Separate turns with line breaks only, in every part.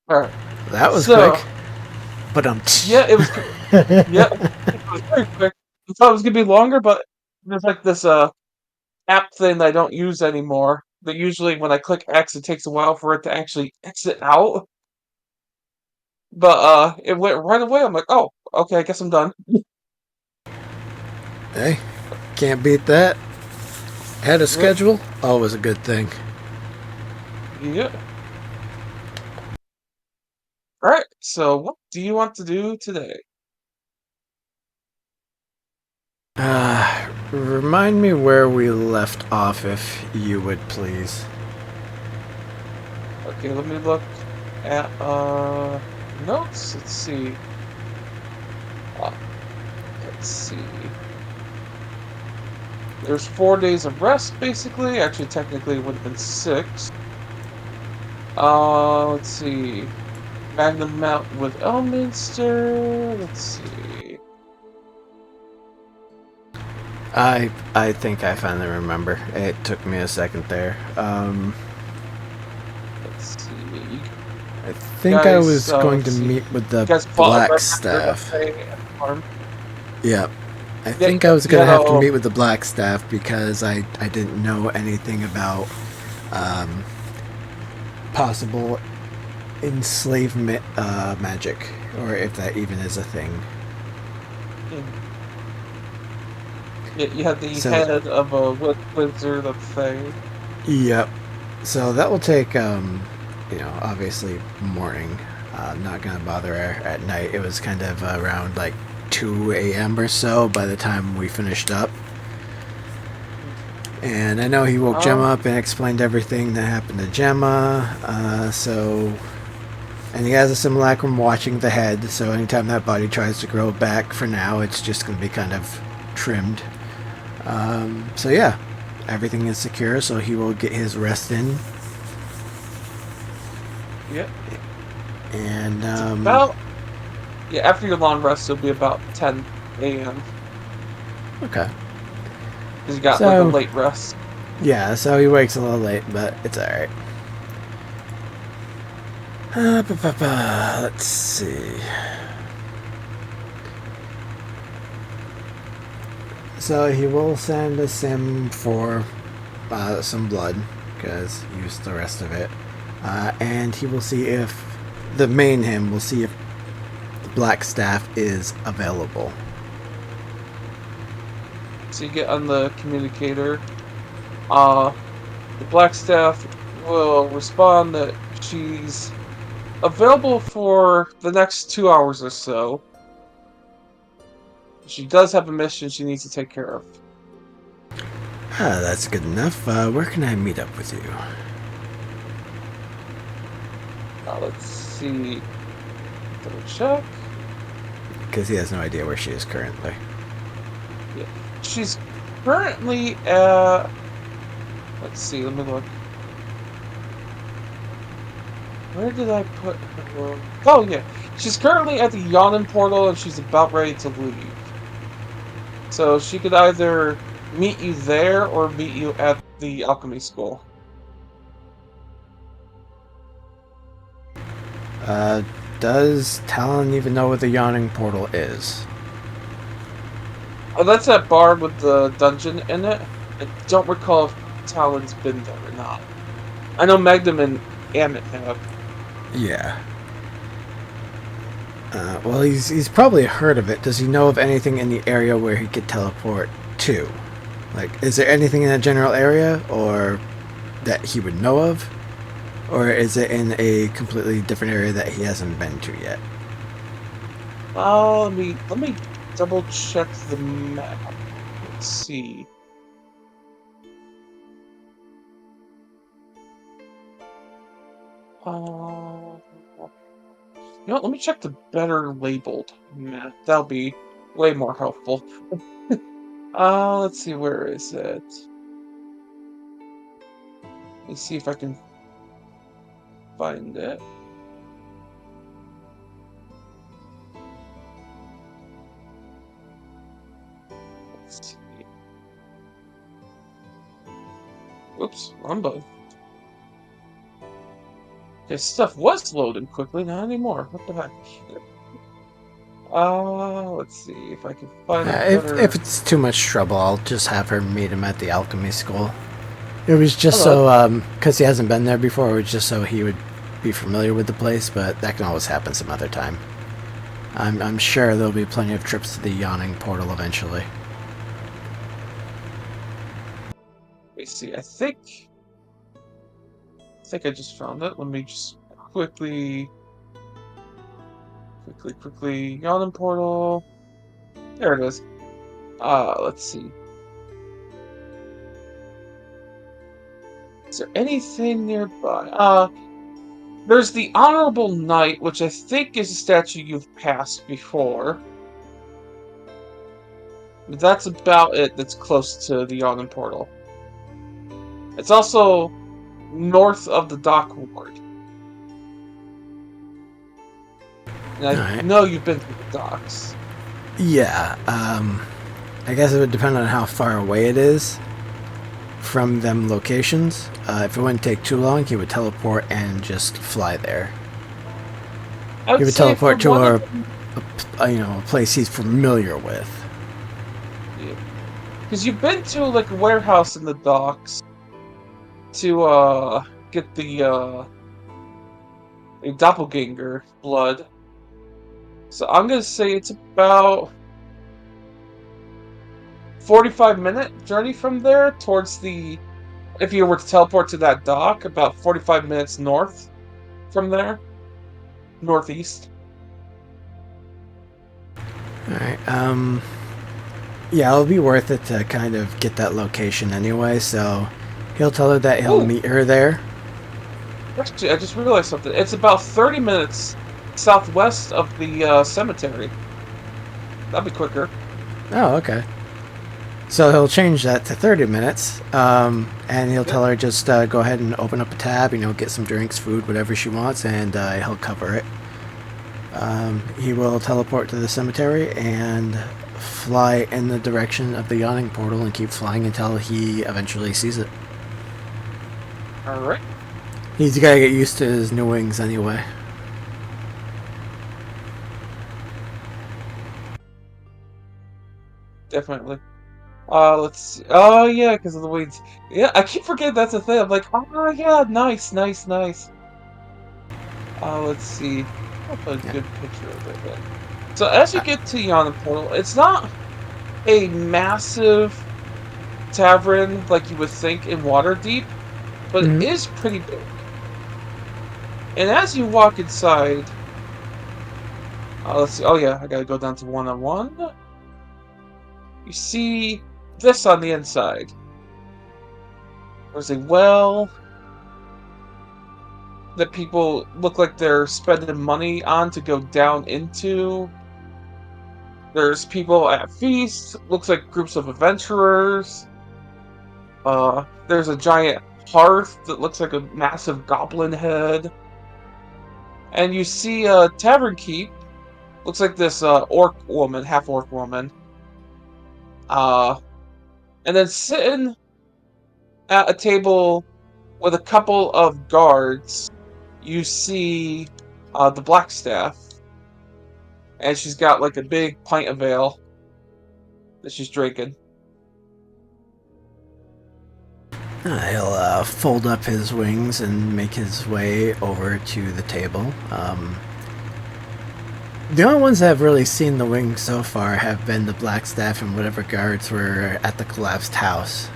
Alright.
That was quick.
So,
But
yeah, yeah, it was very quick. I thought it was gonna be longer, but there's like this app thing that I don't use anymore. That usually when I click X, it takes a while for it to actually exit out. But it went right away. I'm like, oh, okay, I guess I'm done.
hey, can't beat that. Had a
Yep.
schedule, always a good thing.
Yeah. All right. So, what do you want to do today?
Remind me where we left off, if you would please.
Okay, let me look at notes. Let's see. Uh, let's see. There's 4 days of rest, basically. Actually, technically, it would have been six. Let's see. Magnum Mountain with Elminster. Let's see.
I think I finally remember. It took me a second there.
Let's see. You
I think I
guys,
was going to
let's see.
meet with
You
the
guys fought
Black
right after the
Staff.
thing at the farm.
Yep. I
Yeah,
think I was
you
gonna
got
have to
a
meet with the Black Staff because I didn't know anything about um, possible enslavement magic, or if that even is a thing.
yeah, you had the
So,
head of a wizard of Fae.
yep. So that will take, obviously morning. I'm not gonna bother at night. It was kind of around like 2 a.m. or so by the time we finished up. And I know he woke Gemma
Um,
up and explained everything that happened to Gemma. And he has a simulacrum watching the head. So anytime that body tries to grow back, for now, it's just going to be kind of trimmed. So yeah, everything is secure. So he will get his rest in.
yeah,
And
it's about yeah. After your long rest, it'll be about 10 a.m.
okay.
because you got like a
So
late rest.
yeah, so he wakes a little late, but it's all right. Let's see. So he will send a sim for some blood, because he used the rest of it. And he will see if the main him will see if the black staff is available.
So you get on the communicator. Uh, the Black Staff will respond that she's available for the next 2 hours or so. She does have a mission she needs to take care of.
That's good enough. Where can I meet up with you?
Let's see. Double check.
Because he has no idea where she is currently.
Yeah. She's currently at. Let's see, let me look. Where did I put her? Oh, yeah. She's currently at the Yawning Portal and she's about ready to leave. So she could either meet you there or meet you at the alchemy school.
Uh, does Talon even know what the yawning portal is?
Oh, that's that bar with the dungeon in it. I don't recall if Talon's been there or not. I know Magnum and Amit have.
Yeah. Well, he's probably heard of it. Does he know of anything in the area where he could teleport to? Like, is there anything in that general area, or that he would know of? Or is it in a completely different area that he hasn't been to yet?
Let me double check the map. Let's see. Uh, let me check the better labeled map. That'll be way more helpful. Let's see, where is it? Let's see if I can find it. Let's see. Whoops, wrong button. His stuff was loading quickly, not anymore. What the heck? Let's see if I can find a
If
better.
it's too much trouble, I'll just have her meet him at the alchemy school. It was just
Oh, no,
so, because he hasn't been there before, it was just so he would be familiar with the place, but that can always happen some other time. I'm sure there'll be plenty of trips to the yawning portal eventually.
let me see. I think I just found it. Let me just quickly. Yawning portal. There it is. Let's see. Is there anything nearby? There's the Honorable Knight, which I think is a statue you've passed before. But that's about it that's close to the Yawning portal. It's also north of the Dock Ward. And I
Alright.
know you've been to the docks.
Yeah, I guess it would depend on how far away it is from them locations. If it wouldn't take too long, he would teleport and just fly there.
I
He
would
would
say for
teleport to
one of
a place he's familiar with.
because you've been to like a warehouse in the docks to get the a doppelganger blood. So I'm gonna say it's about 45-minute journey from there towards the if you were to teleport to that dock, about 45 minutes north from there. Northeast.
Alright, yeah, it'll be worth it to kind of get that location anyway, so he'll tell her that he'll
Ooh,
meet her there.
actually, I just realized something. It's about 30 minutes southwest of the cemetery. That'd be quicker.
Oh, okay. So he'll change that to 30 minutes, and he'll
Yep.
tell her just go ahead and open up a tab, get some drinks, food, whatever she wants, and he'll cover it. He will teleport to the cemetery and fly in the direction of the yawning portal and keep flying until he eventually sees it.
All right.
He's got to get used to his new wings anyway.
Definitely. Let's see. Oh yeah, because of the weeds. Yeah, I keep forgetting that's a thing. I'm like, oh yeah, nice. Let's see. I'll put a
Yeah.
good picture of it then. So as you
Uh,
get to Yana Portal, it's not a massive tavern like you would think in Waterdeep, but it
mhm.
is pretty big. And as you walk inside, let's see. Oh yeah, I gotta go down to 101. You see this on the inside. There's a well that people look like they're spending money on to go down into. There's people at feasts, looks like groups of adventurers. There's a giant hearth that looks like a massive goblin head. And you see a tavern keep, looks like this orc woman, half orc woman. Uh, and then sitting at a table with a couple of guards, you see the Blackstaff, and she's got like a big pint of ale that she's drinking.
He'll fold up his wings and make his way over to the table. The only ones that have really seen the wings so far have been the Blackstaff and whatever guards were at the collapsed house.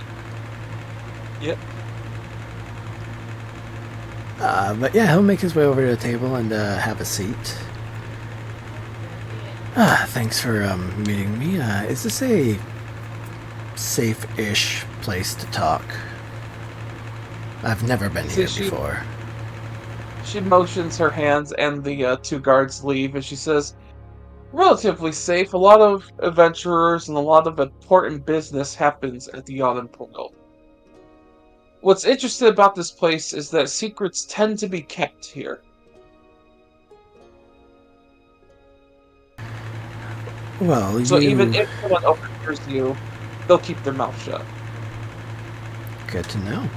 Yep.
But yeah, he'll make his way over to the table and have a seat. Thanks for meeting me. Is this a safe-ish place to talk? I've never been
See,
here before.
she motions her hands, and the two guards leave, and she says, "Relatively safe. A lot of adventurers and a lot of important business happens at the Yawning Portal. What's interesting about this place is that secrets tend to be kept here.
Well,
So even
you...
if someone overhears you, they'll keep their mouth shut."
Good to know.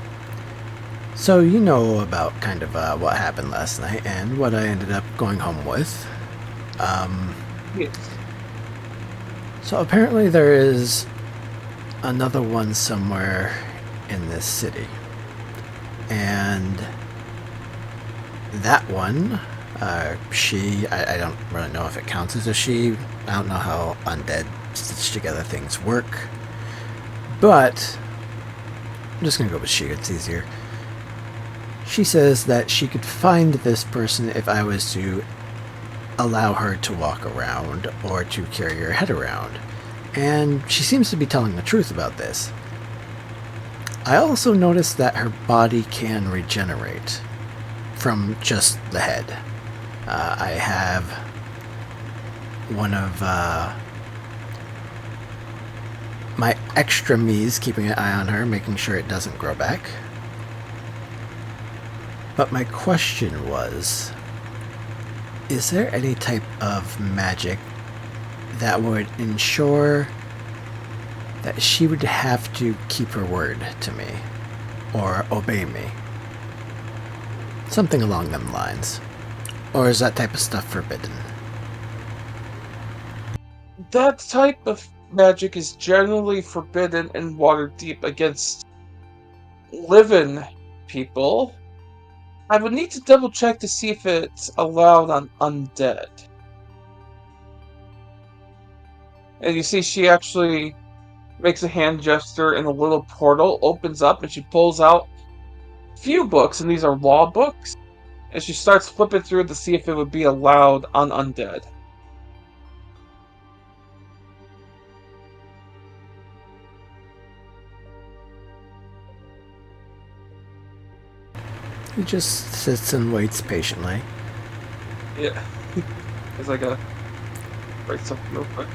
So you know about kind of what happened last night and what I ended up going home with. Um,
Yes.
so apparently there is another one somewhere in this city. And that one, I don't really know if it counts as a she. I don't know how undead stitched together things work. But I'm just going to go with she, it's easier. She says that she could find this person if I was to allow her to walk around or to carry her head around. And she seems to be telling the truth about this. I also noticed that her body can regenerate from just the head. I have one of my extra me's keeping an eye on her, making sure it doesn't grow back. But my question was, is there any type of magic that would ensure that she would have to keep her word to me or obey me? Something along them lines. Or is that type of stuff forbidden?
That type of magic is generally forbidden in Waterdeep against living people. I would need to double check to see if it's allowed on undead. And you see, she actually makes a hand gesture, and a little portal opens up, and she pulls out a few books, and these are law books. And she starts flipping through to see if it would be allowed on undead.
He just sits and waits patiently.
Yeah. Because I gotta write something real quick.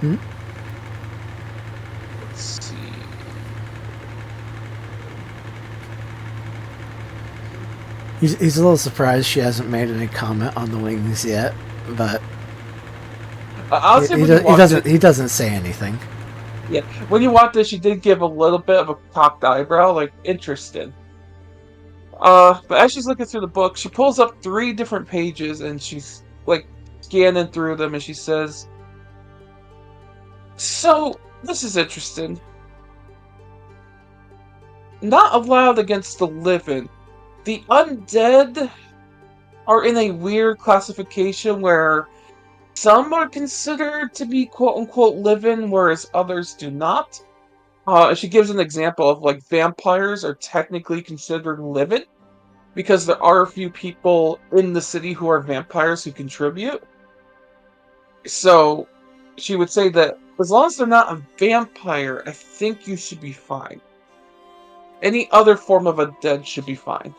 Hmm?
Let's see.
He's a little surprised she hasn't made any comment on the wings yet, but
Honestly,
he doesn't say anything.
yeah, when you watch this, she did give a little bit of a cocked eyebrow, like interesting. But as she's looking through the book, she pulls up 3 different pages and she's like scanning through them, and she says, "So this is interesting. Not allowed against the living. The undead are in a weird classification where some are considered to be quote unquote living, whereas others do not. She gives an example of like vampires are technically considered living because there are a few people in the city who are vampires who contribute. So she would say that as long as they're not a vampire, I think you should be fine. Any other form of a dead should be fine."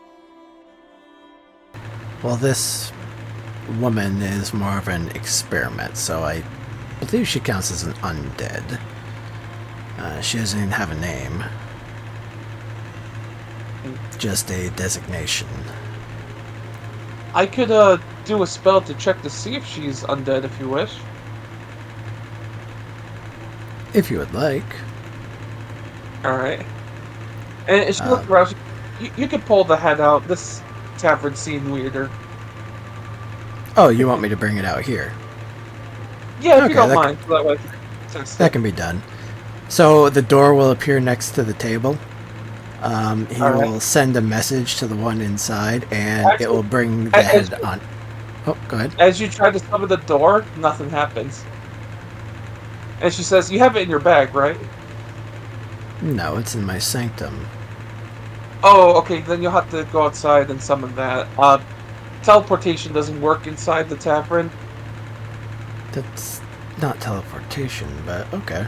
Well, this woman is more of an experiment, so I believe she counts as an undead. She doesn't even have a name, just a designation.
I could do a spell to check to see if she's undead if you wish.
If you would like.
Alright. And if she looks
Um,
around, you could pull the head out. This tavern seemed weirder.
oh, you want me to bring it out here?
Yeah, if you
Okay,
don't mind. So that way I can test
that
it.
can be done. So the door will appear next to the table. He
Alright.
will send a message to the one inside, and it will
Actually,
bring the
as,
head on. Oh, go ahead.
as you try to summon the door, nothing happens. And she says, "You have it in your bag, right?"
No, it's in my sanctum.
Oh, okay, then you'll have to go outside and summon that. Teleportation doesn't work inside the tavern.
That's not teleportation, but okay.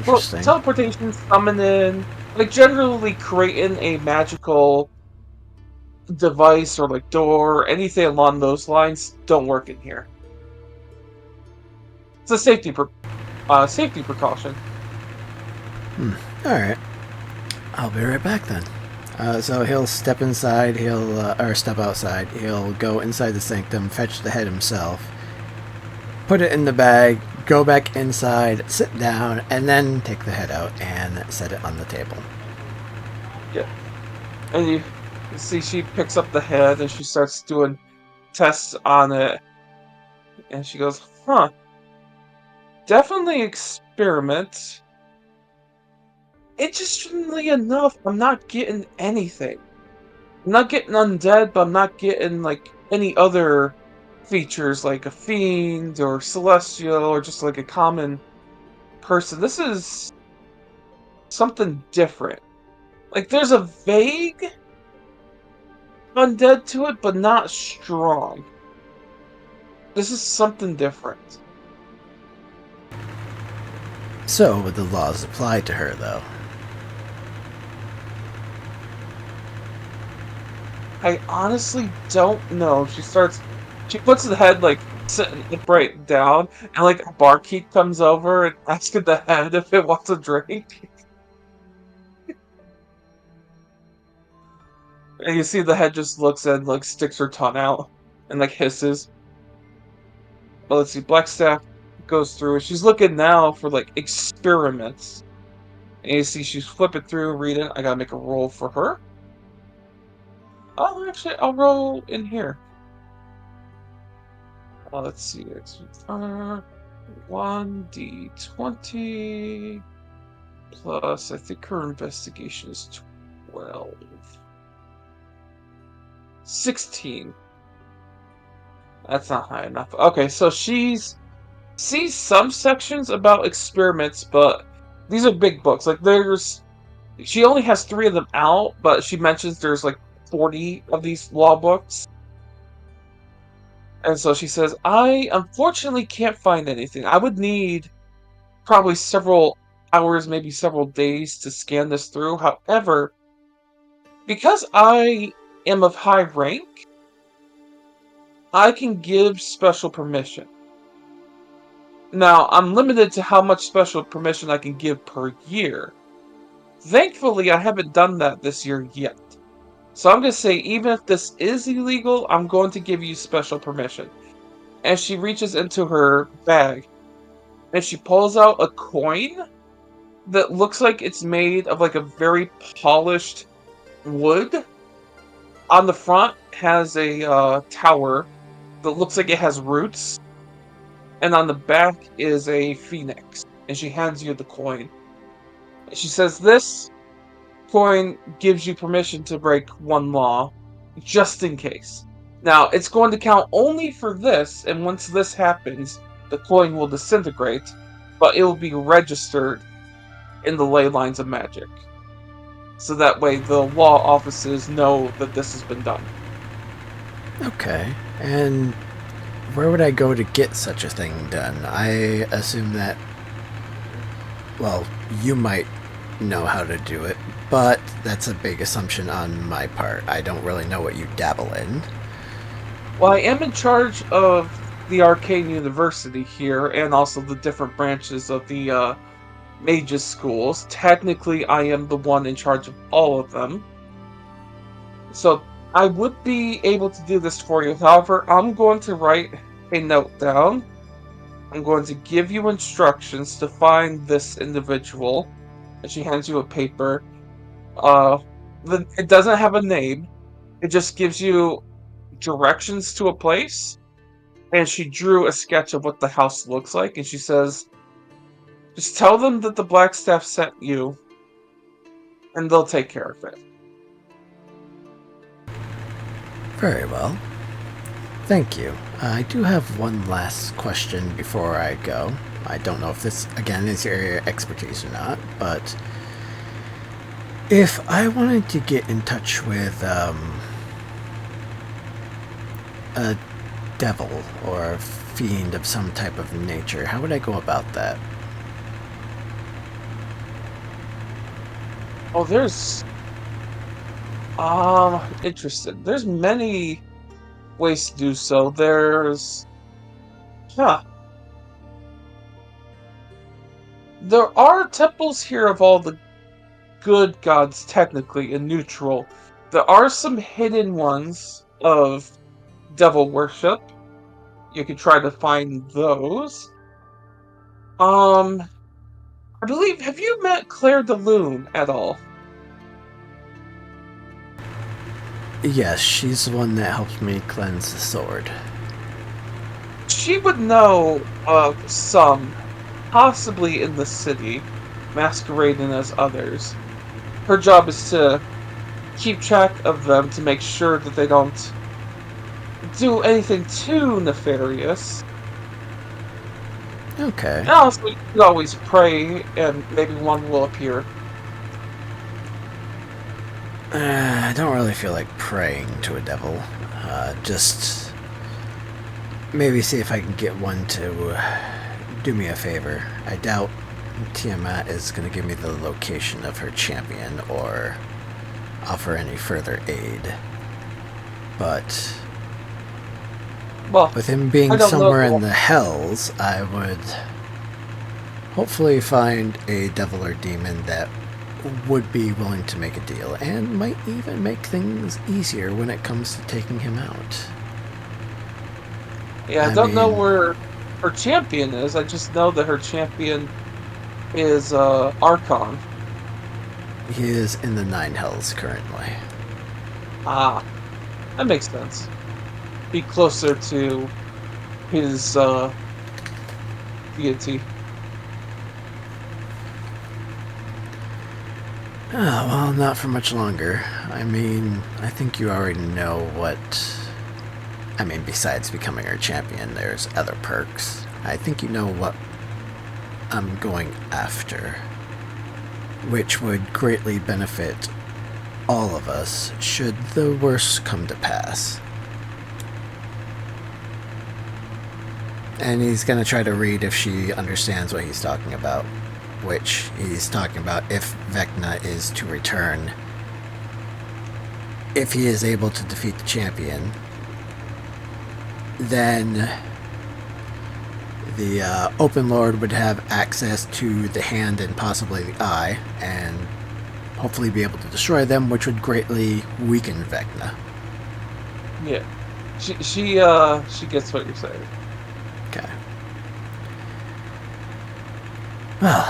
Well,
Interesting.
teleportation, summoning, like generally creating a magical device or like door, anything along those lines, don't work in here. It's a safety precaution.
Alright. I'll be right back then. So he'll step inside, or step outside, he'll go inside the sanctum, fetch the head himself, put it in the bag, go back inside, sit down, and then take the head out and set it on the table.
Yeah. And you see she picks up the head and she starts doing tests on it. And she goes, huh, definitely experiment. Interestingly enough, I'm not getting anything. I'm not getting undead, but I'm not getting like any other features like a fiend or celestial or just like a common person. This is something different. Like there's a vague undead to it, but not strong. This is something different.
So, would the laws apply to her, though?
I honestly don't know. She puts the head like sitting upright down, and like a barkeep comes over and asks the head if it wants a drink. And you see the head just looks and like sticks her tongue out and like hisses. But let's see, Blackstaff goes through. She's looking now for like experiments. And you see she's flipping through, reading. I gotta make a roll for her. Oh, actually, I'll roll in here. Let's see. It's 1d20 plus, I think her investigation is 12. 16. That's not high enough. Okay, so she's sees some sections about experiments, but these are big books. Like she only has 3 of them out, but she mentions there's like 40 of these law books. And so she says, I unfortunately can't find anything. I would need probably several hours, maybe several days to scan this through. However, because I am of high rank, I can give special permission. Now, I'm limited to how much special permission I can give per year. Thankfully, I haven't done that this year yet. So I'm going to say, even if this is illegal, I'm going to give you special permission. And she reaches into her bag and she pulls out a coin that looks like it's made of like a very polished wood. On the front has a tower that looks like it has roots, and on the back is a phoenix. And she hands you the coin. And she says, "This coin gives you permission to break 1 law, just in case. Now, it's going to count only for this, and once this happens, the coin will disintegrate, but it will be registered in the ley lines of magic. So that way the law offices know that this has been done."
Okay. And where would I go to get such a thing done? I assume that, well, you might know how to do it, but that's a big assumption on my part. I don't really know what you dabble in.
Well, I am in charge of the Arcane University here, and also the different branches of the mages schools. Technically, I am the one in charge of all of them. So I would be able to do this for you. However, I'm going to write a note down. I'm going to give you instructions to find this individual. And she hands you a paper. Uh, it doesn't have a name. It just gives you directions to a place. And she drew a sketch of what the house looks like. And she says, just tell them that the Blackstaff sent you, and they'll take care of it.
Very well. Thank you. I do have one last question before I go. I don't know if this, again, is your area of expertise or not, but if I wanted to get in touch with a devil or a fiend of some type of nature, how would I go about that?
Oh, there's interested. There's many ways to do so. Huh. There are temples here of all the good gods, technically, in neutral. There are some hidden ones of devil worship. You could try to find those. I believe, have you met Claire de Lune at all?
Yes, she's the one that helped me cleanse the sword.
She would know of some, possibly in the city, masquerading as others. Her job is to keep track of them to make sure that they don't do anything too nefarious.
Okay.
And also, you can always pray, and maybe one will appear.
I don't really feel like praying to a devil. Just maybe see if I can get one to do me a favor. I doubt Tiamat is going to give me the location of her champion or offer any further aid. But
Well,
with him
I
being
don't know.
somewhere in the hells, I would hopefully find a devil or demon that would be willing to make a deal and might even make things easier when it comes to taking him out.
Yeah, I
I
don't know
mean,
where her champion is. I just know that her champion is Archon.
he is in the Nine Hells currently.
Ah, that makes sense. Be closer to his deity.
Oh, well, not for much longer. I mean, I think you already know what. I mean, besides becoming our champion, there's other perks. I think you know what I'm going after, which would greatly benefit all of us should the worst come to pass. And he's going to try to read if she understands what he's talking about, which he's talking about if Vecna is to return. If he is able to defeat the champion, then the Open Lord would have access to the hand and possibly the eye, and hopefully be able to destroy them, which would greatly weaken Vecna.
Yeah, she gets what you're saying.
Okay. Well,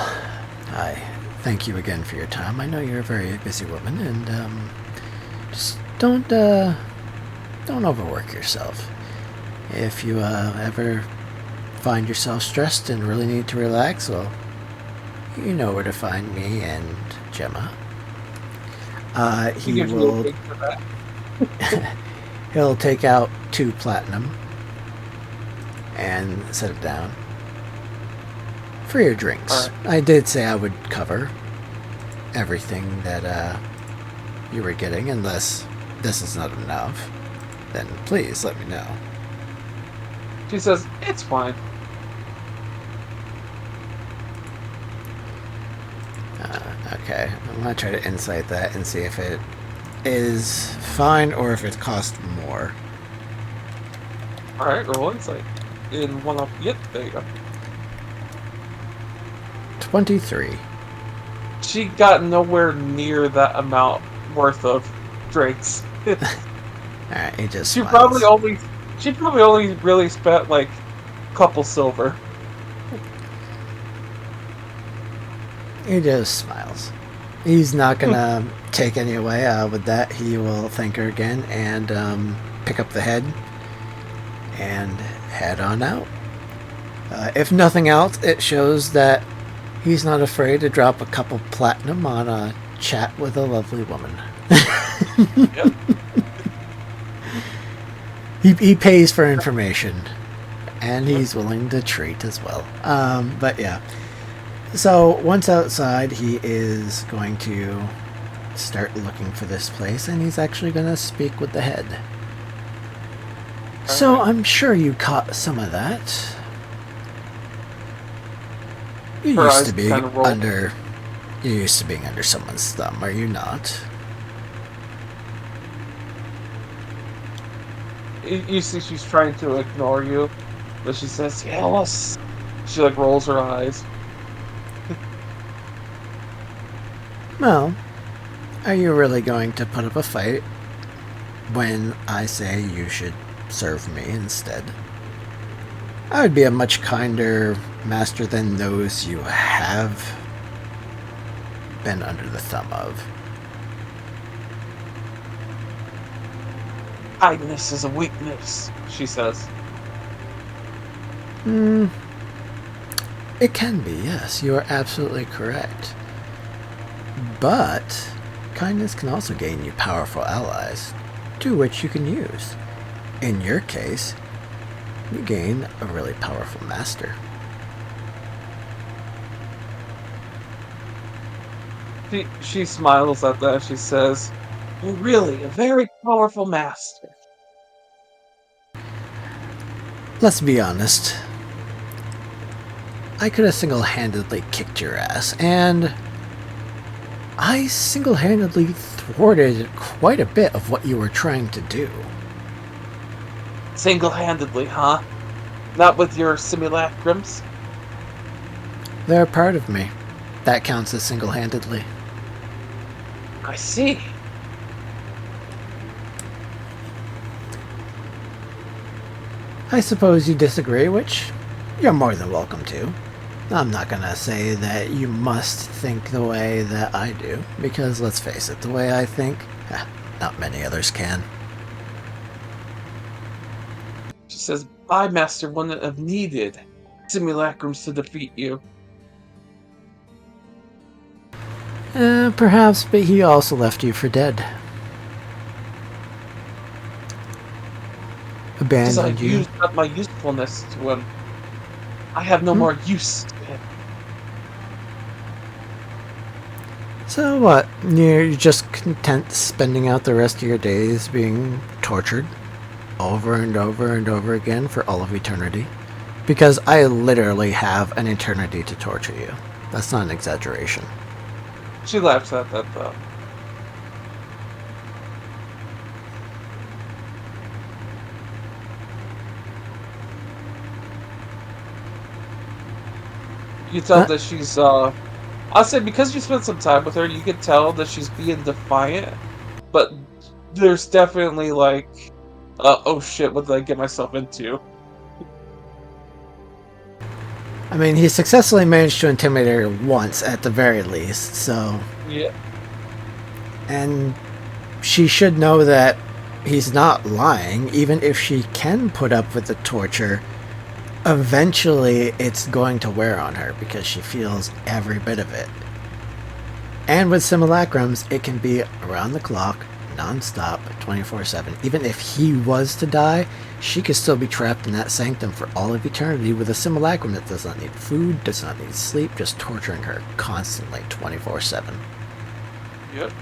I thank you again for your time. I know you're a very busy woman, and just don't overwork yourself. If you ever find yourself stressed and really need to relax, well, you know where to find me and Gemma.
She
He
gives you a
will.
wink for that.
He'll take out 2 platinum and set it down for your drinks.
Alright.
I did say I would cover everything that you were getting, unless this is not enough. Then please let me know.
She says, it's fine.
Okay, I'm gonna try to insight that and see if it is fine or if it costs more.
Alright, roll insight. In one of. Yep, there you go.
23.
She got nowhere near that amount worth of drinks.
Alright, he just
She
smiles.
probably only really spent like a couple silver.
He just smiles. He's not gonna take any away. With that, he will thank her again and pick up the head and head on out. If nothing else, it shows that he's not afraid to drop a couple platinum on a chat with a lovely woman.
Yep.
He pays for information, and he's willing to treat as well. But yeah. So once outside, he is going to start looking for this place, and he's actually going to speak with the head. So I'm sure you caught some of that. You
Her
used
eyes
to be
kinda roll.
under. You're used to being under someone's thumb, are you not?
You see, she's trying to ignore you, but she says, "Yes." She like rolls her eyes.
Well, are you really going to put up a fight when I say you should serve me instead? I would be a much kinder master than those you have been under the thumb of.
kindness is a weakness, she says.
Hmm, it can be, yes. You are absolutely correct. But kindness can also gain you powerful allies, to which you can use. In your case, you gain a really powerful master.
She smiles at that. She says, "You're really a very powerful master."
Let's be honest. I could have single-handedly kicked your ass, and I single-handedly thwarted quite a bit of what you were trying to do.
Single-handedly, huh? Not with your simulacrums?
They're a part of me. That counts as single-handedly.
I see.
I suppose you disagree, which you're more than welcome to. I'm not gonna say that you must think the way that I do, because let's face it, the way I think, not many others can.
She says, "My master wouldn't have needed simulacrums to defeat you."
Perhaps, but he also left you for dead.
Because
Abandoned
I've
you.
used up my usefulness to him. I have no more use to him.
So what? You're just content spending out the rest of your days being tortured over and over and over again for all of eternity? Because I literally have an eternity to torture you. That's not an exaggeration.
She laughs at that, though. You tell
Huh?
that she's, I'll say because you spent some time with her, you can tell that she's being defiant, but there's definitely, like, oh shit, what did I get myself into?
I mean, he successfully managed to intimidate her once at the very least, so...
Yeah.
And she should know that he's not lying, even if she can put up with the torture. Eventually, it's going to wear on her because she feels every bit of it. And with simulacrums, it can be around the clock, non-stop, 24/7. Even if he was to die, she could still be trapped in that sanctum for all of eternity with a simulacrum that does not need food, does not need sleep, just torturing her constantly, 24/7.
Yep.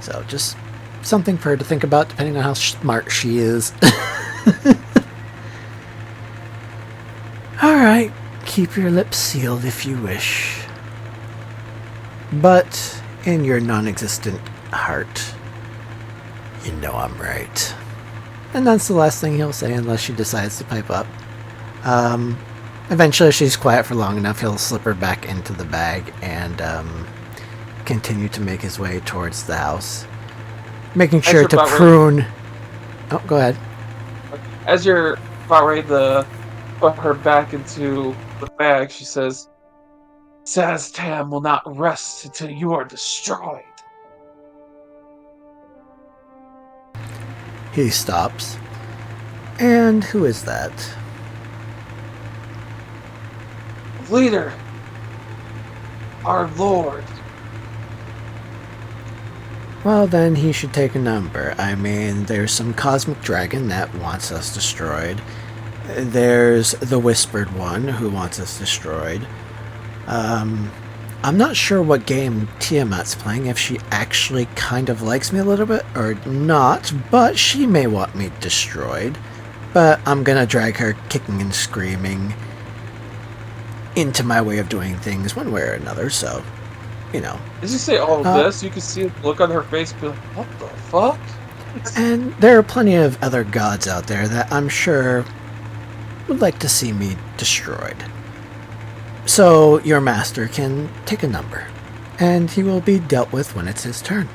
So just something for her to think about, depending on how smart she is. Alright, keep your lips sealed if you wish. But in your non-existent heart, you know I'm right. And that's the last thing he'll say unless she decides to pipe up. Eventually, if she's quiet for long enough, he'll slip her back into the bag and continue to make his way towards the house. Making
As
sure
you're
to
about ready,
prune... Oh, go ahead.
as you're about ready to put her back into the bag, she says, "Saztam will not rest until you are destroyed."
He stops. And who is that?
Leader, our lord.
Well, then he should take a number. I mean, there's some cosmic dragon that wants us destroyed. There's the Whispered One who wants us destroyed. I'm not sure what game Tiamat's playing, if she actually kind of likes me a little bit or not, but she may want me destroyed. But I'm gonna drag her kicking and screaming into my way of doing things one way or another, so, you know.
As you say all of
Uh,
this, you can see the look on her face, be like, "What the fuck?"
And there are plenty of other gods out there that I'm sure would like to see me destroyed. So your master can take a number, and he will be dealt with when it's his turn.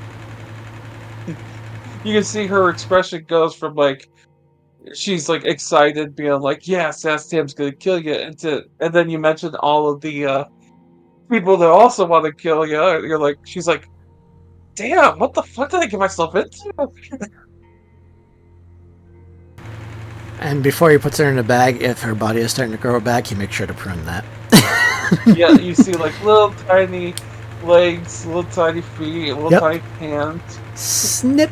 You can see her expression goes from like she's like excited, being like, "Yeah, Sastam's gonna kill you," and then you mentioned all of the people that also want to kill you. You're like, she's like, damn, what the fuck did I get myself into?
And before he puts her in a bag, if her body is starting to grow back, he makes sure to prune that.
Yeah, you see like little tiny legs, little tiny feet, little
Yep.
tiny hands.
Snip.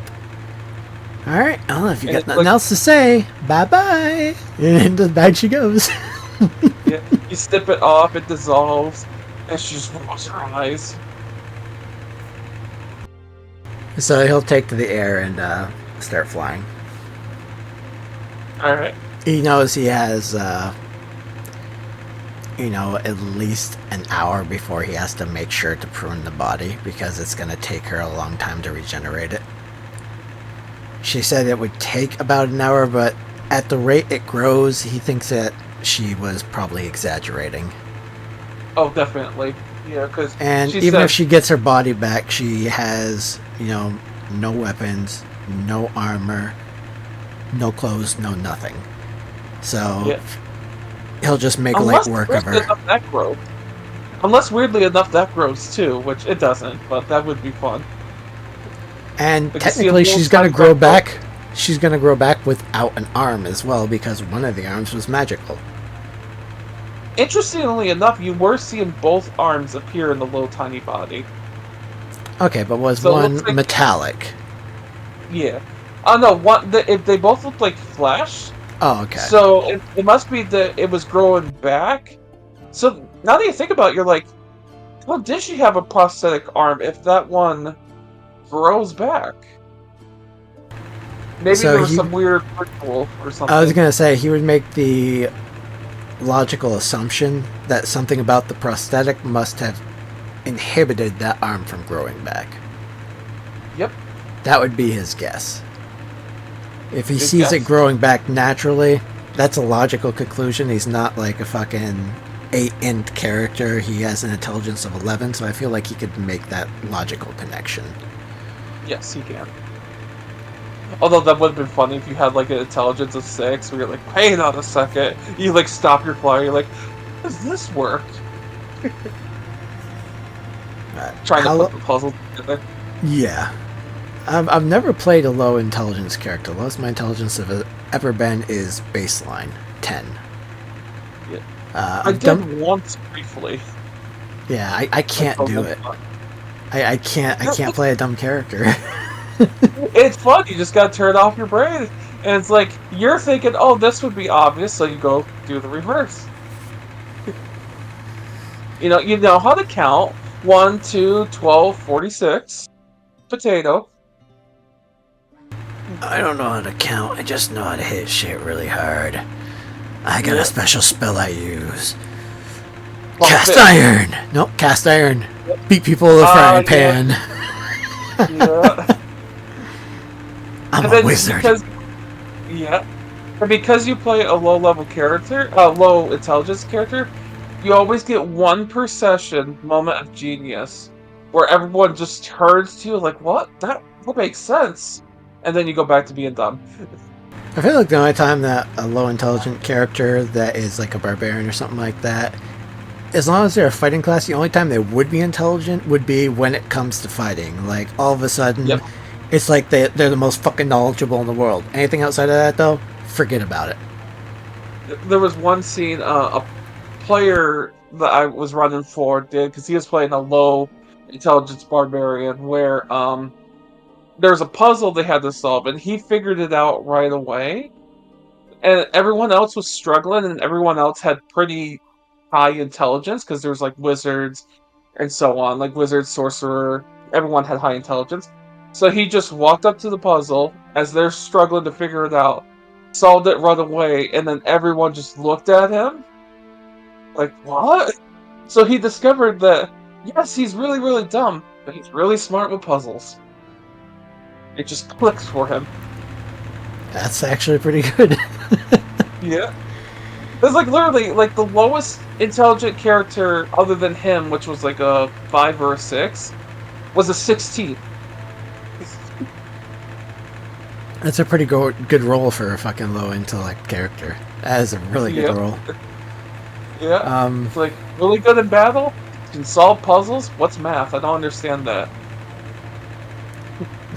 Alright, well, if you
And
got
it's
nothing
like,
else to say, bye-bye. And into the bag she goes.
yeah, you snip it off, it dissolves, and she just rolls her eyes.
So he'll take to the air and start flying.
Alright.
He knows he has, at least an hour before he has to make sure to prune the body because it's going to take her a long time to regenerate it. She said it would take about an hour, but at the rate it grows, he thinks that she was probably exaggerating.
Oh, definitely. Yeah, because
And
she
even
said,
if she gets her body back, she has, no weapons, no armor, no clothes, no nothing. So
yeah,
he'll just make
unless
light work of
weirdly
her.
enough that grows. Unless weirdly enough that grows too, which it doesn't, but that would be fun.
And
Like you see a
technically,
little
she's gonna
tiny
grow
red bug.
back. She's gonna grow back without an arm as well because one of the arms was magical.
Interestingly enough, you were seeing both arms appear in the little tiny body.
Okay, but was
So it
one
looks like,
metallic?
yeah. Oh no, they both look like flesh.
Oh, okay.
So it must be that it was growing back. So now that you think about it, you're like, well, did she have a prosthetic arm if that one grows back? Maybe
So
there was some weird ritual or something.
I was gonna say he would make the logical assumption that something about the prosthetic must have inhibited that arm from growing back.
Yep.
That would be his guess. If he
Good
sees it
guess.
growing back naturally, that's a logical conclusion. He's not like a fucking 8 int character. He has an intelligence of 11, so I feel like he could make that logical connection.
Yes, he can. Although that would have been funny if you had like an intelligence of 6, where you're like, hang on a second. You like stop your flyer, you're like, how does this work? Trying to
How
put
lo-
the puzzle together.
Yeah. I've never played a low intelligence character. Lowest my intelligence have ever been is baseline 10.
Yeah. I
I've
did
done.
once briefly.
Yeah, I can't do it. I can't play a dumb character.
It's fun. You just gotta turn off your brain, and it's like you're thinking, "Oh, this would be obvious," so you go do the reverse. You know how to count 1, 2, 12, 46. Potato.
I don't know how to count. I just know how to hit shit really hard. I got
Yeah.
a special spell I use.
Well,
Cast
fit.
iron. Nope, cast iron. Beat people with a frying pan.
Yeah.
I'm
And
a
then
wizard.
Because you play a low-level character, a low intelligence character, you always get one per session moment of genius, where everyone just turns to you like, "What? That makes sense," and then you go back to being dumb.
I feel like the only time that a low intelligent character that is like a barbarian or something like that, as long as they're a fighting class, the only time they would be intelligent would be when it comes to fighting. Like all of a sudden,
Yep.
it's like they're the most fucking knowledgeable in the world. Anything outside of that, though, forget about it.
There was one scene a player that I was running for did because he was playing a low intelligence barbarian where there's a puzzle they had to solve and he figured it out right away, and everyone else was struggling and everyone else had pretty high intelligence because there's like wizards and so on, like wizard, sorcerer, everyone had high intelligence. So he just walked up to the puzzle as they're struggling to figure it out, solved it right away, and then everyone just looked at him like, what? So he discovered that, yes, he's really, really dumb, but he's really smart with puzzles. It just clicks for him.
That's actually pretty good.
Yeah. It's like literally like the lowest intelligent character other than him, which was like a 5 or a 6, was a 16.
That's a pretty good roll for a fucking low intellect character. That is a really good
Yep.
roll.
Yeah. It's like really good in battle, can solve puzzles. What's math? I don't understand that.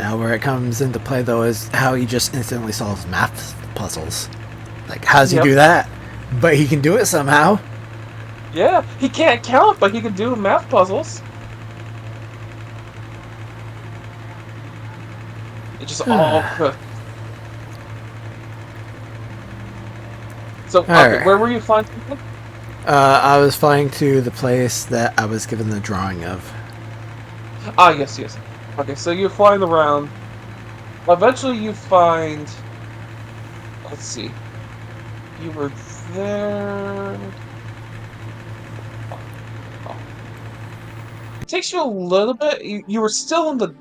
Now, where it comes into play, though, is how he just instantly solves math puzzles. Like, how does he
Yep.
do that? But he can do it somehow.
Yeah, he can't count, but he can do math puzzles. It just all good. So, okay,
Alright.
where were you finding him?
I was flying to the place that I was given the drawing of.
Ah, yes, yes. Okay, so you're flying around. Eventually, you find. Let's see. You were there. Oh. It takes you a little bit. You were still in the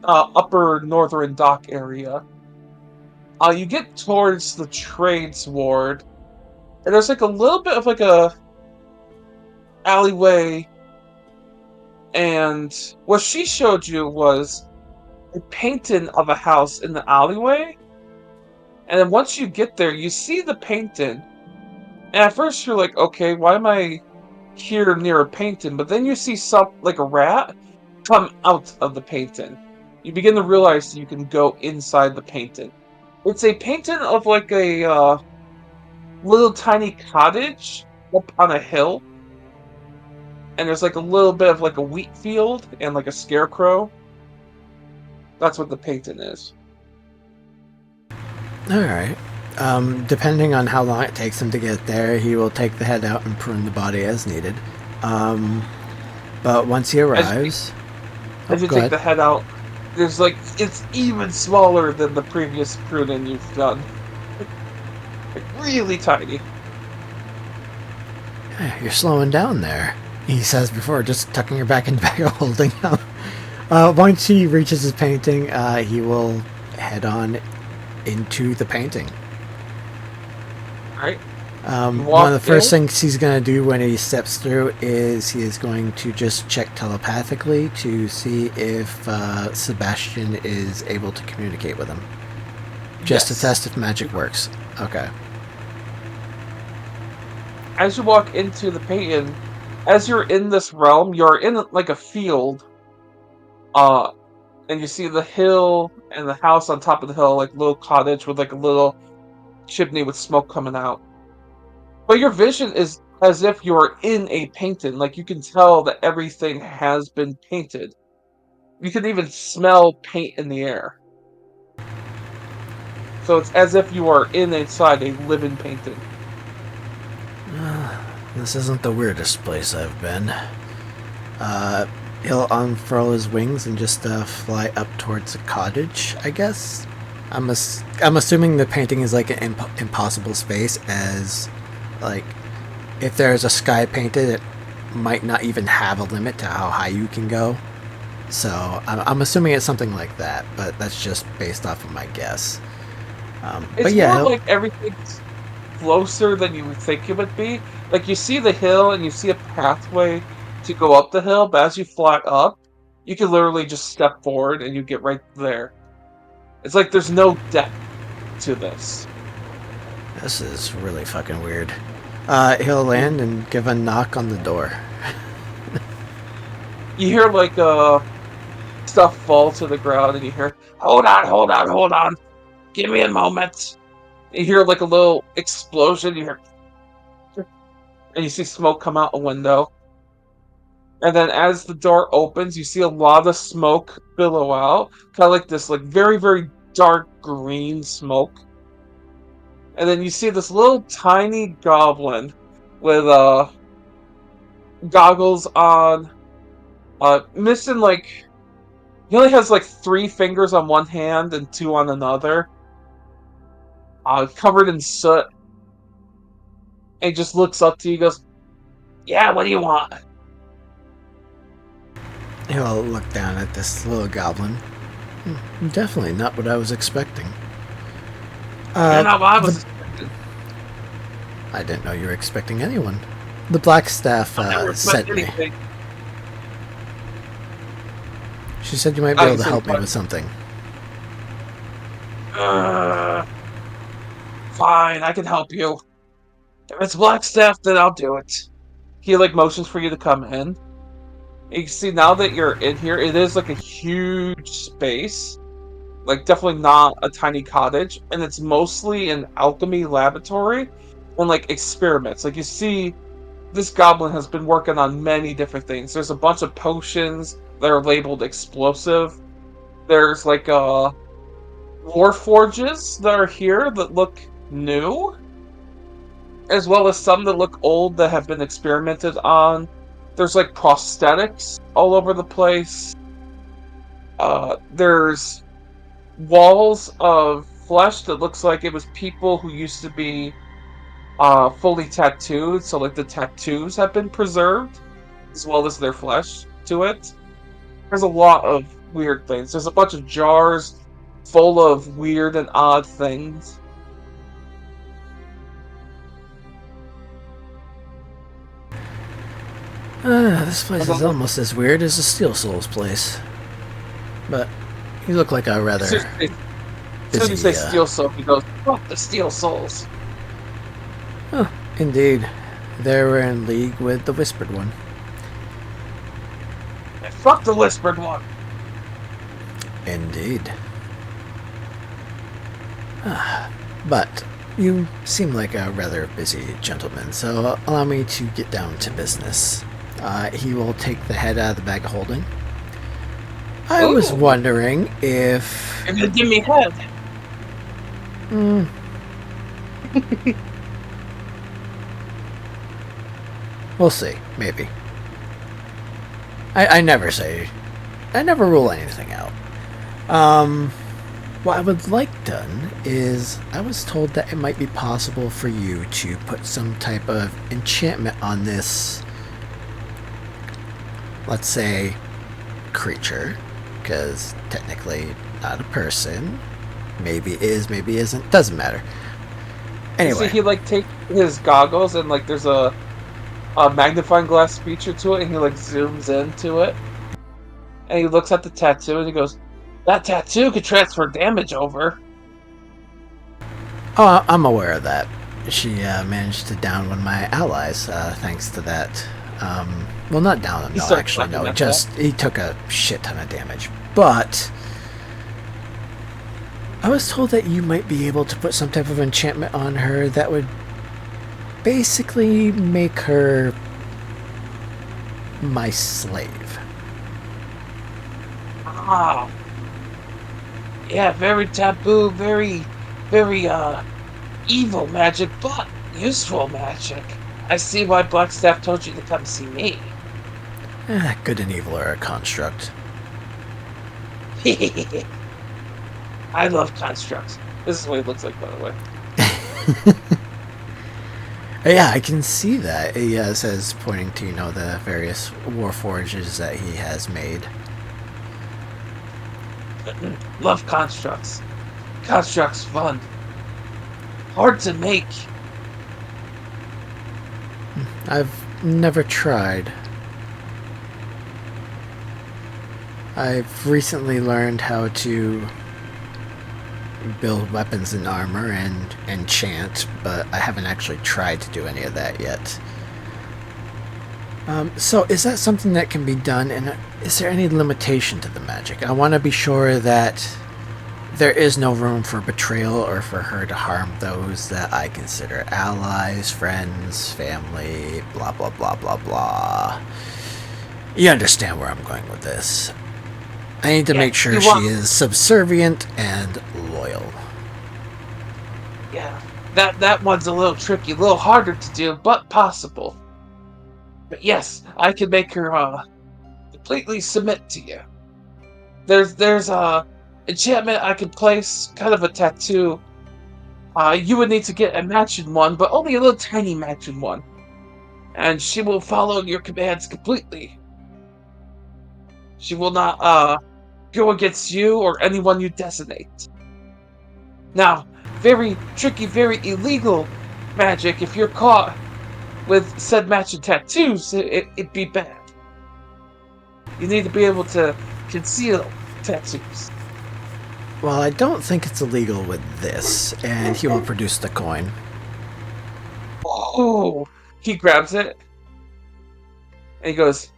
upper northern dock area. You get towards the trades ward, and there's like a little bit of like a alleyway, and what she showed you was a painting of a house in the alleyway, and then once you get there, you see the painting, and at first you're like, okay, why am I here near a painting? But then you see some like a rat come out of the painting. You begin to realize you can go inside the painting. It's a painting of like a little tiny cottage up on a hill, and there's like a little bit of like a wheat field and like a scarecrow. That's what the painting is.
Alright. Depending on how long it takes him to get there, he will take the head out and prune the body as needed. But once he arrives...
As you
go
take
ahead.
the head out, there's like it's even smaller than the previous pruning you've done. Like really tiny.
You're slowing down there, he says before just tucking her back in the bag of holding him. Once he reaches his painting, he will head on into the painting.
Alright.
One of the first things he's going to do when he steps through is he is going to just check telepathically to see if Sebastian is able to communicate with him. Just to test if magic works. Okay.
As you walk into the painting, as you're in this realm, you're in like a field. And you see the hill and the house on top of the hill, like little cottage with like a little chimney with smoke coming out. But your vision is as if you're in a painting. Like you can tell that everything has been painted. You can even smell paint in the air. So it's as if you are inside a living painting.
This isn't the weirdest place I've been. He'll unfurl his wings and just fly up towards a cottage, I guess. I'm assuming the painting is like an impossible space, as like if there's a sky painted, it might not even have a limit to how high you can go. So I'm assuming it's something like that, but that's just based off of my guess.
It's
but yeah,
more like everything's closer than you would think it would be. Like you see the hill and you see a pathway to go up the hill, but as you fly up, you can literally just step forward and you get right there. It's like there's no depth to this.
This is really fucking weird. He'll land and give a knock on the door.
You hear like stuff fall to the ground and you hear, hold on, hold on, hold on. Give me a moment. You hear like a little explosion, you hear and you see smoke come out a window. And then as the door opens, you see a lot of smoke billow out. Kind of like this like very, very dark green smoke. And then you see this little tiny goblin with goggles on, missing like he only has like 3 fingers on one hand and 2 on another. Covered in soot. And he just looks up to you, goes, yeah, what do you want?
He'll look down at this little goblin. Definitely not what I was expecting.
Not what I was
expecting. I didn't know you were expecting anyone. The black staff sent me. She said you might be able to help me with something.
Fine, I can help you. If it's Blackstaff, then I'll do it. He like motions for you to come in. And You can see now that you're in here, it is like a huge space. Like, definitely not a tiny cottage. And it's mostly an alchemy laboratory and, like, experiments. Like, you see, this goblin has been working on many different things. There's a bunch of potions that are labeled explosive. There's, like, war forges that are here that look new, as well as some that look old that have been experimented on. There's like prosthetics all over the place. There's walls of flesh that looks like it was people who used to be fully tattooed. So like the tattoos have been preserved as well as their flesh to it. There's a lot of weird things. There's a bunch of jars full of weird and odd things.
This place is almost as weird as the Steel Souls place. But you look like a rather
As soon as you say Steel Soul, he goes, "Fuck the Steel Souls."
Oh, indeed. They were in league with the Whispered One.
Fuck the Whispered One.
Indeed. But you seem like a rather busy gentleman, so allow me to get down to business. He will take the head out of the bag of holding. I was wondering if...
You're gonna give me head.
We'll see. Maybe. I never say... I never rule anything out. What I would like done is, I was told that it might be possible for you to put some type of enchantment on this, let's say, creature, because technically not a person. Maybe is, maybe isn't, doesn't matter. Anyway.
See, he like takes his goggles and like there's a magnifying glass feature to it, and he like zooms into it. And he looks at the tattoo and he goes, "That tattoo could transfer damage over."
Oh, I'm aware of that. She managed to down one of my allies thanks to that. Well, not down him, no, actually, no. He took a shit ton of damage. But I was told that you might be able to put some type of enchantment on her that would basically make her my slave.
Ah. Yeah, very taboo, very evil magic, but useful magic. I see why Blackstaff told you to come see me.
Good and evil are a construct.
I love constructs. This is what he looks like, by the way.
Yeah, I can see that. He says, pointing to, the various warforges that he has made.
Love constructs. Constructs fun. Hard to make.
I've never tried. I've recently learned how to build weapons and armor and enchant, but I haven't actually tried to do any of that yet. So is that something that can be done, and is there any limitation to the magic? I want to be sure that there is no room for betrayal or for her to harm those that I consider allies, friends, family, blah blah blah blah blah. You understand where I'm going with this. I need to make sure she is subservient and loyal.
Yeah, that one's a little tricky, a little harder to do, but possible. But yes, I can make her completely submit to you. There's a enchantment I can place, kind of a tattoo. You would need to get a matching one, but only a little tiny matching one. And she will follow your commands completely. She will not go against you or anyone you designate. Now, very tricky, very illegal magic. If you're caught with said matching tattoos, it'd be bad. You need to be able to conceal tattoos.
Well, I don't think it's illegal with this, and he will produce the coin.
Oh, he grabs it, and he goes,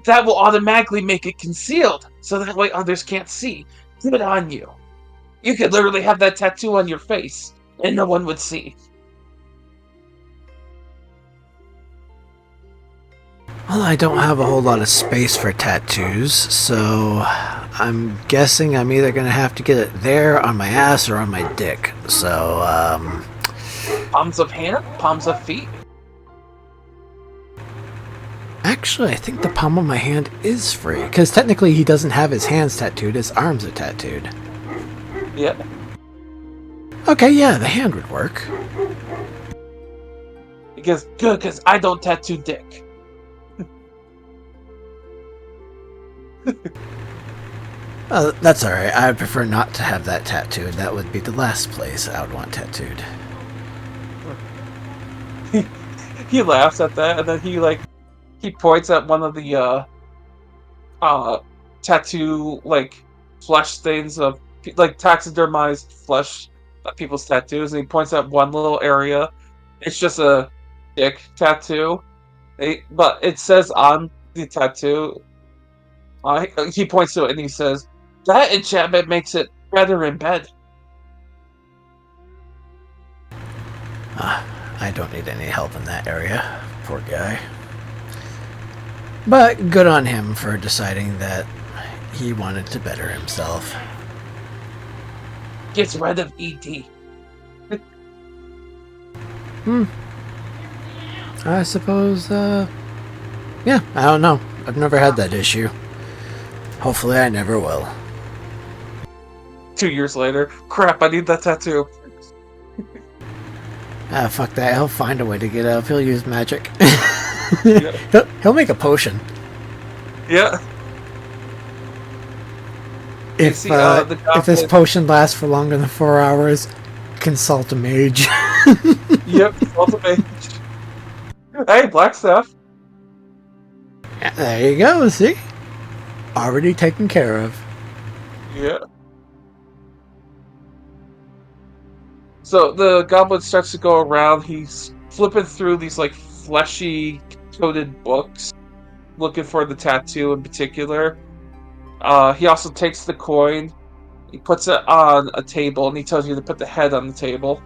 that will automatically make it concealed, so that way others can't see. Good on you. You could literally have that tattoo on your face, and no one would see.
Well, I don't have a whole lot of space for tattoos, so I'm guessing I'm either gonna have to get it there, on my ass, or on my dick. So,
Palms of hand, palms of feet.
actually, I think the palm of my hand is free, because technically he doesn't have his hands tattooed, his arms are tattooed.
Yeah.
Okay, yeah, the hand would work.
Because good, because I don't tattoo dick.
That's alright. I prefer not to have that tattooed. That would be the last place I would want tattooed.
He laughs at that, and then he points at one of the tattoo flesh things of taxidermized flesh of people's tattoos, and he points at one little area. It's just a dick tattoo, but it says on the tattoo. He points to it and he says, "That enchantment makes it better in bed."
I don't need any help in that area. Poor guy. But good on him for deciding that he wanted to better himself.
Gets rid of ED.
I suppose, yeah, I don't know. I've never had that issue. Hopefully I never will.
2 years later, crap, I need that tattoo.
Fuck that. He'll find a way to get out. He'll use magic.
Yeah.
He'll make a potion.
Yeah.
If this potion lasts for longer than 4 hours, consult a mage.
Yep, ultimate. Hey, Blackstaff.
There you go, see? Already taken care of.
Yeah. So the goblin starts to go around. He's flipping through these fleshy coated books, looking for the tattoo in particular. He also takes the coin. He puts it on a table, and he tells you to put the head on the table.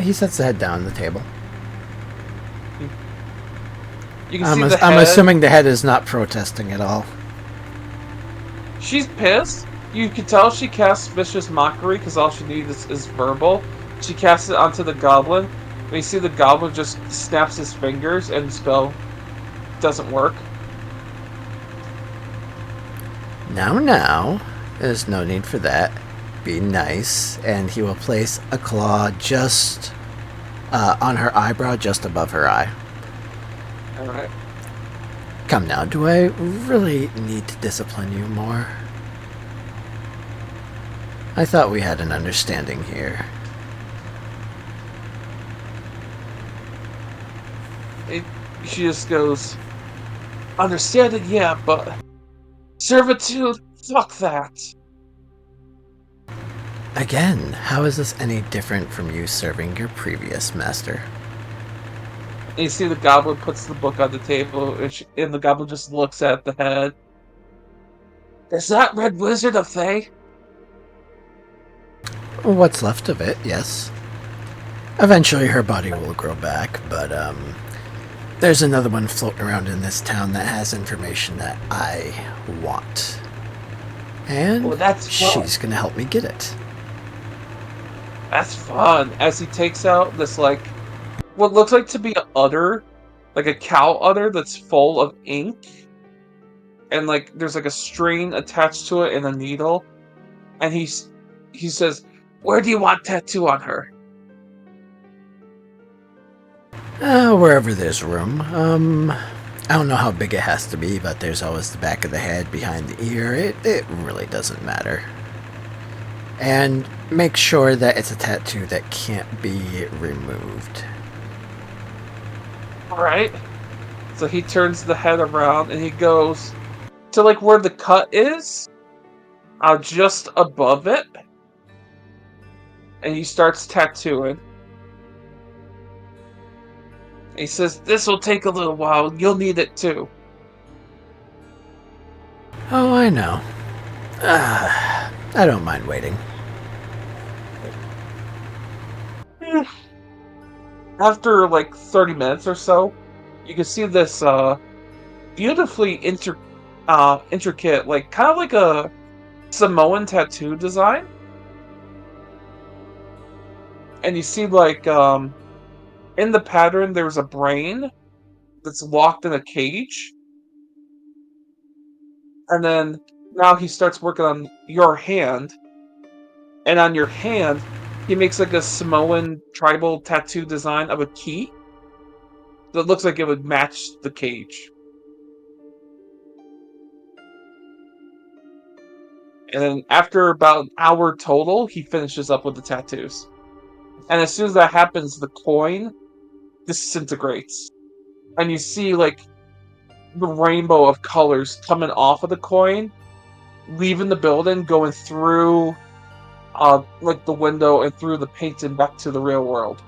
He sets the head down on the table.
You can see the head.
I'm assuming the head is not protesting at all.
She's pissed. You can tell she casts vicious mockery because all she needs is verbal. She casts it onto the goblin. And you see the goblin just snaps his fingers and the spell doesn't work.
Now, there's no need for that. Be nice, and he will place a claw just on her eyebrow, just above her eye.
Alright.
Come now, do I really need to discipline you more? I thought we had an understanding here.
She just goes, "Understanding, yeah, but servitude, fuck that."
Again, how is this any different from you serving your previous master?
And you see the goblin puts the book on the table, and the goblin just looks at the head. "Is that Red Wizard of Thay?"
What's left of it, yes. Eventually her body will grow back, but there's another one floating around in this town that has information that I want. And she's gonna help me get it.
That's fun. As he takes out this what looks like to be an udder, like a cow udder that's full of ink, and there's a string attached to it and a needle, and he says, "Where do you want tattoo on her?"
Wherever there's room. I don't know how big it has to be, but there's always the back of the head, behind the ear. It really doesn't matter. And make sure that it's a tattoo that can't be removed.
Alright. So he turns the head around and he goes to where the cut is, just above it, and he starts tattooing. He says, "This will take a little while. You'll need it too."
Oh, I know. I don't mind waiting.
Eh. After like 30 minutes or so, you can see this beautifully intricate, like kind of like a Samoan tattoo design. And you see like in the pattern there's a brain that's locked in a cage. And then now he starts working on your hand, and on your hand he makes like a Samoan tribal tattoo design of a key that looks like it would match the cage. And then after about an hour total, he finishes up with the tattoos. And as soon as that happens, the coin disintegrates. And you see like the rainbow of colors coming off of the coin, leaving the building, going through like the window and through the painting back to the real world.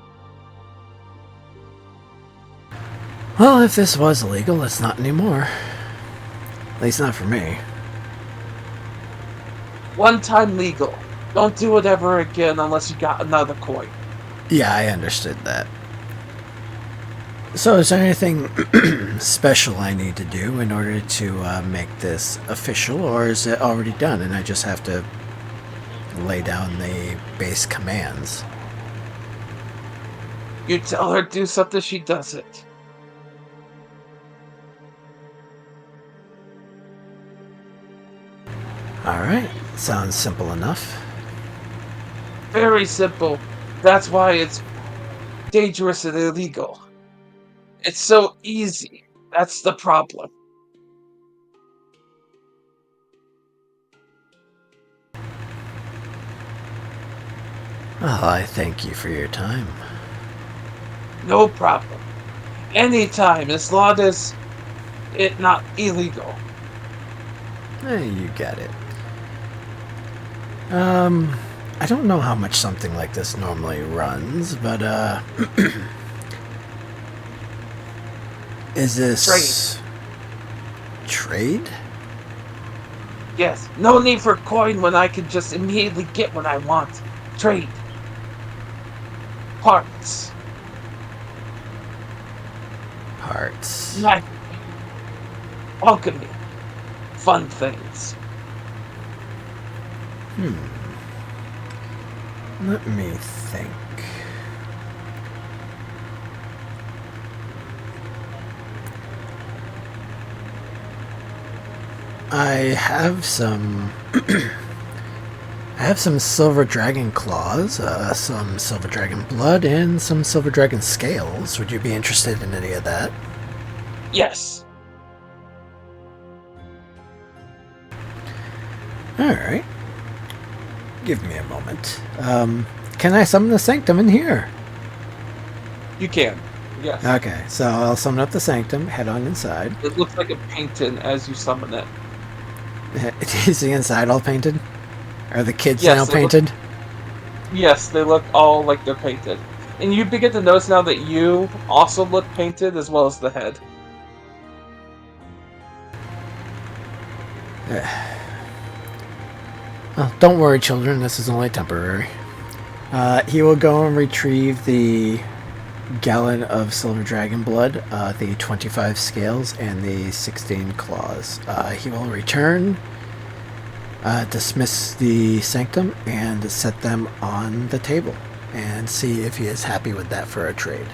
Well, if this was illegal, it's not anymore. At least not for me.
One time legal. Don't do it ever again unless you got another coin.
Yeah, I understood that. So, is there anything special I need to do in order to make this official, or is it already done and I just have to lay down the base commands?
You tell her to do something, she does it.
Alright, sounds simple enough.
Very simple. That's why it's dangerous and illegal. It's so easy. That's the problem.
Well, I thank you for your time.
No problem. Anytime, as long as it not illegal.
You get it. I don't know how much something like this normally runs, but, is this... Trade?
Yes, no need for coin when I can just immediately get what I want. Trade. Parts.
Parts.
Magic. Alchemy. Fun things.
Let me think. I have some... I have some silver dragon claws, some silver dragon blood, and some silver dragon scales. Would you be interested in any of that?
Yes.
Alright. Give me a moment. Can I summon the Sanctum in here?
You can. Yes.
Okay, so I'll summon up the Sanctum, head on inside.
It looks like a painting as you summon it.
Is the inside all painted? Are the kids
Yes,
now
they
painted?
Yes, they look all like they're painted. And you begin to notice now that you also look painted as well as the head.
Well, don't worry, children. This is only temporary. He will go and retrieve the gallon of silver dragon blood, the 25 scales, and the 16 claws. He will return, dismiss the sanctum, and set them on the table, and see if he is happy with that for a trade.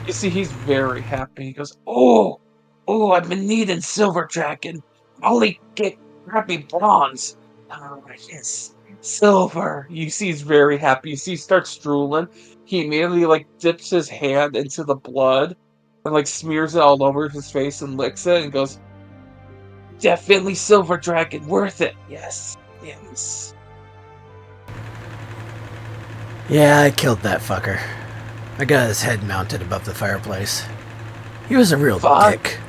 You see, he's very happy. He goes, "Oh, I've been needing silver dragon. I only get crappy bronze. Oh, yes, silver." You see, he's very happy. You see, he starts drooling. He immediately like dips his hand into the blood and like smears it all over his face and licks it and goes, "Definitely silver dragon, worth it. Yes, yes."
Yeah, I killed that fucker. I got his head mounted above the fireplace. He was a real
Fuck.
dick.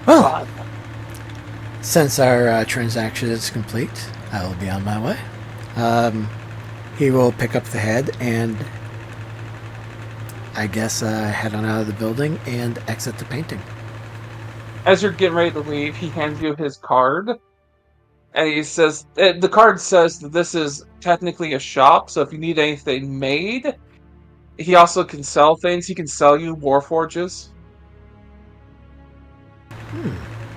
Well,
God.
since our transaction is complete, I will be on my way. he will pick up the head and I guess head on out of the building and exit the painting.
As you're getting ready to leave, he hands you his card, and he says, the card says that this is technically a shop, so if you need anything made, he also can sell things. He can sell you Warforges.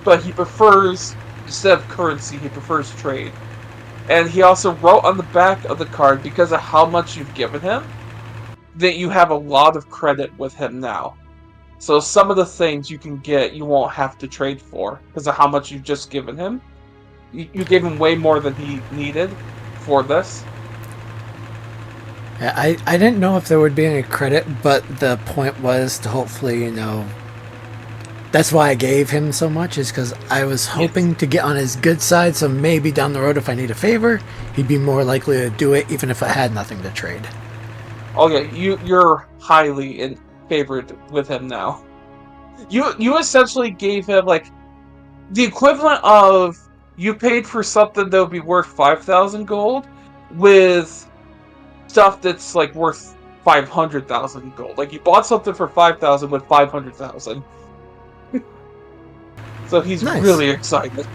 But he prefers, instead of currency, he prefers trade. And he also wrote on the back of the card, because of how much you've given him, that you have a lot of credit with him now. So some of the things you can get, you won't have to trade for, because of how much you've just given him. You gave him way more than he needed for this.
Yeah, I didn't know if there would be any credit, but the point was to hopefully, that's why I gave him so much, is because I was hoping to get on his good side, so maybe down the road if I need a favor, he'd be more likely to do it even if I had nothing to trade.
Okay, you're highly in favored with him now. You essentially gave him like the equivalent of you paid for something that would be worth 5,000 gold with stuff that's like worth 500,000 gold. Like you bought something for 5,000 with 500,000. So he's
Nice.
really excited.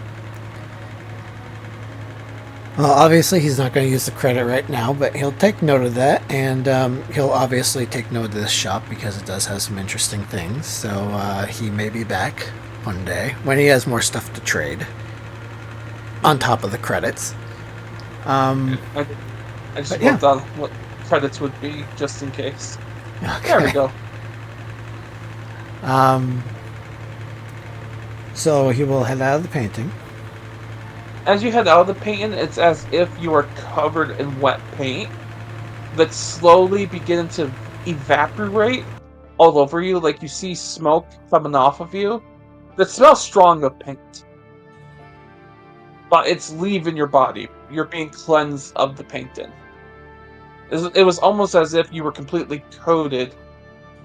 Well, obviously he's not going to use the credit right now, but he'll take note of that, and he'll obviously take note of this shop because it does have some interesting things. So he may be back one day when he has more stuff to trade on top of the credits.
I just wrote down what credits would be just in case.
Okay.
There we go.
So he will head out of the painting.
As you head out of the painting, it's as if you are covered in wet paint that's slowly beginning to evaporate all over you. Like you see smoke coming off of you that smells strong of paint. But it's leaving your body. You're being cleansed of the painting. It was almost as if you were completely coated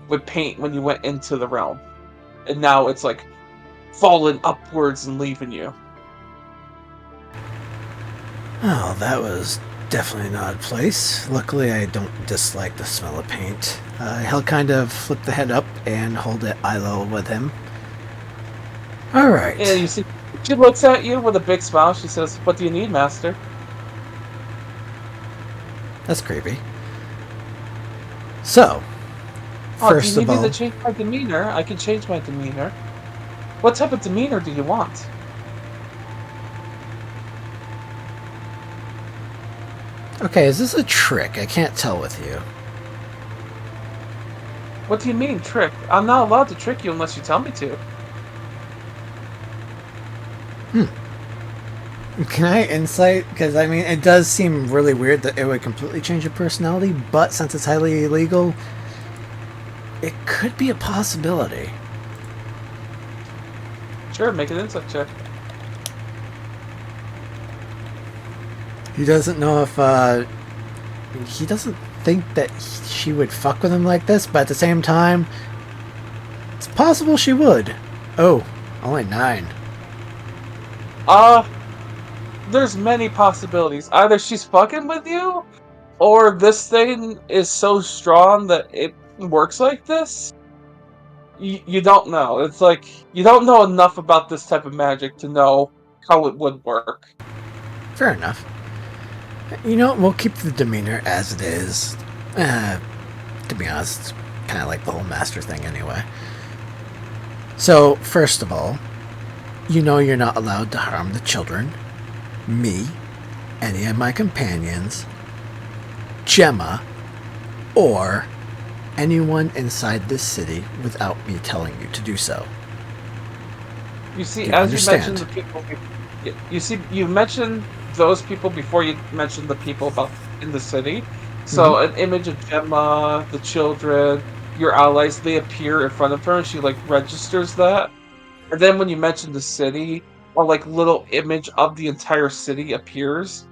with paint when you went into the realm. And now it's like falling upwards and leaving you.
Oh, that was definitely an odd place. Luckily, I don't dislike the smell of paint. He'll kind of flip the head up and hold it eye level with him. Alright.
Yeah, you see, she looks at you with a big smile. She says, "What do you need, master?"
That's creepy. So, first
do you
of
need
all,
me to change my demeanor? I can change my demeanor. What type of demeanor do you want?
okay, is this a trick? I can't tell with you.
What do you mean, trick? I'm not allowed to trick you unless you tell me to.
Can I insight? Because, I mean, it does seem really weird that it would completely change your personality, but since it's highly illegal, it could be a possibility.
Sure, make an insight check.
He doesn't know if, he doesn't think that she would fuck with him like this, but at the same time, it's possible she would. Oh, only 9.
There's many possibilities. Either she's fucking with you, or this thing is so strong that it works like this. You don't know. It's like, you don't know enough about this type of magic to know how it would work.
Fair enough. You know, we'll keep the demeanor as it is. To be honest, it's kind of like the whole master thing anyway. So, first of all, you know you're not allowed to harm the children, me, any of my companions, Gemma, or anyone inside this city without me telling you to do so.
You see,
You
as you mentioned
understand?
the people, you see, you mentioned those people before you mentioned the people about in the city. So an image of Gemma, the children, your allies, they appear in front of her, and she like registers that. And then when you mention the city, a like little image of the entire city appears,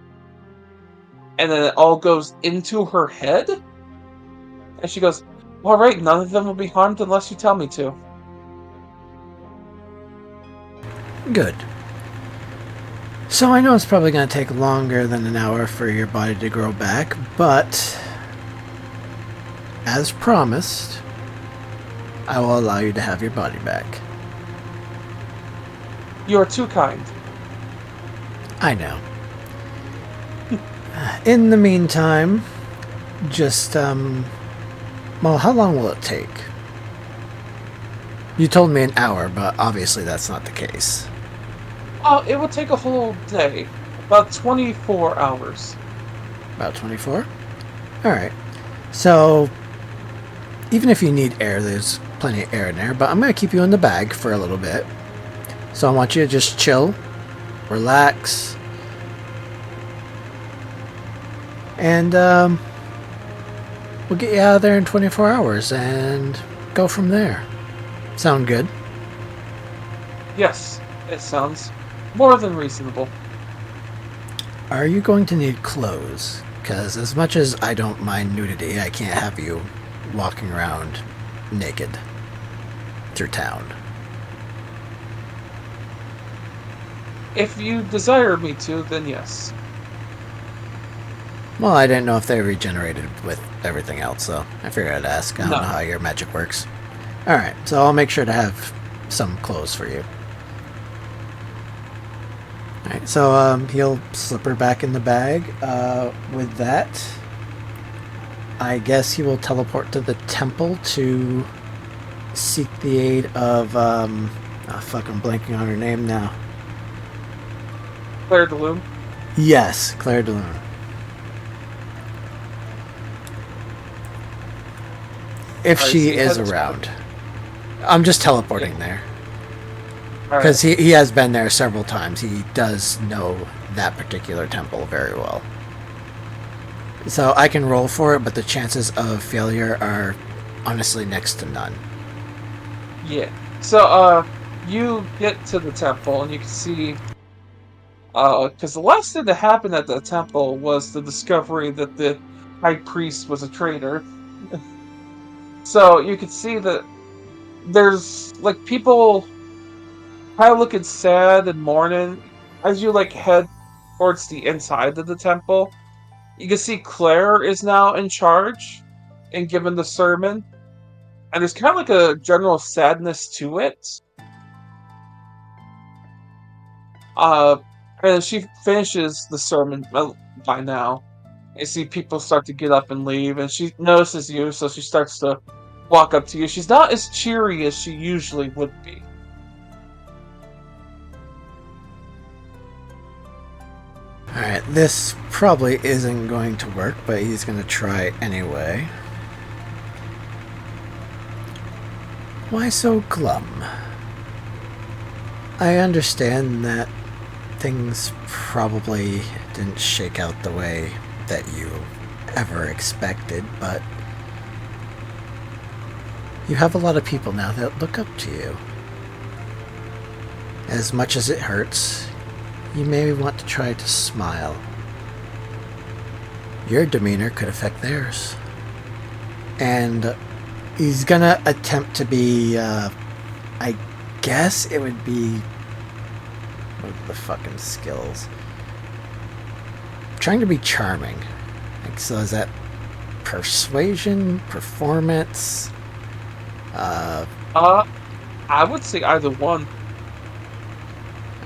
and then it all goes into her head, and she goes, "All right, none of them will be harmed unless you tell me to."
Good. So I know it's probably going to take longer than an hour for your body to grow back, but as promised, I will allow you to have your body back.
You are too kind.
I know. In the meantime, just, well, how long will it take? You told me an hour, but obviously that's not the case.
Oh, it would take a whole day. About 24 hours.
About 24? Alright. So, even if you need air, there's plenty of air in there, but I'm going to keep you in the bag for a little bit. So I want you to just chill, relax, and we'll get you out of there in 24 hours and go from there. Sound good?
Yes, it sounds more than reasonable.
Are you going to need clothes? Because as much as I don't mind nudity, I can't have you walking around naked through town.
If you desire me to, then yes.
Well, I didn't know if they regenerated with everything else, so I figured I'd ask. I don't
No.
know how your magic works. Alright, so I'll make sure to have some clothes for you. Alright, so he'll slip her back in the bag. With that, I guess he will teleport to the temple to seek the aid of, oh fuck, I'm blanking on her name now.
Claire de Lune.
Yes, Claire de Lune. If
Alright,
she
so
is
has-
around. I'm just teleporting there.
Alright.
Because he has been there several times. He does know that particular temple very well. So I can roll for it, but the chances of failure are honestly next to none.
Yeah. So, you get to the temple and you can see, because the last thing that happened at the temple was the discovery that the high priest was a traitor. So you can see that there's like people kind of looking sad and mourning as you like head towards the inside of the temple. You can see Claire is now in charge and given the sermon, and there's kind of like a general sadness to it. Uh, and she finishes the sermon by now. You see people start to get up and leave, and she notices you, so she starts to walk up to you. She's not as cheery as she usually would be.
Alright, this probably isn't going to work, but he's going to try anyway. Why so glum? I understand that things probably didn't shake out the way that you ever expected, but you have a lot of people now that look up to you. As much as it hurts, you may want to try to smile. Your demeanor could affect theirs. And he's gonna attempt to be, I guess it would be... what are the fucking skills? Trying to be charming. Like, so is that persuasion, performance?
I would say either one.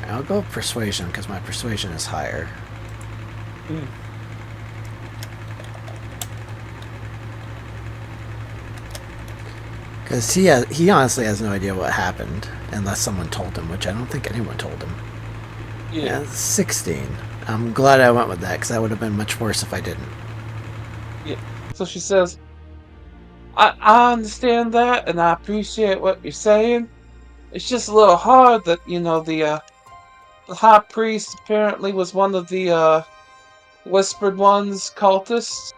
I'll go with persuasion because my persuasion is higher.
Mm.
Because he honestly has no idea what happened unless someone told him, which I don't think anyone told him.
Yeah.
16. I'm glad I went with that because that would have been much worse if I didn't.
Yeah. So she says, I understand that, and I appreciate what you're saying. It's just a little hard that, the high priest apparently was one of the, Whispered One's cultists.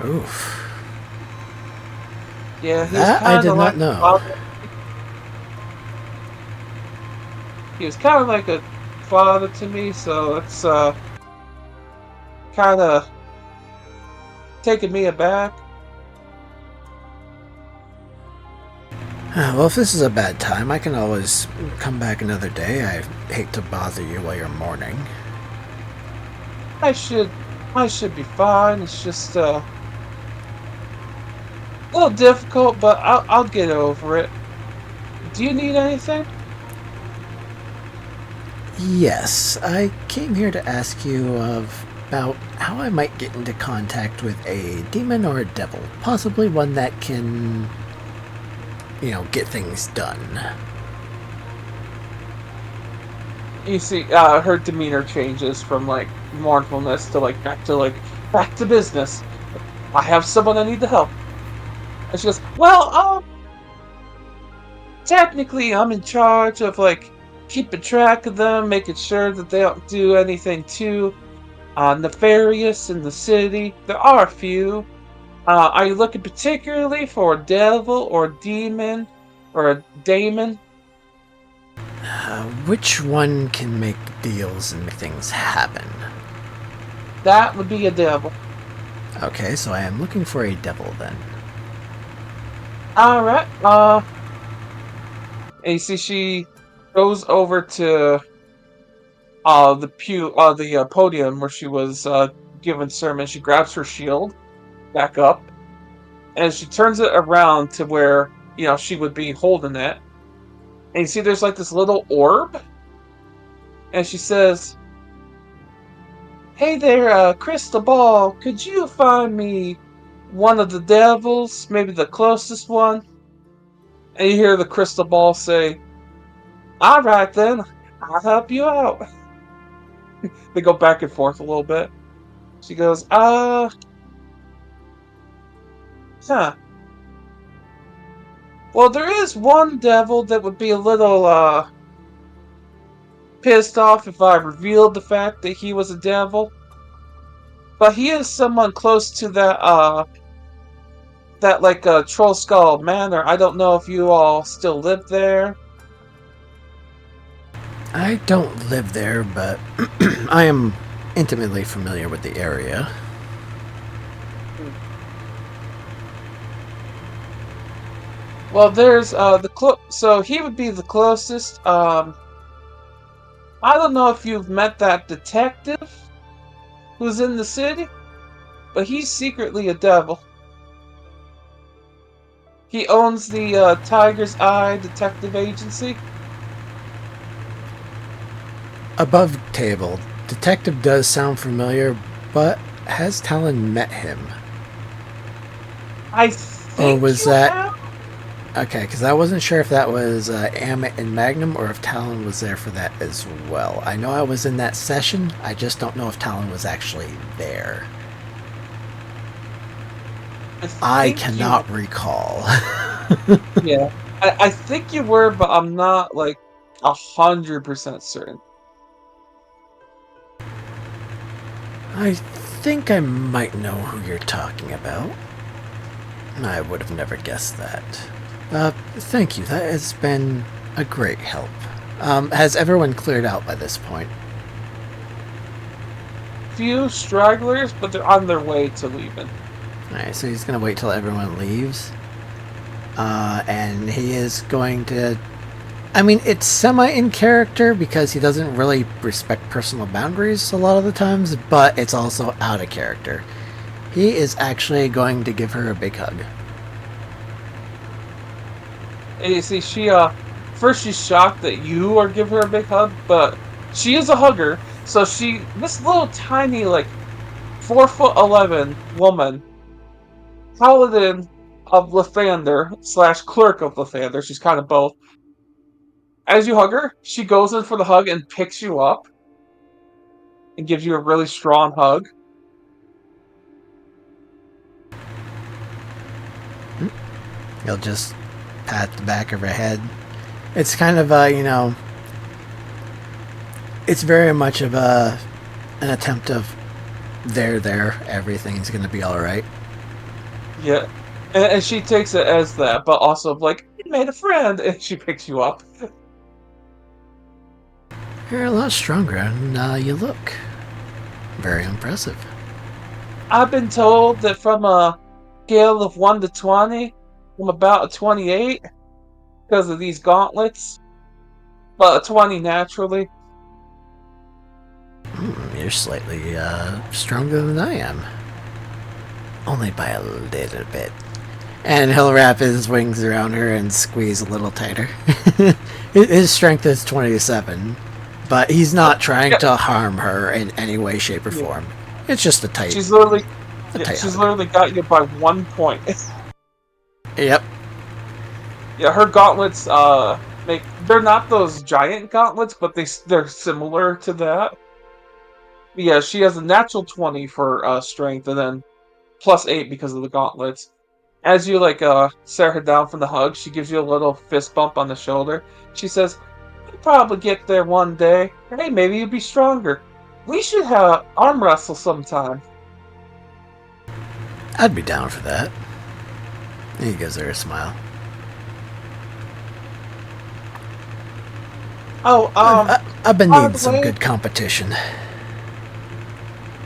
Oof.
Yeah, he was
That I
kind
did
of
not
like a
know.
father. He was kind of like a father to me, so it's kind of taking me aback.
Well, if this is a bad time, I can always come back another day. I hate to bother you while you're mourning.
I should I should be fine. It's just a little difficult, but I'll get over it. Do you need anything?
Yes, I came here to ask you about how I might get into contact with a demon or a devil, possibly one that can, get things done.
You see, her demeanor changes from like mournfulness to back to business. I have someone I need to help. And she goes, well, technically, I'm in charge of like keeping track of them, making sure that they don't do anything too nefarious in the city. There are a few. Are you looking particularly for a devil or a demon or a daemon?
Which one can make deals and make things happen?
That would be a devil.
Okay, so I am looking for a devil then.
All right. And you see, she goes over to the podium where she was given sermon. She grabs her shield back up, and she turns it around to where she would be holding it. And you see, there's like this little orb, and she says, "Hey there, Crystal Ball. Could you find me one of the devils, maybe the closest one?" And you hear the crystal ball say, "All right then, I'll help you out." They go back and forth a little bit. She goes, huh. Well, there is one devil that would be a little, pissed off if I revealed the fact that he was a devil. But he is someone close to that Troll Skull Manor. I don't know if you all still live there.
I don't live there, but I am intimately familiar with the area.
Well, there's, so he would be the closest. I don't know if you've met that detective who's in the city, but he's secretly a devil. He owns the Tiger's Eye Detective Agency.
Above table, detective does sound familiar, but has Talon met him?
I
Or
think
was
you
that...
have.
Okay, because I wasn't sure if that was Amit and Magnum or if Talon was there for that as well. I know I was in that session, I just don't know if Talon was actually there. I cannot recall.
Yeah, I think you were, but I'm not like 100% certain.
I think I might know who you're talking about. I would have never guessed that. Thank you. That has been a great help. Has everyone cleared out by this point?
Few stragglers, but they're on their way to leaving.
Alright, so he's gonna wait till everyone leaves. And he is going to... I mean, it's semi in character because he doesn't really respect personal boundaries a lot of the times, but it's also out of character. He is actually going to give her a big hug.
And you see, first she's shocked that you are giving her a big hug, but she is a hugger. So this little tiny, like 4'11" woman, paladin of Lathander / clerk of Lathander. She's kind of both. As you hug her, she goes in for the hug and picks you up and gives you a really strong hug.
He'll just pat the back of her head. It's kind of it's very much of an attempt of there, everything's gonna be alright.
Yeah. And she takes it as that, but also like, you made a friend, and she picks you up.
You're a lot stronger than you look. Very impressive.
I've been told that from a scale of 1 to 20, I'm about a 28. because of these gauntlets, but a 20 naturally.
You're slightly stronger than I am. Only by a little bit. And he'll wrap his wings around her and squeeze a little tighter. His strength is 27, but he's not trying
Yeah,
to harm her in any way, shape, or
yeah.
form. It's just a
She's literally,
tight
she's
hug.
literally got you by 1 point.
Yep.
Yeah, her gauntlets they're not those giant gauntlets, but they're similar to that. Yeah, she has a natural 20 for strength, and then +8 because of the gauntlets. As you stare her down from the hug, she gives you a little fist bump on the shoulder. She says, "You'll probably get there one day. Hey, maybe you'll be stronger. We should have arm wrestle sometime."
I'd be down for that. He gives her a smile.
Oh,
I've been
by
needing
the
some
way,
good competition.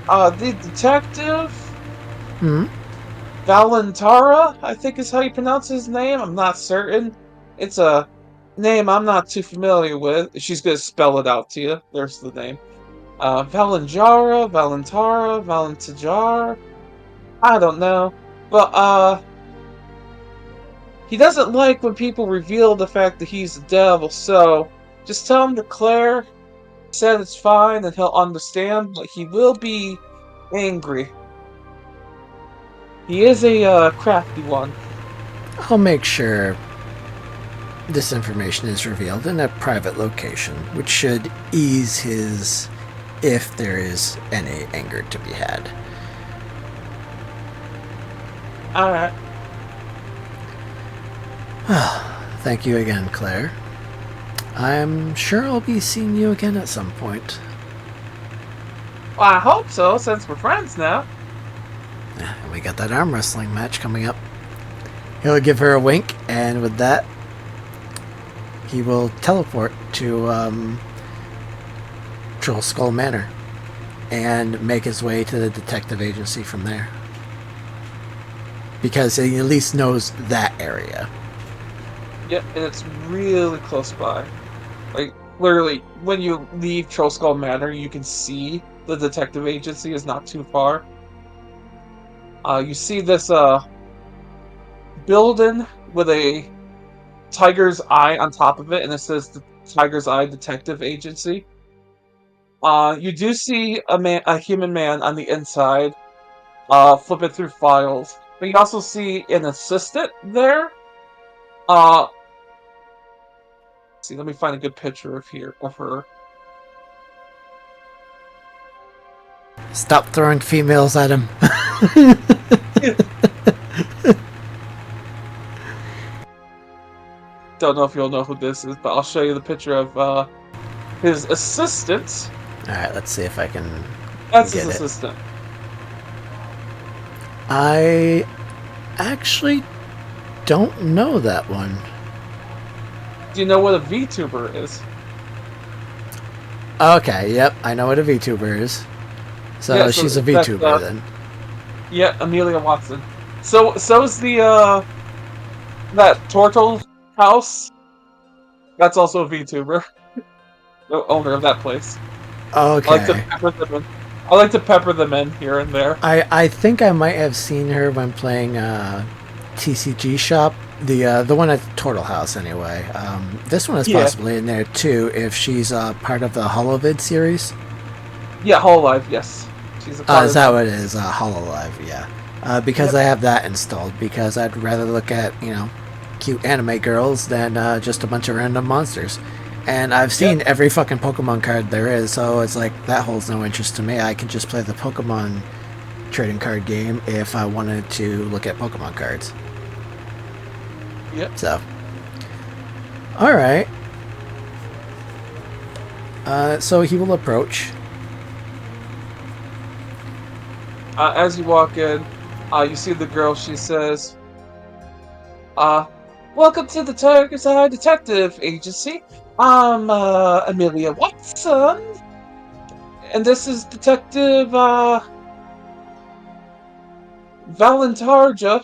the detective
Hmm?
Valentara, I think is how you pronounce his name. I'm not certain. It's a name I'm not too familiar with. She's gonna spell it out to you. There's the name. Valentara, Valentajar. I don't know. But he doesn't like when people reveal the fact that he's the devil, so just tell him that Claire said it's fine and he'll understand, but he will be angry. He is a crafty one.
I'll make sure this information is revealed in a private location, which should ease his, if there is any anger to be had.
Alright.
Thank you again, Claire. I'm sure I'll be seeing you again at some point.
Well, I hope so, since we're friends now.
And we got that arm wrestling match coming up. He'll give her a wink, and with that, he will teleport to Troll Skull Manor and make his way to the detective agency from there. Because he at least knows that area.
Yep, and it's really close by. Like, literally, when you leave Troll Skull Manor, you can see the detective agency is not too far. You see this building with a tiger's eye on top of it, and it says the Tiger's Eye Detective Agency. You do see a human man on the inside, flipping through files. But you also see an assistant there. Uh, see, let me find a good picture of her.
Stop throwing females at him.
Don't know if you'll know who this is, but I'll show you the picture of his assistant.
Alright, let's see if I can
That's his
get it.
assistant.
I actually don't know that one.
Do you know what a VTuber is?
Okay, yep, I know what a VTuber is. So
Yeah,
she's a
that's,
VTuber then.
yeah, Amelia Watson. So's the that Turtle House. That's also a VTuber, the owner of that place. I like to
Okay.
pepper them in. I like to pepper them in here and there.
I think I might have seen her when playing TCG Shop, the one at Turtle House anyway. This one is
Yeah,
possibly in there too if she's part of the Holovid series.
yeah, Hololive. Yes, she's a part
Is
of
that
them.
what it is? Hololive, yeah. Because
Yep,
I have that installed because I'd rather look at, cute anime girls than just a bunch of random monsters. And I've
yep,
seen every fucking Pokemon card there is, so it's like that holds no interest to me. I can just play the Pokemon trading card game if I wanted to look at Pokemon cards.
yep.
So, alright. So he will approach.
As you walk in, you see the girl. She says, uh, "Welcome to the Tiger's Eye Detective Agency. I'm Amelia Watson, and this is Detective Valentarja."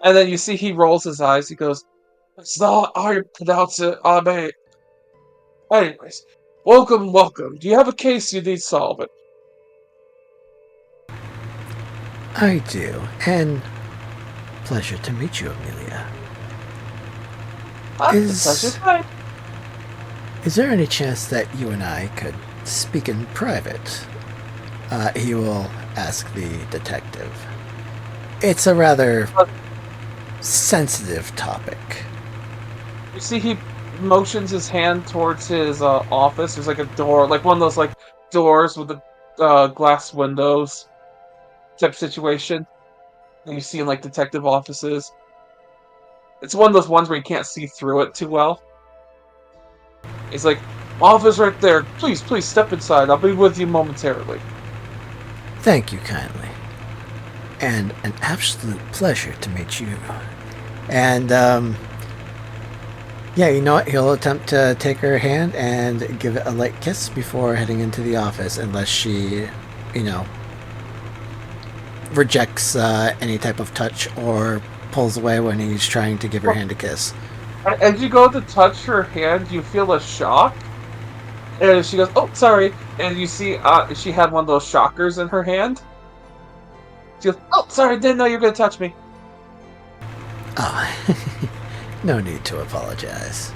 And then you see he rolls his eyes. He goes, It's not how you pronounce it. I mean, anyways, welcome. Do you have a case you need solving?
I do, and pleasure to meet you, Amelia.
The
Is
pleasure's mine.
is there any chance that you and I could speak in private? He will ask the detective. It's a rather
Uh,
sensitive topic.
You see, he motions his hand towards his office. There's like a door, like one of those like doors with the glass windows type situation. And you see in like detective offices. It's one of those ones where you can't see through it too well. He's like, "Office right there. Please step inside. I'll be with you momentarily."
Thank you kindly. And an absolute pleasure to meet you. And, yeah, you know what? He'll attempt to take her hand and give it a light kiss before heading into the office, unless she, you know, rejects any type of touch or pulls away when he's trying to give her hand a kiss.
As you go to touch her hand, you feel a shock. And she goes, "Oh, sorry." And you see she had one of those shockers in her hand. She goes, "Oh, sorry, didn't know you were going to touch me."
Oh, no need to apologize.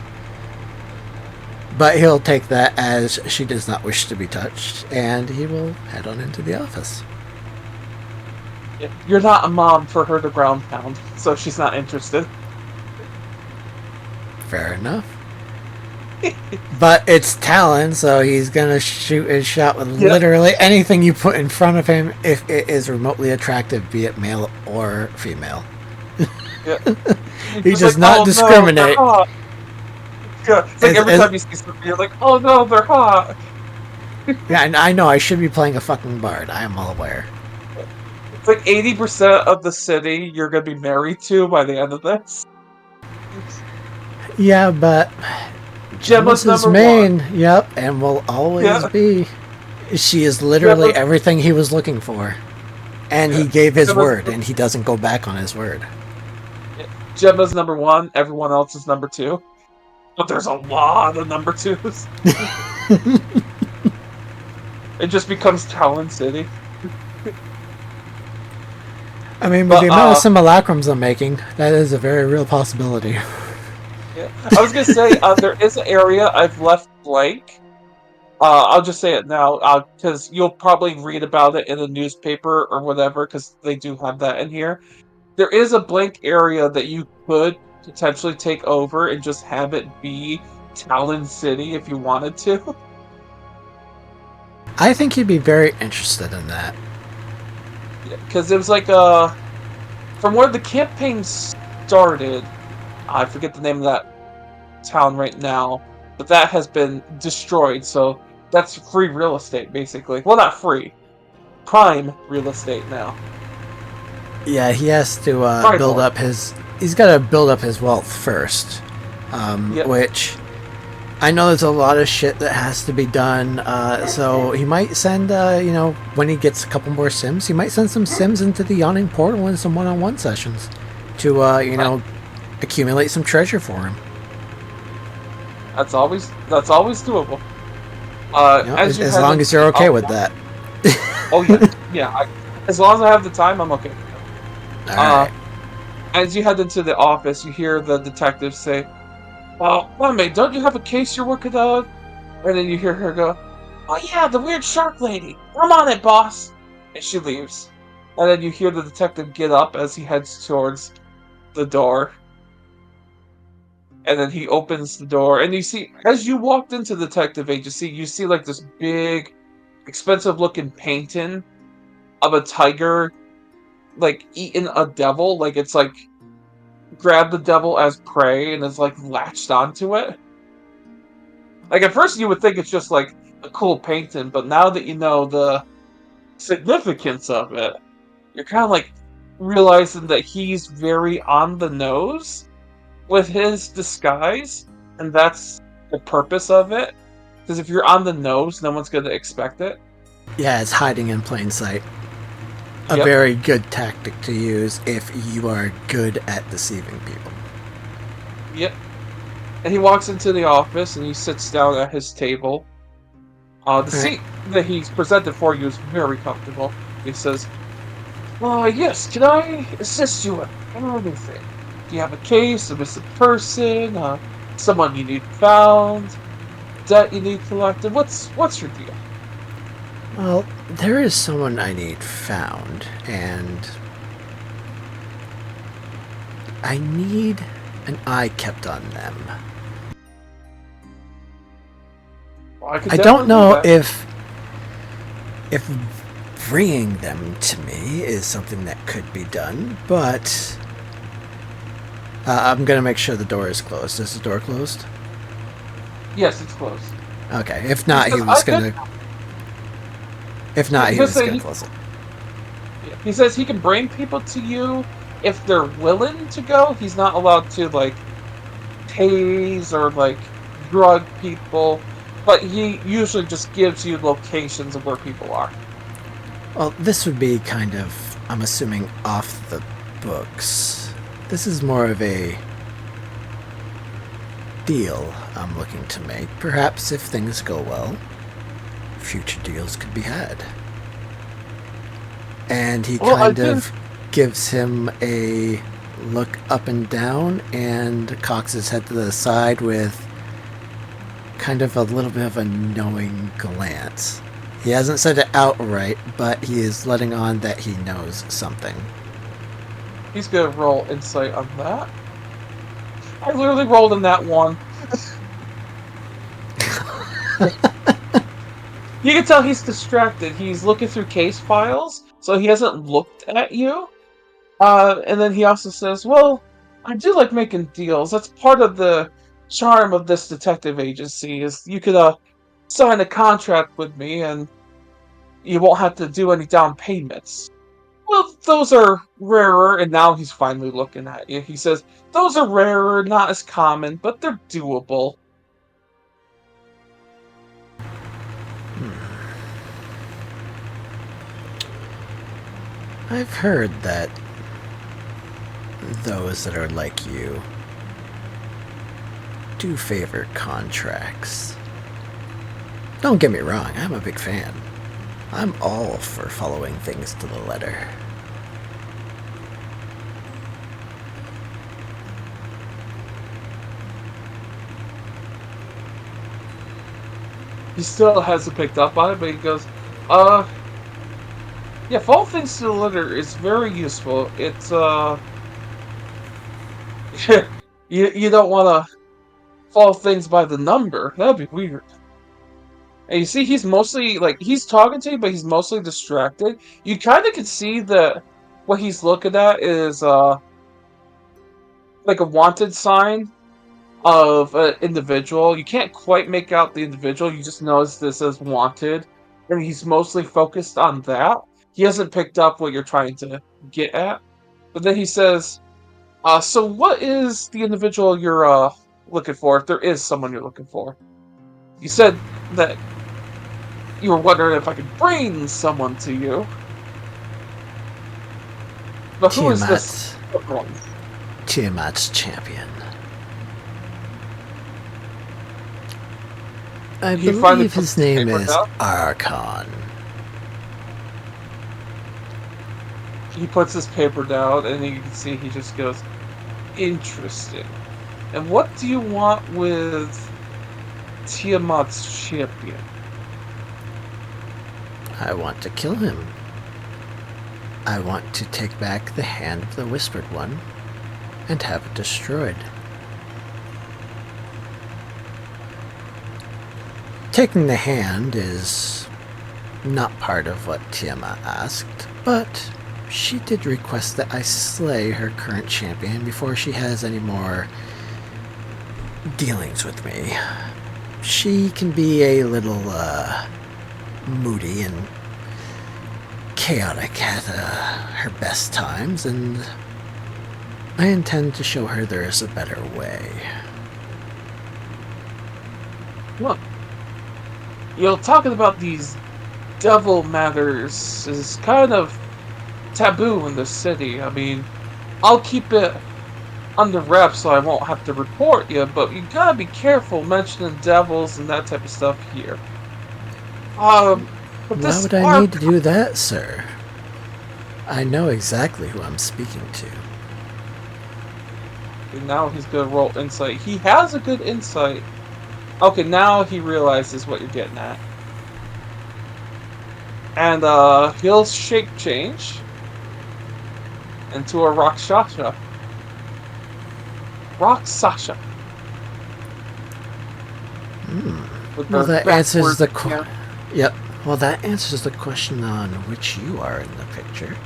But he'll take that as she does not wish to be touched, and he will head on into the office.
Yeah. You're not a mom for her to ground pound, so she's not interested.
Fair enough. But it's Talon, so he's gonna shoot his shot with literally anything you put in front of him if it is remotely attractive, be it male or female.
Yeah.
He
It's
does
like,
not
"Oh, no,
discriminate.
they're hot." Yeah, it's like every time you see something, you're like, "Oh no, they're hot."
Yeah, and I know I should be playing a fucking bard. I am all aware.
It's like 80% of the city you're gonna be married to by the end of this.
Yeah, but
Gemma's
Gemma's his
number
main.
one.
Yep, and will always
Yeah.
be. She is literally
Gemma's,
everything he was looking for. And he gave his
Gemma's,
word, and he doesn't go back on his word.
Gemma's number one. Everyone else is number two. But there's a lot of number twos. It just becomes Talon City.
I mean, with
But
the amount of simulacrums I'm making, that is a very real possibility.
yeah. I was gonna say there is an area I've left blank. I'll just say it now, because you'll probably read about it in a newspaper or whatever, because they do have that in here. There is a blank area that you could potentially take over and just have it be Talon City if you wanted to.
I think he'd be very interested in that.
Because it was like from where the campaign started, I forget the name of that town right now, but that has been destroyed, so that's free real estate basically. Well, not free, prime real estate now.
Yeah, he has to
Prime
build
more.
up his. He's got to build up his wealth first,
Yep.
which I know there's a lot of shit that has to be done. So he might send, you know, when he gets a couple more Sims, he might send some Sims into the Yawning Portal and some one-on-one sessions to, you know, accumulate some treasure for him.
That's always doable.
You know, as long as you're okay with that.
Oh yeah. As long as I have the time, I'm okay.
All right.
As you head into the office, you hear the detective say, "Well, mate, don't you have a case you're working on?" And then you hear her go, "Oh yeah, the weird shark lady. I'm on it, boss." And she leaves. And then you hear the detective get up as he heads towards the door. And then he opens the door, and you see, as you walked into the detective agency, you see like this big, expensive-looking painting of a tiger, like eating a devil. Like it's like grabbed the devil as prey and is like latched onto it. Like at first you would think it's just like a cool painting, but now that you know the significance of it, you're kind of like realizing that he's very on the nose with his disguise, and that's the purpose of it. Because if you're on the nose, no one's going to expect it.
Yeah, it's hiding in plain sight. A
Yep.
very good tactic to use if you are good at deceiving people.
Yep. And he walks into the office and he sits down at his table. The
All right.
seat that he's presented for you is very comfortable. He says, yes, can I assist you with anything? Do you have a case, a missing person, someone you need found, debt you need collected? What's your deal?
Well, there is someone I need found, and I need an eye kept on them.
Well, I can
I don't
definitely do
know
that.
if bringing them to me is something that could be done, but I'm gonna make sure the door is closed. Is the door closed?
Yes, it's closed.
Okay. If
He
not, he
says,
was
I can.
gonna. If not, he
He'll
was
say
gonna close it.
he says he can bring people to you if they're willing to go. He's not allowed to like tase or like drug people, but he usually just gives you locations of where people are.
Well, this would be kind of, I'm assuming, off the books. This is more of a deal I'm looking to make. Perhaps if things go well, future deals could be had. And he
Well, I
kind
did.
of gives him a look up and down and cocks his head to the side with kind of a little bit of a knowing glance. He hasn't said it outright, but he is letting on that he knows something.
He's gonna roll insight on that. I literally rolled in that one. You can tell he's distracted. He's looking through case files, so he hasn't looked at you. And then he also says, "Well, I do like making deals. That's part of the charm of this detective agency. Is you could sign a contract with me, and you won't have to do any down payments." Well, those are rarer, and now he's finally looking at you. He says, "Those are rarer, not as common, but they're doable."
I've heard that those that are like you do favor contracts. Don't get me wrong, I'm a big fan. I'm all for following things to the letter.
He still hasn't picked up on it, but he goes, uh, yeah, follow things to the letter is very useful. It's, you don't want to follow things by the number. That'd be weird. And you see, he's mostly like he's talking to you, but he's mostly distracted. You kind of can see that what he's looking at is like a wanted sign of an individual. You can't quite make out the individual. You just notice this as wanted, and he's mostly focused on that. He hasn't picked up what you're trying to get at. But then he says, so what is the individual you're looking for? If there is someone you're looking for, you said that you were wondering if I could bring someone to you. But who is this
Tiamat.
one?
Tiamat's champion. I
He finally
believe
puts
his
the
name
paper
is
down.
Archon.
He puts his paper down, and you can see he just goes, "Interesting. And what do you want with Tiamat's champion?"
I want to kill him. I want to take back the hand of the Whispered One and have it destroyed. Taking the hand is not part of what Tiamat asked, but she did request that I slay her current champion before she has any more dealings with me. She can be a little, moody and chaotic at her best times, and I intend to show her there is a better way.
Look, talking about these devil matters is kind of taboo in this city. I mean, I'll keep it under wraps so I won't have to report you, but you gotta be careful mentioning devils and that type of stuff here. But
Why
this
would I
arc,
need to do that, sir? I know exactly who I'm speaking to.
now he's gonna roll insight. He has a good insight. Okay, now he realizes what you're getting at. And he'll shape change into a Rakshasa. Rakshasa. With
Well,
the
that answers
backward,
the
yeah.
Yep. Well, that answers the question on which you are in the picture.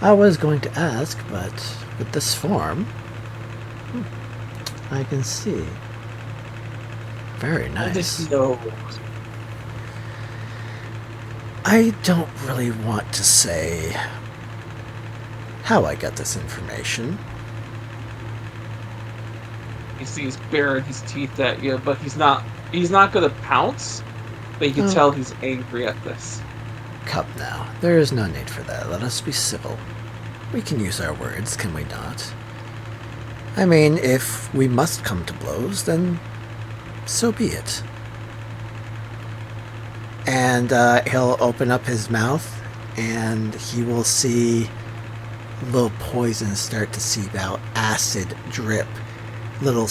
I was going to ask, but with this form, I can see. Very nice.
No.
I don't really want to say how I got this information.
You see he's baring his teeth at you, but he's not gonna pounce, but you can
Oh,
tell he's angry at this.
come now. There is no need for that. Let us be civil. We can use our words, can we not? I mean, if we must come to blows, then so be it. And he'll open up his mouth, and he will see little poison start to seep out, acid drip, little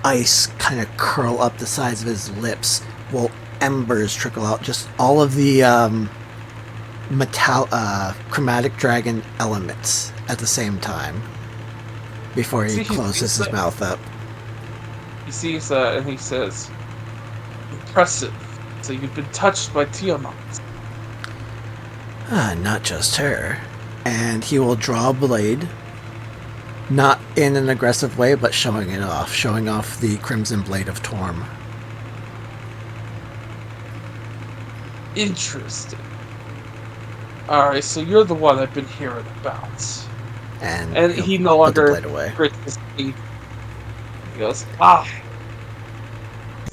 ice kind of curl up the sides of his lips, while embers trickle out. Just all of the chromatic dragon elements at the same time before he closes his mouth up.
He sees and he says, "Impressive. So you've been touched by Tiamat."
Not just her. And he will draw a blade, not in an aggressive way, but showing off the Crimson Blade of Torm.
Interesting. Alright, so you're the one I've been hearing about.
And
he
he'll
no
put the
longer
blade away.
grits his teeth. He goes,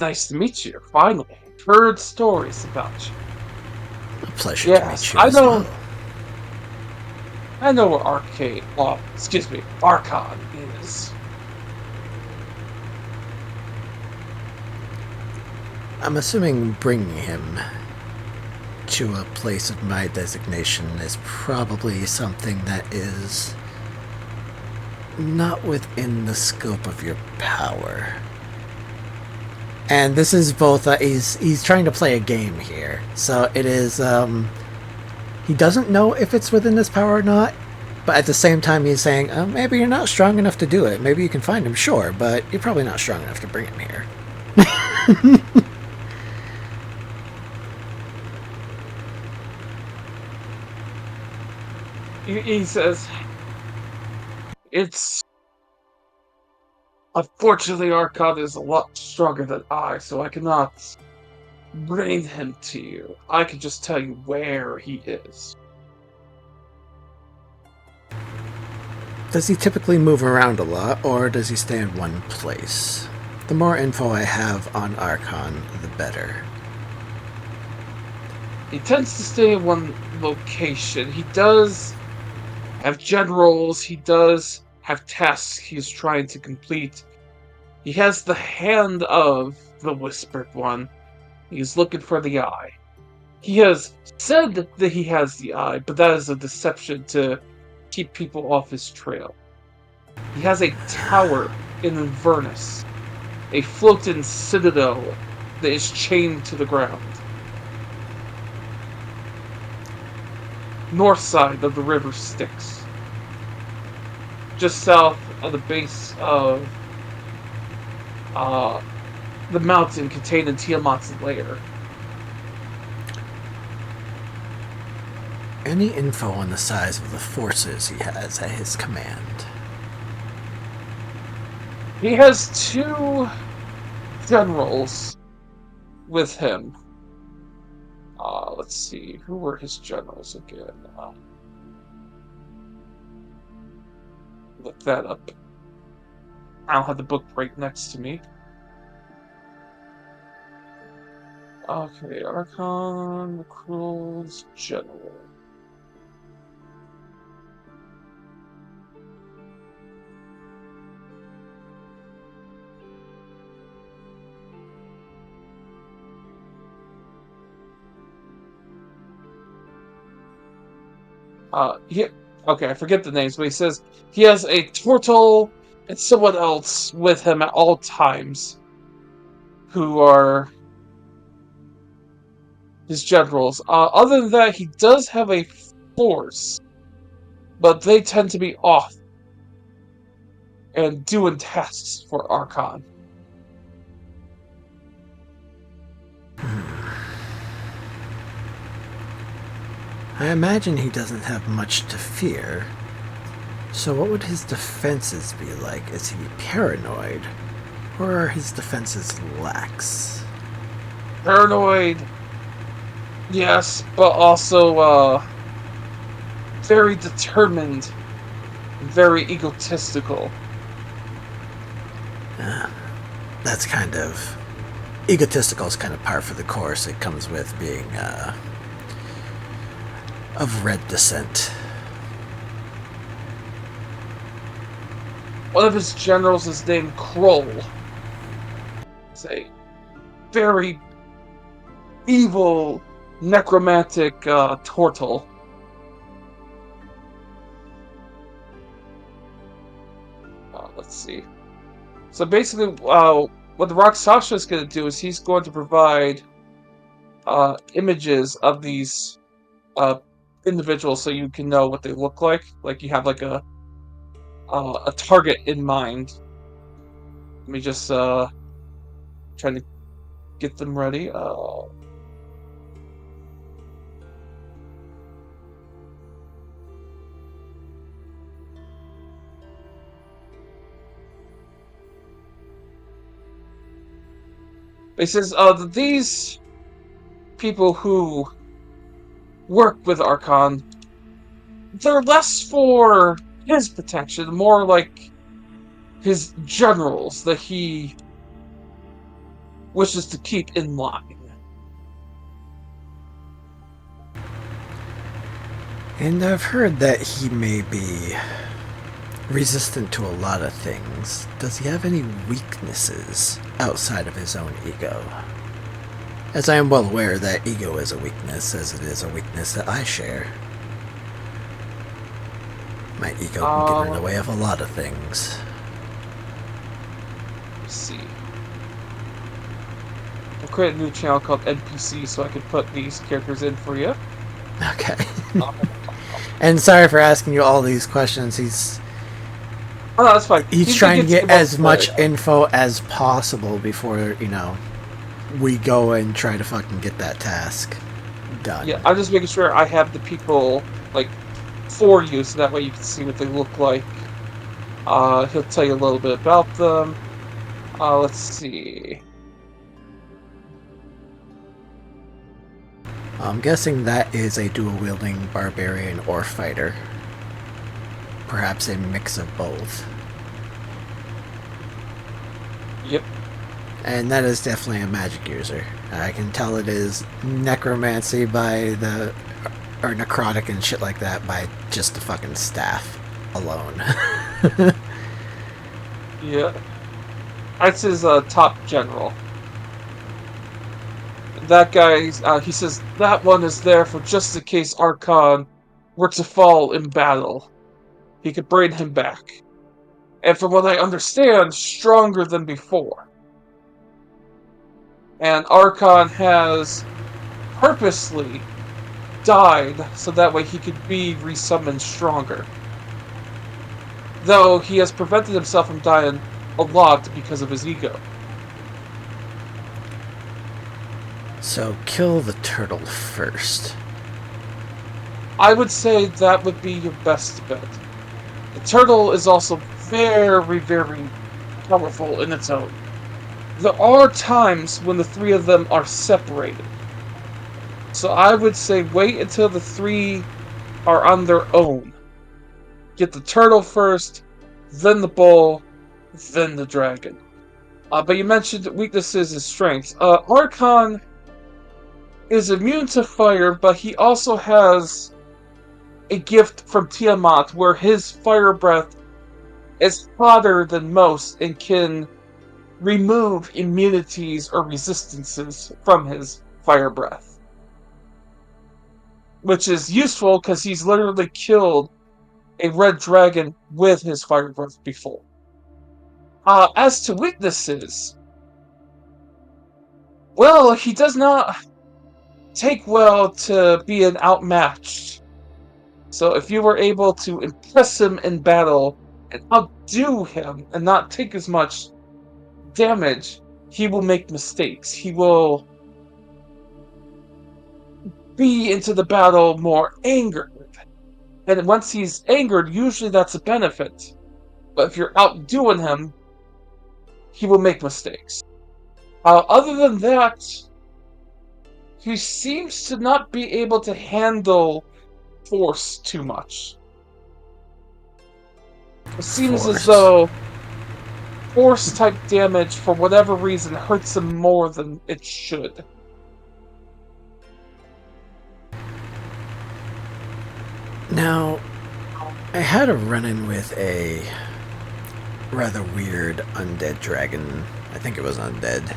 nice to meet you, finally. Heard stories about you.
A pleasure to
Yes,
meet you as well.
I know where Archon is.
I'm assuming bringing him to a place of my designation is probably something that is not within the scope of your power. And this is both, he's trying to play a game here. So it is, he doesn't know if it's within his power or not, but at the same time he's saying, maybe you're not strong enough to do it. Maybe you can find him, sure, but you're probably not strong enough to bring him here.
He says, it's... Unfortunately, Archon is a lot stronger than I, so I cannot bring him to you. I can just tell you where he is.
Does he typically move around a lot, or does he stay in one place? The more info I have on Archon, the better.
He tends to stay in one location. He does have generals, he does have tasks he's trying to complete. He has the hand of the Whispered One. He's looking for the eye. He has said that he has the eye, but that is a deception to keep people off his trail. He has a tower in Inverness, a floating citadel that is chained to the ground. North side of the river Styx. Just south of the base of the mountain contained in Tiamat's lair.
Any info on the size of the forces he has at his command?
He has 2 generals with him. Let's see, who were his generals again? Look that up. I don't have the book right next to me. Okay, Archon McCruel's general. he okay, I forget the names, but he says he has a turtle and someone else with him at all times, who are his generals. Other than that, he does have a force, but they tend to be off and doing tasks for Archon.
I imagine he doesn't have much to fear. So what would his defenses be like? Is he paranoid? Or are his defenses lax?
Paranoid, yes, but also very determined, very egotistical.
That's kind of... Egotistical is kind of par for the course. It comes with being of red descent.
One of his generals is named Kroll. It's a very evil, necromantic turtle. Let's see. So basically, what the Rakshasa is going to do is he's going to provide images of these individuals so you can know what they look like. Like you have like a target in mind. Let me just try to get them ready. It says that these people who work with Archon, they're less for his protection, more like his generals that he wishes to keep in line.
And I've heard that he may be resistant to a lot of things. Does he have any weaknesses outside of his own ego? As I am well aware that ego is a weakness, as it is a weakness that I share. My ego can get in the way of a lot of things.
Let's see. I'll create a new channel called NPC so I can put these characters in for you.
Okay. And sorry for asking you all these questions.
Oh, no, that's fine.
He's trying to get as much info as possible before, we go and try to fucking get that task done.
Yeah, I'm just making sure I have the people, like, for you, so that way you can see what they look like. He'll tell you a little bit about them. Let's see.
I'm guessing that is a dual-wielding barbarian or fighter. Perhaps a mix of both.
Yep.
And that is definitely a magic user. I can tell it is necromancy or necrotic and shit like that by just the fucking staff alone.
Yeah. That's his top general. That guy, he says, that one is there for just in case Archon were to fall in battle. He could bring him back. And from what I understand, stronger than before. And Archon has purposely died so that way he could be resummoned stronger. Though he has prevented himself from dying a lot because of his ego.
So kill the turtle first.
I would say that would be your best bet. The turtle is also very, very powerful in its own. There are times when the three of them are separated. So I would say wait until the three are on their own. Get the turtle first, then the bull, then the dragon. But you mentioned weaknesses and strengths. Archon is immune to fire, but he also has a gift from Tiamat where his fire breath is hotter than most and can remove immunities or resistances from his fire breath. which is useful because he's literally killed a red dragon with his fire breath before. As to weaknesses, well, he does not take well to being outmatched. So if you were able to impress him in battle and outdo him and not take as much damage, he will make mistakes. He will be into the battle more angered. And once he's angered, usually that's a benefit. But if you're outdoing him, he will make mistakes. Other than that, he seems to not be able to handle force too much. It seems as
Force.
though force type damage, for whatever reason, hurts him more than it should.
Now, I had a run-in with a rather weird undead dragon. I think it was undead.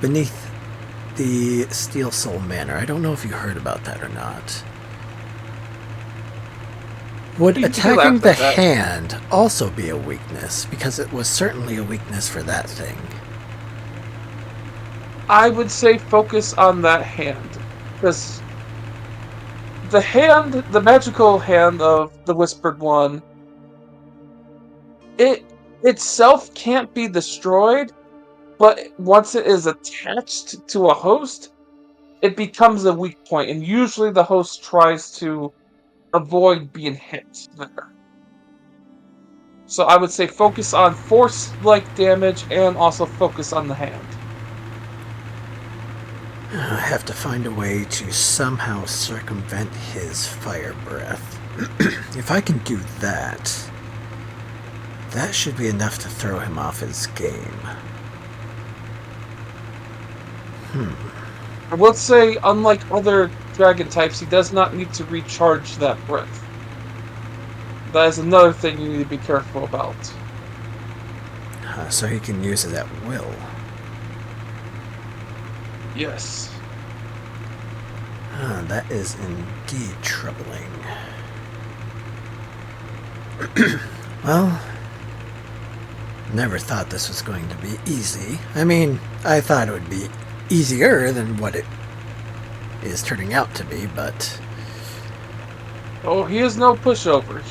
Beneath the Steel Soul Manor. I don't know if you heard about that or not. Would
You can
attacking
laugh
the
at that.
hand also be a weakness? Because it was certainly a weakness for that thing.
I would say focus on that hand. Because the hand, the magical hand of the Whispered One, it itself can't be destroyed, but once it is attached to a host, it becomes a weak point, and usually the host tries to avoid being hit there. So I would say focus on force-like damage and also focus on the hand.
I have to find a way to somehow circumvent his fire breath. If I can do that, that should be enough to throw him off his game.
I will say, unlike other dragon types, he does not need to recharge that breath. That is another thing you need to be careful about.
So he can use it at will.
Yes.
That is indeed troubling. Well, never thought this was going to be easy. I mean, I thought it would be easier than what it is turning out to be, but...
Oh, he is no pushover.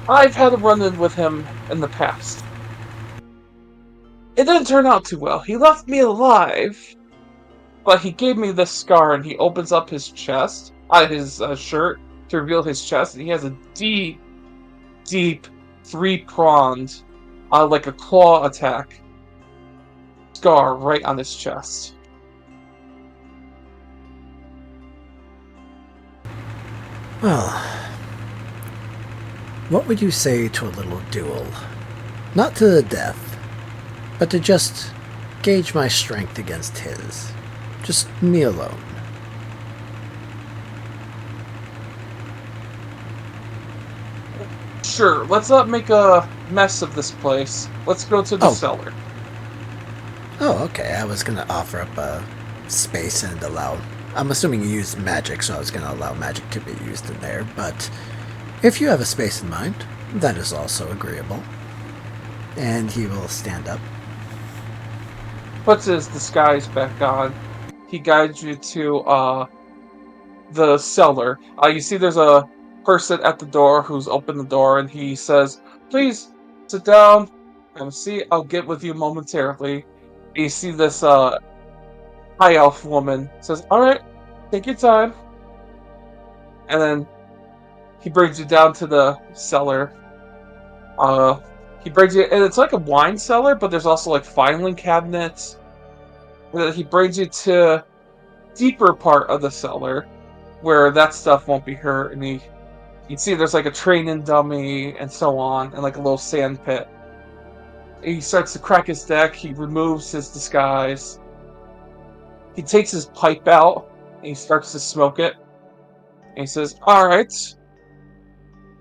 I've had a run-in with him in the past. It didn't turn out too well. He left me alive, but he gave me this scar, and he opens up his chest, his shirt, to reveal his chest, and he has a deep, deep, three-pronged, like a claw attack, scar right on his chest.
Well, what would you say to a little duel? Not to the death, but to just gauge my strength against his. Just me alone.
Sure, let's not make a mess of this place. Let's go to the cellar.
Oh, okay. I was gonna offer up a space and allow... I'm assuming you used magic, so I was gonna allow magic to be used in there, but if you have a space in mind, that is also agreeable. And he will stand up.
Puts his disguise back on. He guides you to the cellar. You see there's a person at the door who's opened the door, and he says, "Please sit down and see. I'll get with you momentarily." You see this high elf woman says, "All right, take your time," and then he brings you down to the cellar. He brings you, and it's like a wine cellar, but there's also like filing cabinets. And then he brings you to deeper part of the cellar where that stuff won't be hurt, and you can see there's like a training dummy and so on, and like a little sand pit. He starts to crack his deck. He removes his disguise. He takes his pipe out and he starts to smoke it. And he says, "All right,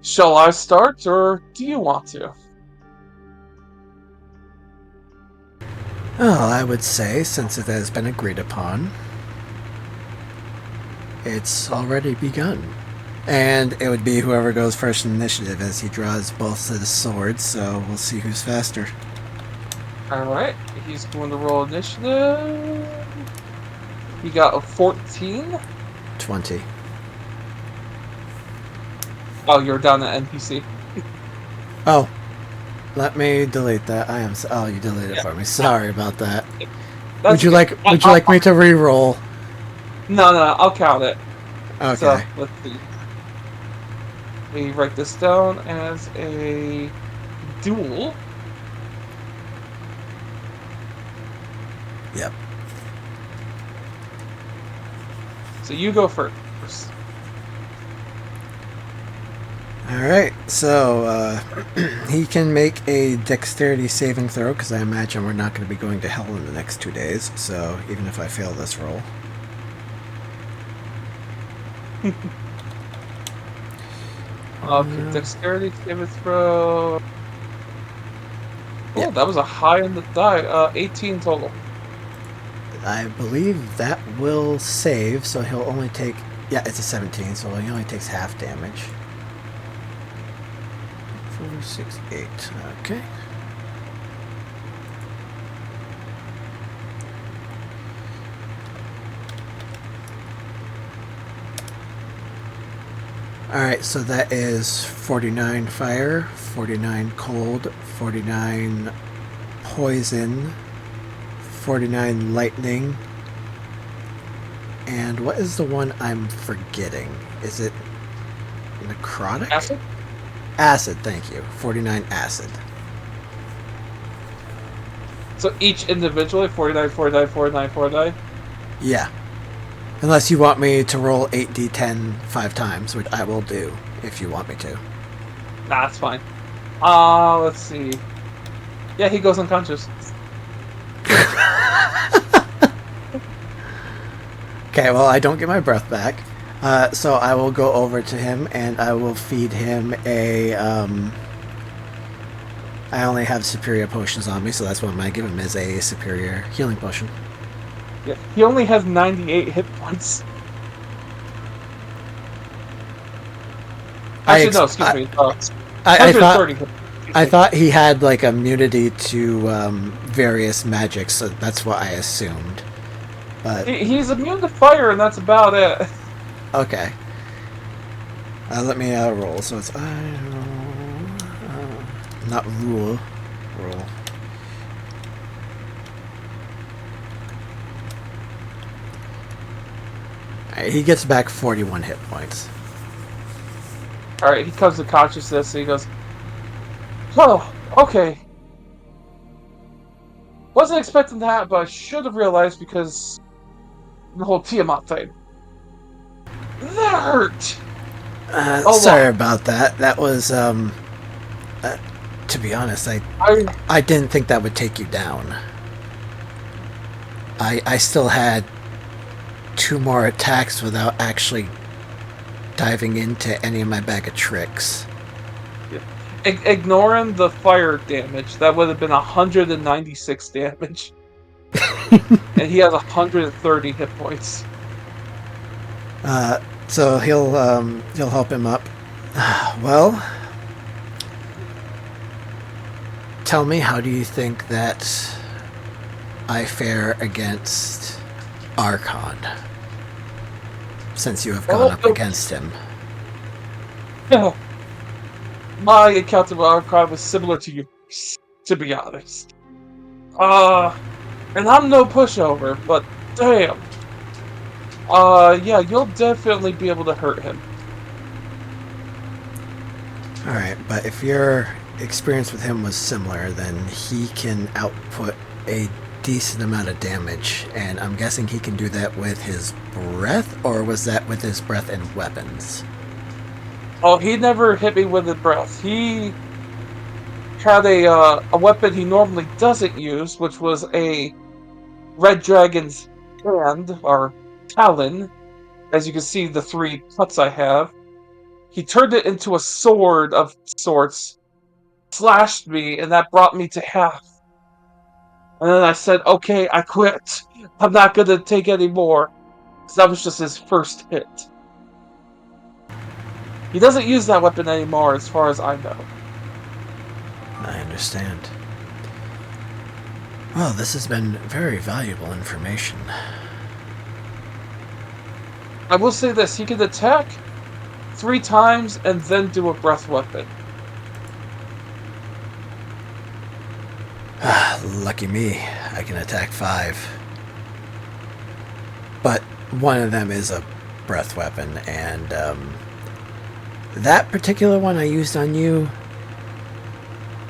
shall I start, or do you want to?"
Well, I would say, since it has been agreed upon, It's already begun. And it would be whoever goes first in initiative as he draws both set of swords, so we'll see who's faster.
Alright, he's going to roll initiative. He got a 14.
20.
Oh, you're down at NPC.
Oh, let me delete that. Oh, you deleted it for me. Sorry about that. Would you like me to re-roll?
No, I'll count it.
Okay.
So, let's see. We write this down as a duel.
Yep.
So you go first.
Alright, so he can make a dexterity saving throw, because I imagine we're not going to be going to hell in the next 2 days, so even if I fail this roll.
Okay, dexterity saving throw. Oh,
Yeah.
that was a high on the die. 18 total.
I believe that will save, so he'll only take... Yeah, it's a 17, so he only takes half damage. 4, 6, 8. Okay. Alright, so that is 49 fire, 49 cold, 49 poison, 49 lightning, and what is the one I'm forgetting? Is it necrotic?
Acid?
Acid, thank you. 49 acid.
So each individually, 49, 49, 49, 49?
Yeah. Unless you want me to roll 8d10 5 times, which I will do if you want me to.
Nah, that's fine. Let's see. Yeah, he goes unconscious.
Okay, well, I don't get my breath back. So I will go over to him and I will feed him a... I only have superior potions on me, so that's what I'm going to give him, is a superior healing potion.
Yeah, he only has 98 hit points. Actually, no, excuse me.
I thought he had like immunity to various magics, so that's what I assumed. But
he's immune to fire, and that's about it.
Okay. Let me roll. So it's not roll. Alright, he gets back 41 hit points.
Alright, he comes to consciousness and he goes, "Oh, okay. Wasn't expecting that, but I should have realized because the whole Tiamat thing. That hurt!"
Sorry about that. That was, to be honest, I didn't think that would take you down. I still had 2 more attacks without actually diving into any of my bag of tricks.
Ignoring the fire damage, that would have been 196 damage. And he has 130 hit points.
So he'll help him up. Well, tell me, how do you think that I fare against Archon, since you have gone up against him?
Yeah. My encounter with Archon was similar to yours, to be honest. And I'm no pushover, but damn. Yeah, you'll definitely be able to hurt him.
Alright, but if your experience with him was similar, then he can output a decent amount of damage, and I'm guessing he can do that with his breath, or was that with his breath and weapons?
Oh, he never hit me with his breath. He had a weapon he normally doesn't use, which was a red dragon's hand, or talon. As you can see, the 3 cuts I have. He turned it into a sword of sorts, slashed me, and that brought me to half. And then I said, "Okay, I quit. I'm not gonna take any more." 'Cause that was just his first hit. He doesn't use that weapon anymore, as far as I know.
I understand. Well, this has been very valuable information.
I will say this, he can attack 3 times and then do a breath weapon.
Lucky me, I can attack 5. But one of them is a breath weapon, and that particular one I used on you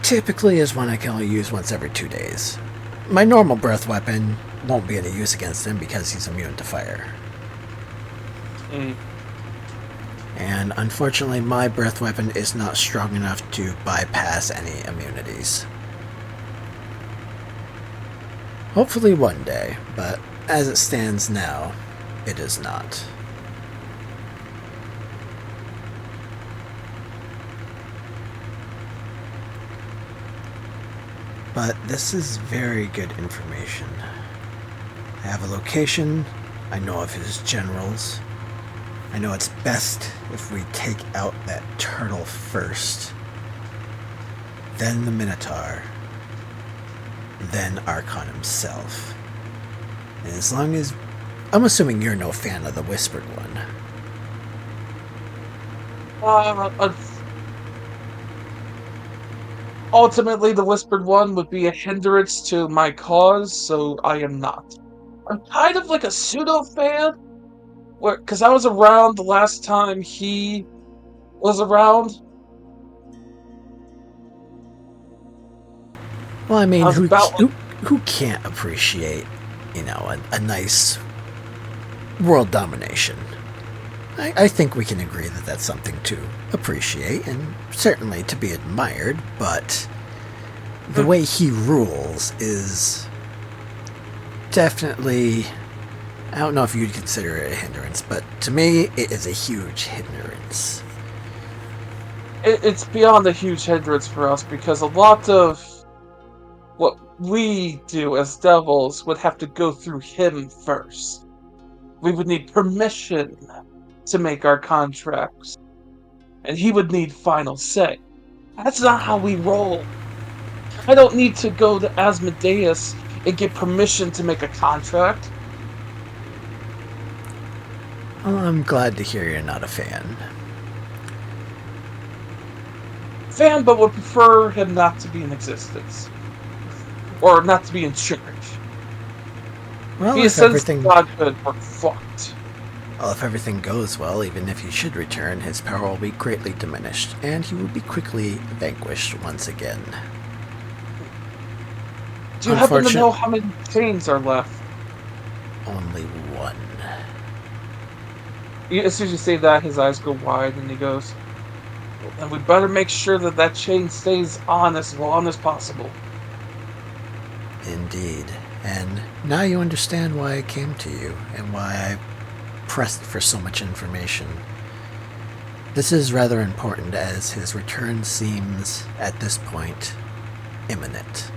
typically is one I can only use once every 2 days. My normal breath weapon won't be any use against him because he's immune to fire. And unfortunately, my breath weapon is not strong enough to bypass any immunities. Hopefully one day, but as it stands now, it is not. But this is very good information. I have a location, I know of his generals. I know it's best if we take out that turtle first, then the Minotaur, then Archon himself. And as long as... I'm assuming you're no fan of the Whispered One.
Ultimately, the Whispered One would be a hindrance to my cause, so I am not. I'm kind of like a pseudo-fan, because I was around the last time he was around.
Well, I mean,
I was about-
who can't appreciate, you know, a nice world domination? I think we can agree that that's something to appreciate and certainly to be admired, but the way he rules is definitely... I don't know if you'd consider it a hindrance, but to me, it is a huge hindrance.
It's beyond a huge hindrance for us, because a lot of what we do as devils would have to go through him first. We would need permission to make our contracts, and he would need final say. That's not how we roll. I don't need to go to Asmodeus and get permission to make a contract.
Well, I'm glad to hear you're not a fan.
Fan, but would prefer him not to be in existence. Or not to be in charge.
Well,
He
if everything...
godhood, we're fucked.
Well, if everything goes well, even if he should return, his power will be greatly diminished, and he will be quickly vanquished once again.
Do you happen to know how many chains are left?
Only one.
As soon as you say that, his eyes go wide, and he goes, and we better make sure that that chain stays on as long as possible.
Indeed. And now you understand why I came to you, and why I pressed for so much information. This is rather important, as his return seems, at this point, imminent.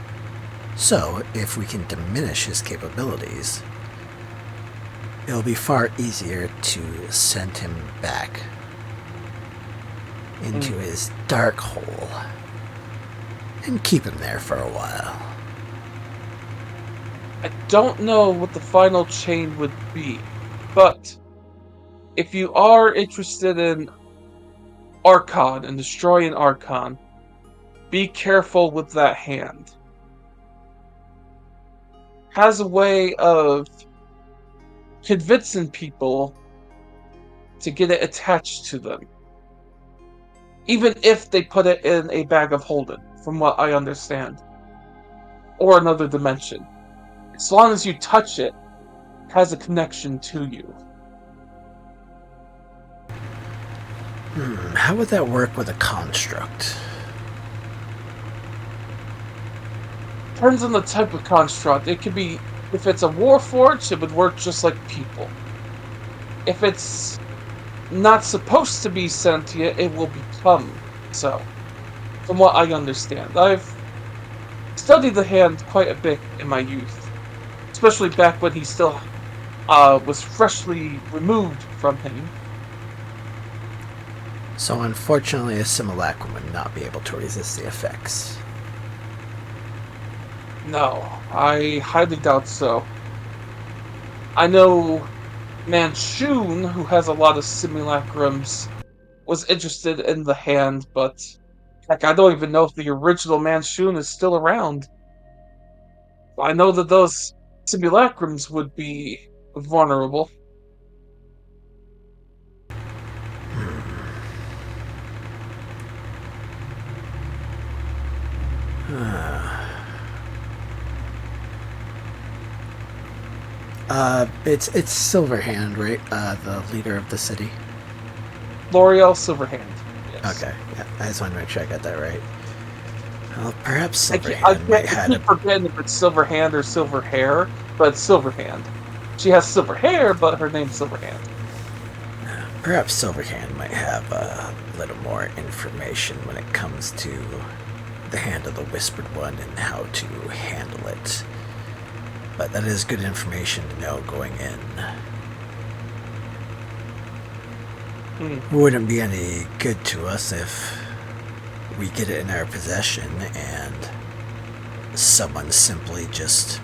So, if we can diminish his capabilities, it'll be far easier to send him back into his dark hole and keep him there for a while.
I don't know what the final chain would be, but if you are interested in Archon and destroying Archon, be careful with that hand. Has a way of convincing people to get it attached to them. Even if they put it in a bag of holding, from what I understand. Or another dimension. As long as you touch it, it has a connection to you.
How would that work with a construct?
Depends on the type of construct. It could be, if it's a Warforged, it would work just like people. If it's not supposed to be sentient, it will become so. From what I understand. I've studied the hand quite a bit in my youth. Especially back when he still was freshly removed from him.
So unfortunately, a simulacrum would not be able to resist the effects.
No, I highly doubt so. I know Manchun, who has a lot of simulacrums, was interested in the hand, but heck, I don't even know if the original Manchun is still around. I know that those simulacrums would be vulnerable.
It's Silverhand, right? The leader of the city.
L'Oreal Silverhand. Yes.
Okay, yeah, I just want to make sure I got that right. Well, perhaps
I
Silverhand might have
keep forgetting if it's Silverhand or Silver Hair, but it's Silverhand. She has silver hair, but her name's Silverhand.
perhaps Silverhand might have a little more information when it comes to the Hand of the Whispered One and how to handle it. But that is good information to know going in. Wouldn't be any good to us if we get it in our possession and someone simply just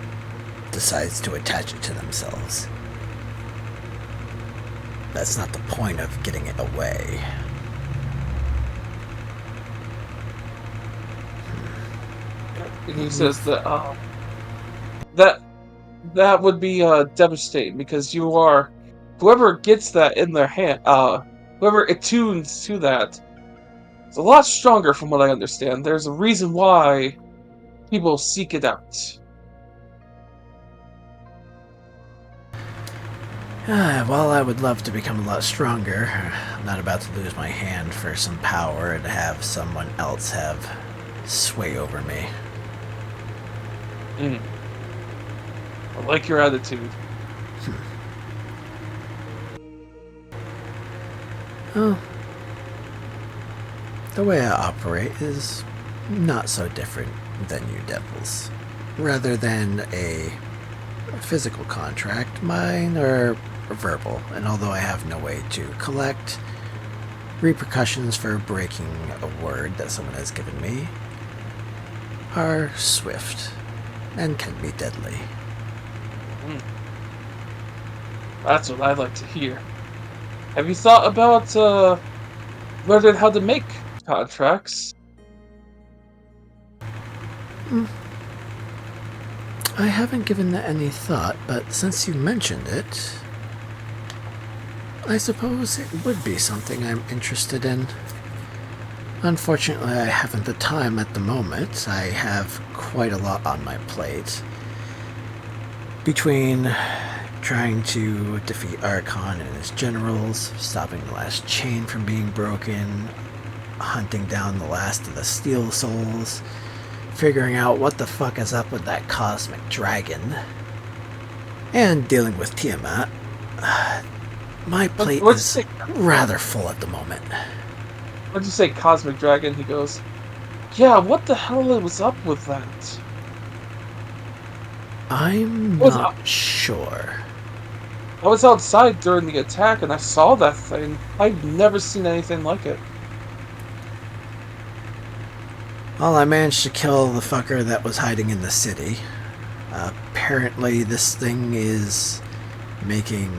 decides to attach it to themselves. That's not the point of getting it away.
And he says that that would be devastating because whoever gets that in their hand, whoever attunes to that, is a lot stronger from what I understand. There's a reason why people seek it out.
Well, I would love to become a lot stronger. I'm not about to lose my hand for some power and have someone else have sway over me.
I like your attitude.
Oh. The way I operate is not so different than you devils. Rather than a physical contract, mine are verbal, and although I have no way to collect repercussions for breaking a word that someone has given me, are swift and can be deadly.
That's what I'd like to hear. Have you thought about learning how to make contracts?
I haven't given that any thought, but since you mentioned it, I suppose it would be something I'm interested in. Unfortunately, I haven't the time at the moment. I have quite a lot on my plate. Between trying to defeat Archon and his generals, stopping the last chain from being broken, hunting down the last of the Steel Souls, figuring out what the fuck is up with that cosmic dragon, and dealing with Tiamat, my plate is rather full at the moment.
What'd you say, Cosmic Dragon? He goes, yeah, what the hell was up with that?
I'm not sure.
I was outside during the attack and I saw that thing. I've never seen anything like it.
Well, I managed to kill the fucker that was hiding in the city. Apparently this thing is making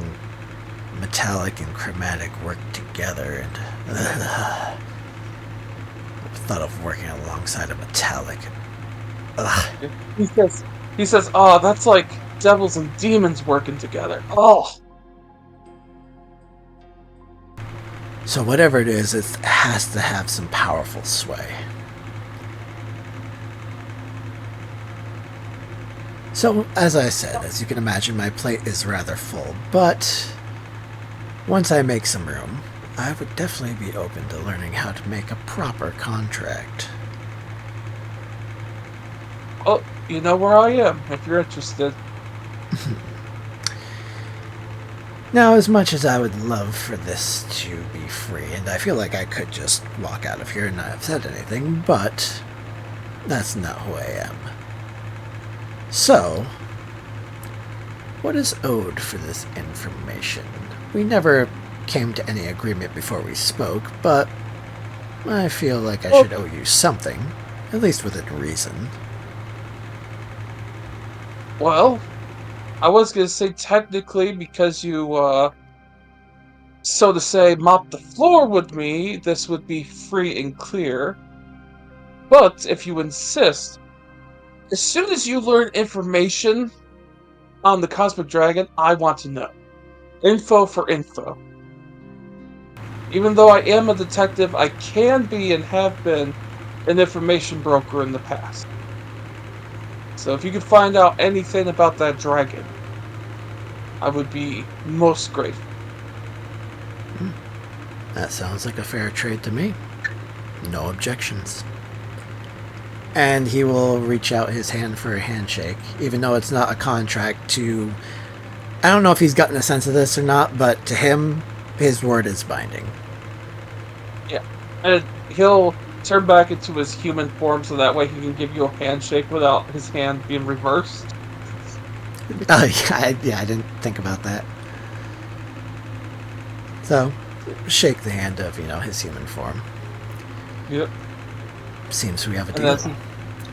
metallic and chromatic work together, and I thought of working alongside a metallic. Ugh.
He says, oh, that's like devils and demons working together. Oh.
So whatever it is, it has to have some powerful sway. So, as I said, as you can imagine, my plate is rather full, but once I make some room, I would definitely be open to learning how to make a proper contract.
Oh, you know where I am, if you're interested.
Now, as much as I would love for this to be free, and I feel like I could just walk out of here and not have said anything, but that's not who I am. So, What is owed for this information? We never came to any agreement before we spoke, but I feel like I should owe you something, at least within reason.
Well, I was gonna say technically because you, so to say, mopped the floor with me, this would be free and clear. But if you insist, as soon as you learn information on the Cosmic Dragon, I want to know. Info for info. Even though I am a detective, I can be and have been an information broker in the past. So if you could find out anything about that dragon, I would be most grateful.
That sounds like a fair trade to me. No objections. And he will reach out his hand for a handshake, even though it's not a contract to... I don't know if he's gotten a sense of this or not, but to him, his word is binding.
Yeah. And he'll turn back into his human form so that way he can give you a handshake without his hand being reversed.
I didn't think about that. So, shake the hand of, his human form.
Yep.
Seems we have a
And
deal.
that's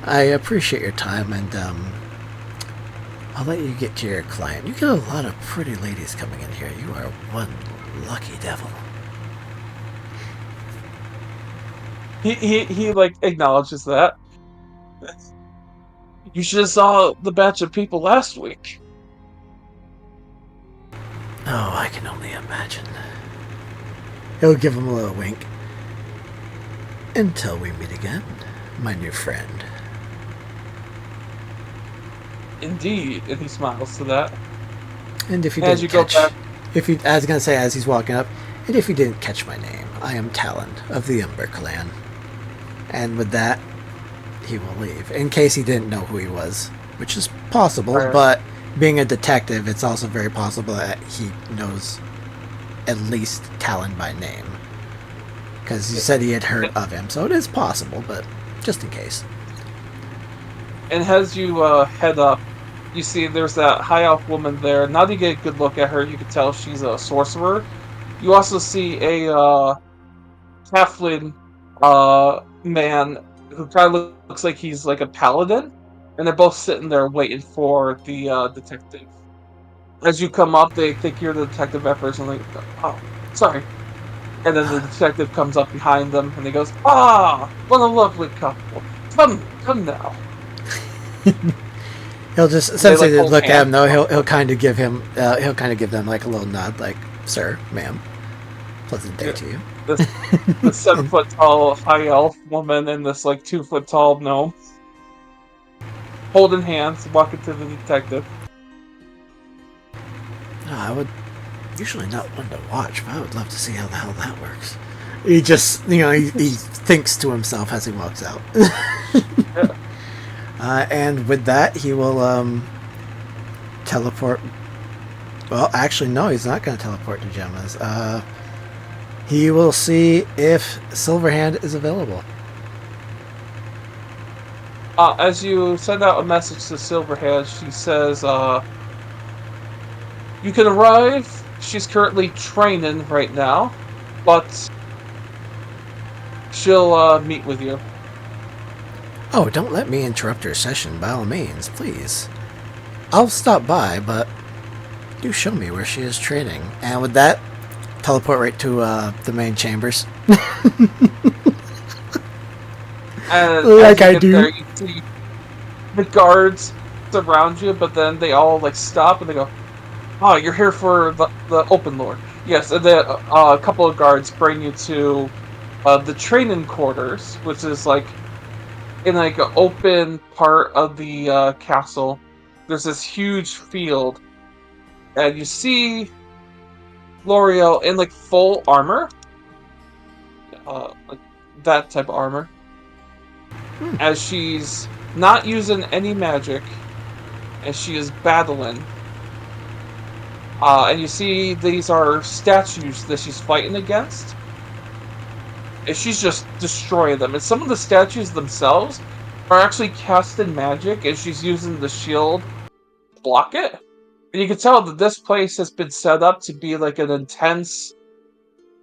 I appreciate your time, and I'll let you get to your client. You get a lot of pretty ladies coming in here. You are one lucky devil.
he like acknowledges that. You should have saw the batch of people last week.
Oh, I can only imagine. He'll give him a little wink. Until we meet again, my new friend.
Indeed, and he smiles to that.
And if you
As
didn't
you go
catch,
back,
I was gonna say as he's walking up, and if you didn't catch my name, I am Talon of the Umber Clan. And with that, he will leave. In case he didn't know who he was, which is possible,
Right.
but being a detective, it's also very possible that he knows at least Talon by name. Because you said he had heard of him, so it is possible, but just in case.
and as you head up, you see there's that high elf woman there. Now that you get a good look at her, you can tell she's a sorcerer. You also see a halfling man who kind of looks like he's like a paladin, and they're both sitting there waiting for the detective. As you come up, they think you're the detective at first, and like, oh, sorry. And then the detective comes up behind them, and he goes, "Ah, what a lovely couple! Come now."
He'll just, since they
hold
look at him
hands.
though, he'll kind of give him, give them like a little nod, like, "Sir, ma'am, pleasant day
Yeah.
to you."
The 7-foot tall high elf woman and this like 2-foot tall gnome holding hands, walking to the detective.
I would usually not one to watch, but I would love to see how the hell that works. He just, he thinks to himself as he walks out.
Yeah.
And with that, he will teleport. Well, actually, no, he's not going to teleport to Gemma's. He will see if Silverhand is available.
As you send out a message to Silverhand, she says, "You can arrive. She's currently training right now, but she'll meet with you."
Oh, don't let me interrupt your session, by all means, please. I'll stop by, but do show me where she is training. And with that, teleport right to the main chambers.
And
Like
as
I
you get
do.
there, you see the guards surround you, but then they all like stop and they go, "Oh, you're here for the open lord." Yes, and then a couple of guards bring you to the training quarters, which is like in like an open part of the castle. There's this huge field, and you see L'Oreal in like full armor, like that type of armor, as she's not using any magic, as she is battling. And you see these are statues that she's fighting against. And she's just destroying them. And some of the statues themselves are actually casting magic, and she's using the shield to block it. And you can tell that this place has been set up to be like an intense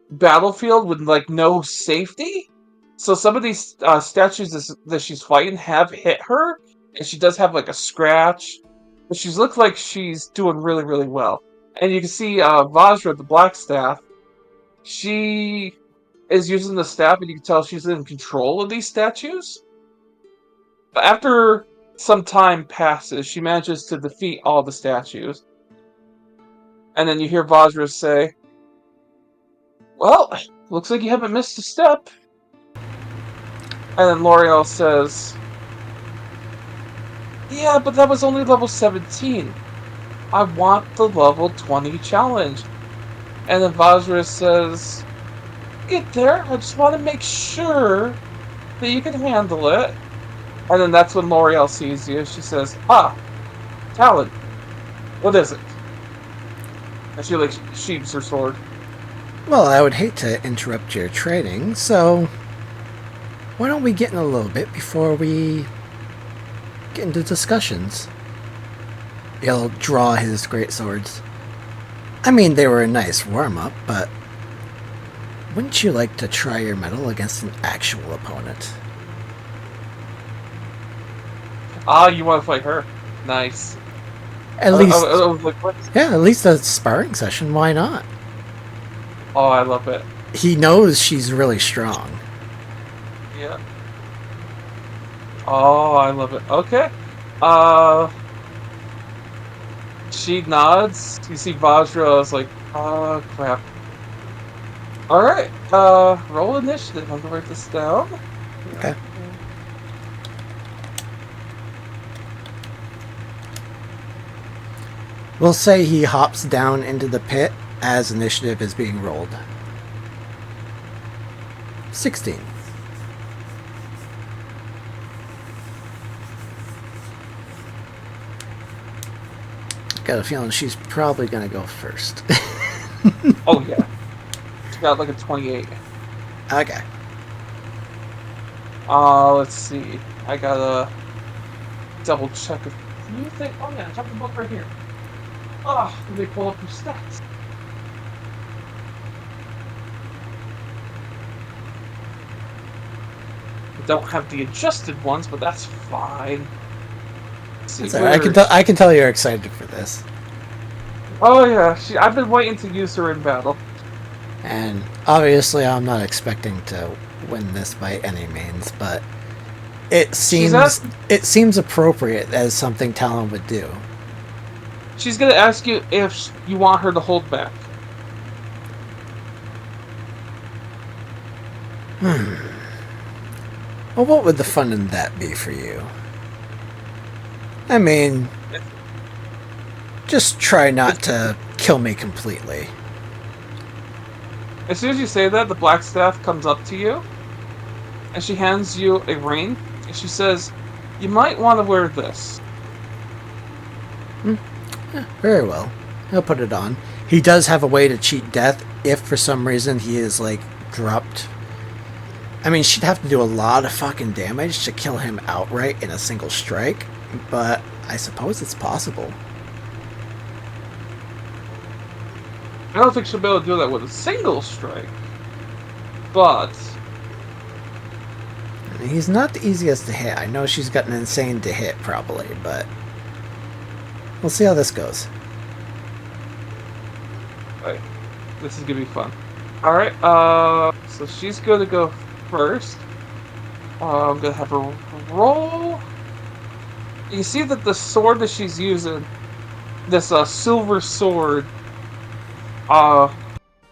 battlefield with like no safety. So some of these statues that she's fighting have hit her, and she does have like a scratch. But she's looked like she's doing really, really well. And you can see Vajra, the Black Staff. She is using the staff, and you can tell she's in control of these statues. But after some time passes, she manages to defeat all the statues. And then you hear Vajra say, "Well, looks like you haven't missed a step." And then L'Oreal says, "Yeah, but that was only level 17. I want the level 20 challenge." And then Vajra says, "Get there. I just want to make sure that you can handle it." And then that's when L'Oreal sees you. She says, "Ah, Talon, what is it?" And she like sheaves her sword.
Well, I would hate to interrupt your training, so why don't we get in a little bit before we get into discussions? He'll draw his great swords. I mean, they were a nice warm-up, but wouldn't you like to try your mettle against an actual opponent?
Ah, you want to fight her? Nice.
At least,
I was like, what?
yeah, at least a sparring session. Why not?
Oh, I love it.
He knows she's really strong.
Yeah. Oh, I love it. Okay. She nods. You see Vajra is like, oh crap. Alright, roll initiative. I'm gonna write this down.
Okay. We'll say he hops down into the pit as initiative is being rolled. 16. Got a feeling she's probably gonna go first.
Oh yeah. She got like a 28.
Okay.
Let's see. I gotta double check a few things. Oh yeah, I got the book right here. Oh, let me pull up your stats. I don't have the adjusted ones, but that's fine. Let's see,
That's all right. I can tell you're excited for this.
Oh yeah, I've been waiting to use her in battle.
And obviously I'm not expecting to win this by any means, but it seems appropriate as something Talon would do.
She's gonna ask you if you want her to hold back.
Well, what would the fun in that be for you? I mean, just try not to kill me completely.
As soon as you say that, the Black Staff comes up to you, and she hands you a ring, and she says, "You might want to wear this."
Yeah, very well. He'll put it on. He does have a way to cheat death if for some reason he is, like, dropped. I mean, she'd have to do a lot of fucking damage to kill him outright in a single strike, but I suppose it's possible.
I don't think she'll be able to do that with a single strike, but
He's not the easiest to hit. I know she's got an insane to hit, probably, but we'll see how this goes.
right, this is gonna be fun. All right, so she's gonna go first. I'm gonna have her roll. You see that the sword that she's using, this silver sword,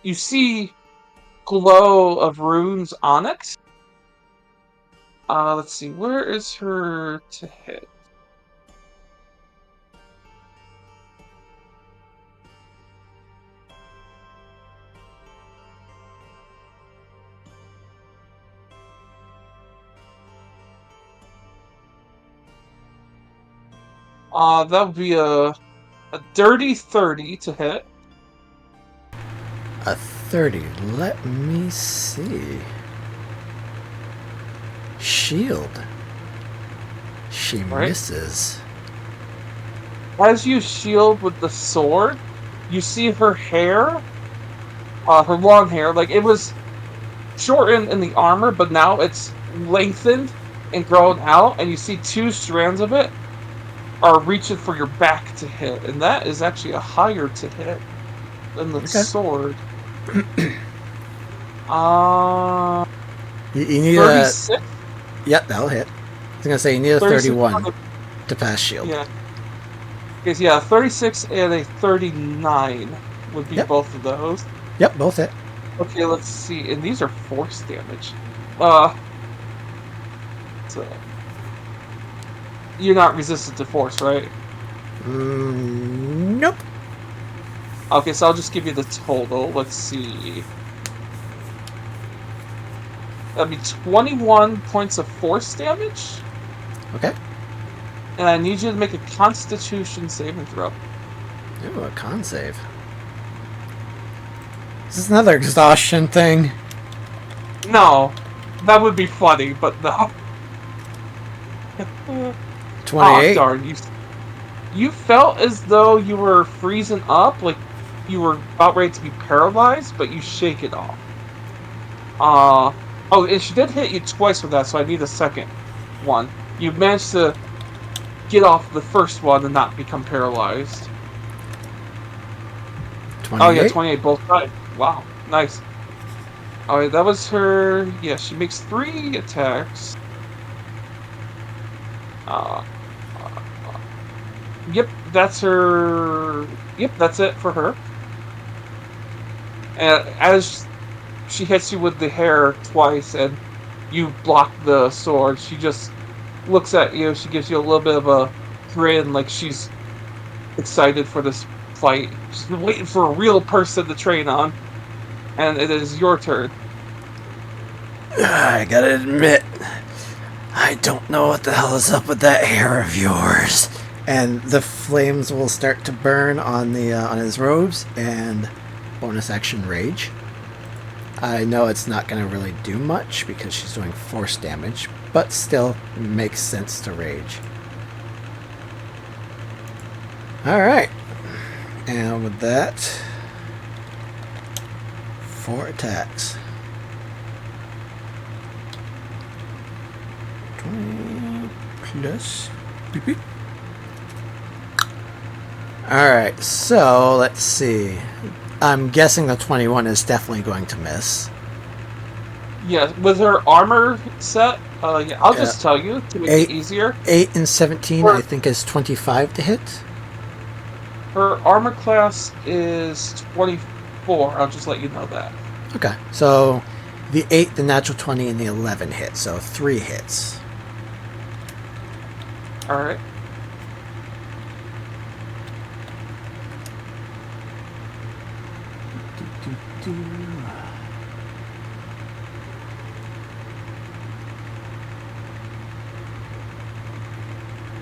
you see glow of runes on it. Let's see, where is her to hit? That would be a dirty 30 to hit.
A 30. Let me see. Shield. She
Right.
misses.
as you shield with the sword, you see her hair, her long hair, like it was shortened in the armor, but now it's lengthened and grown out, and you see two strands of it are reaching for your back to hit, and that is actually a higher to hit than the
Okay.
sword. Uh,
You need a.
36?
Yep, that'll hit. I was gonna say you need a
36
31 to pass shield.
yeah. Okay, so yeah, 36 and a 39 would be
Yep.
both of those.
Yep, both hit.
Okay, let's see. And these are force damage. So you're not resistant to force, right?
Nope.
Okay, so I'll just give you the total. Let's see. That'd be 21 points of force damage.
Okay.
And I need you to make a Constitution saving throw.
Ooh, a con save. Is this another exhaustion thing?
No, that would be funny, but no.
28.
Oh, darn, you felt as though you were freezing up, like you were about ready to be paralyzed, but you shake it off. Oh, and she did hit you twice with that, so I need a second one. You managed to get off the first one and not become paralyzed.
28.
Oh yeah, 28 both times. Wow, nice. Alright, that was her. Yeah, she makes 3 attacks. Yep, that's her. Yep, that's it for her. And as she hits you with the hair twice and you block the sword, she just looks at you. She gives you a little bit of a grin, like she's excited for this fight. She's been waiting for a real person to train on. And it is your turn.
I gotta admit, I don't know what the hell is up with that hair of yours. And the flames will start to burn on the on his robes, and bonus action rage. I know it's not going to really do much because she's doing force damage, but still makes sense to rage. Alright. And with that, 4 attacks. 20 plus. Beep, beep. Alright, so let's see. I'm guessing the 21 is definitely going to miss.
Yeah, with her armor set, yeah, I'll just tell you to make it easier.
8 and 17, I think, is 25 to hit.
Her armor class is 24. I'll just let you know that.
Okay, so the 8, the natural 20, and the 11 hit, so 3 hits.
Alright.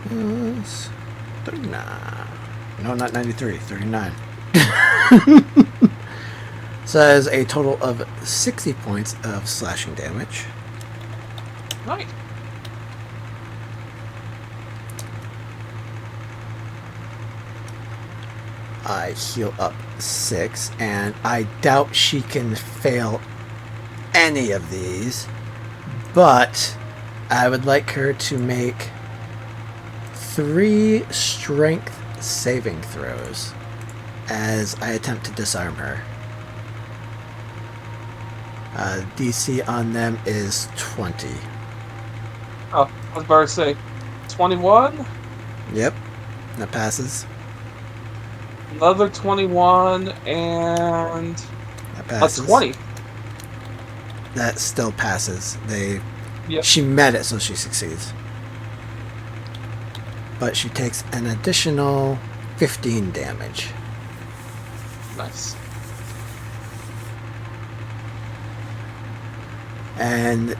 Plus 39. No, not 93, 39. Says a total of 60 points of slashing damage.
Nice.
I heal up 6, and I doubt she can fail any of these, but I would like her to make 3 strength saving throws as I attempt to disarm her. DC on them is 20.
Oh, I was about to say 21.
Yep, that passes.
Another 21 and
That passes.
a 20.
That still passes.
Yep.
She met it, so she succeeds. But she takes an additional 15 damage.
Nice.
And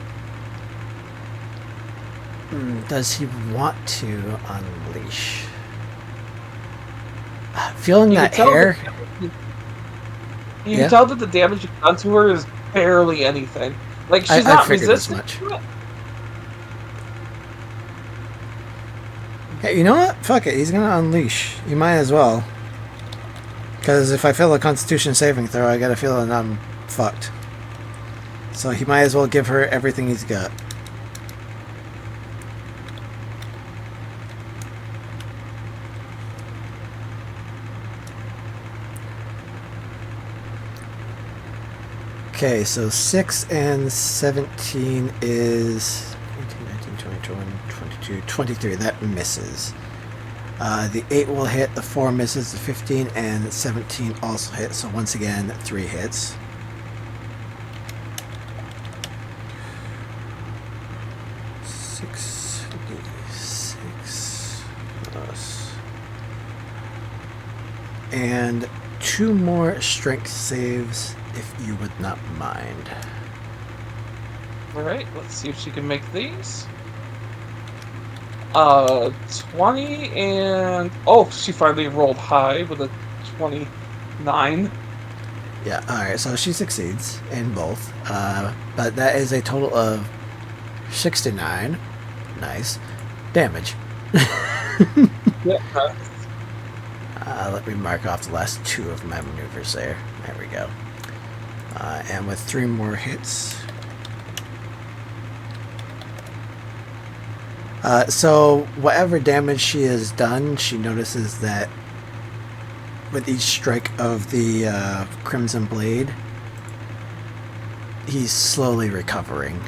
does he want to unleash? Feeling that hair.
You can tell that the damage you've done to her is barely anything. Like, she's
I
not
figured as
resistant
much.
to it.
Hey, you know what? Fuck it. He's gonna unleash. You might as well. Because if I fail a Constitution saving throw, I got a feeling I'm fucked. So he might as well give her everything he's got. Okay, so 6 and 17 is 18, 19, 20, 21, 22, 23. That misses. The 8 will hit, the 4 misses, the 15 and 17 also hit. So once again, 3 hits. Six plus. And 2 more strength saves, if you would not mind.
Alright, let's see if she can make these. 20 and... Oh, she finally rolled high with a 29.
Yeah, alright, so she succeeds in both. But that is a total of 69. Nice. Damage.
Yeah.
Let me mark off the last 2 of my maneuvers there. There we go. And with 3 more hits. So whatever damage she has done, she notices that with each strike of the Crimson Blade, he's slowly recovering.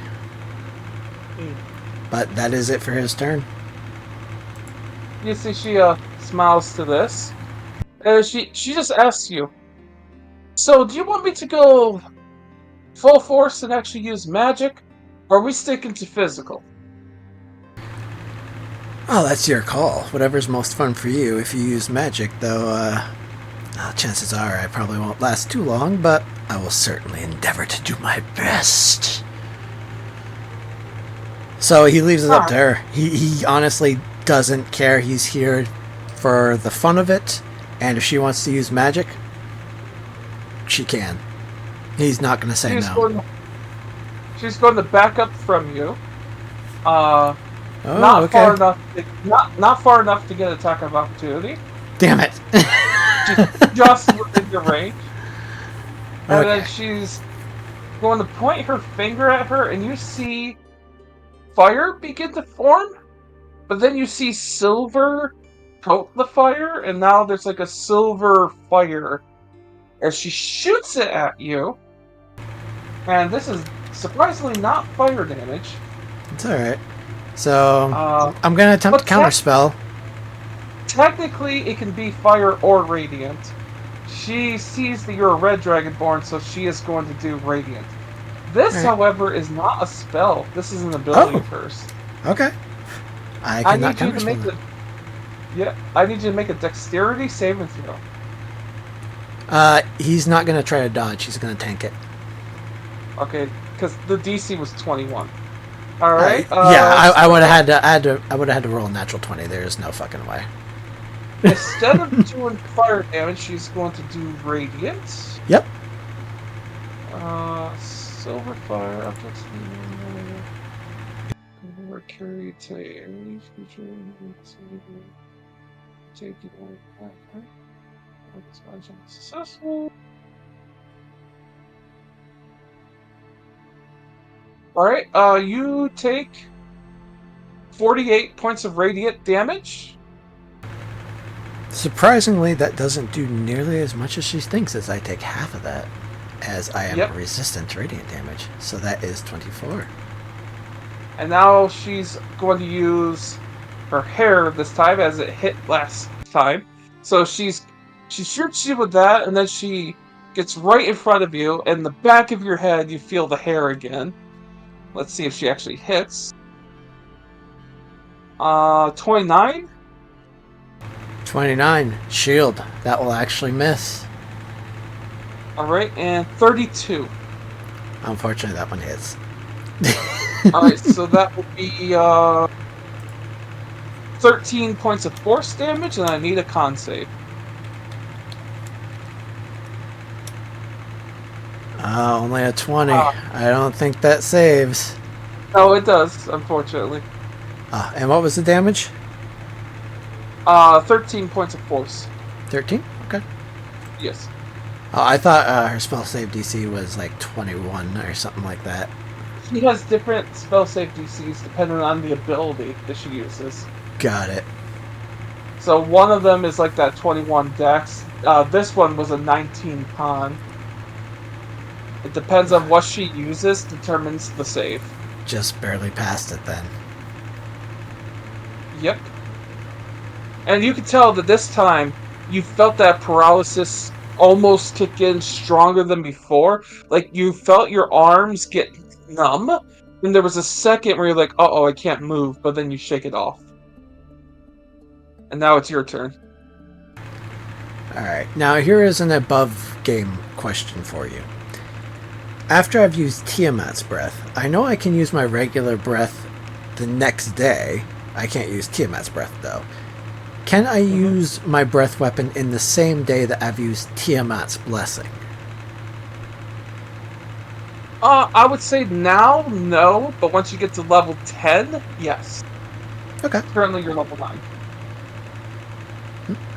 But that is it for his turn.
You see she smiles to this. She just asks you, so do you want me to go full force and actually use magic, or are we sticking to physical?
Oh, that's your call. Whatever's most fun for you. If you use magic, though, chances are I probably won't last too long, but I will certainly endeavor to do my best. So he leaves it up to her. He honestly doesn't care. He's here for the fun of it, and if she wants to use magic, she can. He's not going to say no.
She's going to back up from you.
Oh,
not
okay.
far enough. Not far enough to get attack of opportunity.
Damn it!
Just within your range. And
Okay.
then she's going to point her finger at her, and you see fire begin to form. But then you see silver coat the fire, and now there's like a silver fire as she shoots it at you. And this is surprisingly not fire damage.
It's alright. So, I'm going to attempt to counterspell.
Technically, it can be fire or radiant. She sees that you're a red dragonborn, so she is going to do radiant. This, however, is not a spell. This is an ability of hers.
Okay. I cannot counterspell.
I need you to make a dexterity saving throw.
He's not going to try to dodge. He's going to tank it.
Okay, because the DC was 21. All right.
I would have had to roll a natural 20. There is no fucking way.
Instead of doing fire damage, she's going to do radiant.
Yep.
Silver fire objects carry to take successful. Alright, you take 48 points of radiant damage.
Surprisingly, that doesn't do nearly as much as she thinks, as I take half of that, as I am resistant to radiant damage. So that is 24.
And now she's going to use her hair this time, as it hit last time. So she shoots you with that, and then she gets right in front of you, and the back of your head, you feel the hair again. Let's see if she actually hits. 29?
29. Shield. That will actually miss.
Alright, and 32.
Unfortunately, that one hits.
Alright, so that will be 13 points of force damage, and I need a con save.
Only a 20. I don't think that saves.
No, it does, unfortunately.
And what was the damage?
13 points of force.
13? Okay.
Yes.
Oh, I thought her spell save DC was like 21 or something like that.
She has different spell save DCs depending on the ability that she uses.
Got it.
So one of them is like that 21 dex. This one was a 19 con. It depends on what she uses, determines the save.
Just barely passed it then.
Yep. And you can tell that this time you felt that paralysis almost kick in stronger than before. Like you felt your arms get numb, and there was a second where you're like, "Uh oh, I can't move," but then you shake it off. And now it's your turn.
Alright, now here is an above game question for you. After I've used Tiamat's breath, I know I can use my regular breath the next day. I can't use Tiamat's breath though. Can I use my breath weapon in the same day that I've used Tiamat's blessing?
I would say now, no, but once you get to level 10, yes.
Okay.
Currently you're level 9.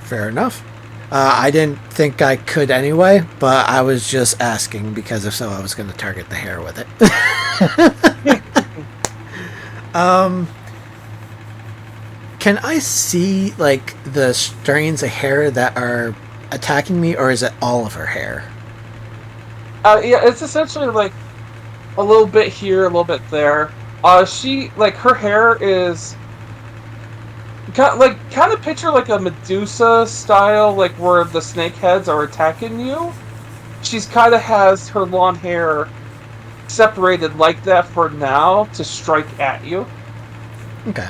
Fair enough. I didn't think I could anyway, but I was just asking because if so, I was going to target the hair with it. Can I see like the strands of hair that are attacking me, or is it all of her hair?
Yeah, it's essentially like a little bit here, a little bit there. She like her hair is kind of picture like a Medusa style, like where the snake heads are attacking you. She's kind of has her long hair separated like that for now to strike at you.
Okay.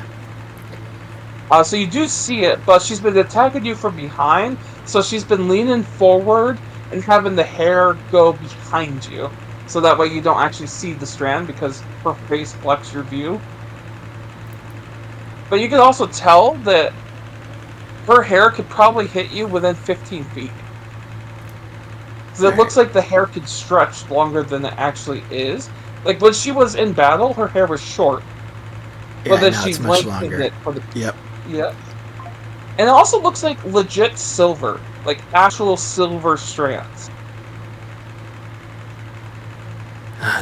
So you do see it, but she's been attacking you from behind. So she's been leaning forward and having the hair go behind you. So that way you don't actually see the strand because her face blocks your view. But you can also tell that her hair could probably hit you within 15 feet. Because it looks like the hair could stretch longer than it actually is. Like when she was in battle, her hair was short.
Yeah,
But then
now
she
it's much
lengthened
longer.
it for the...
Yep.
Yeah. And it also looks like legit silver. Like actual silver strands.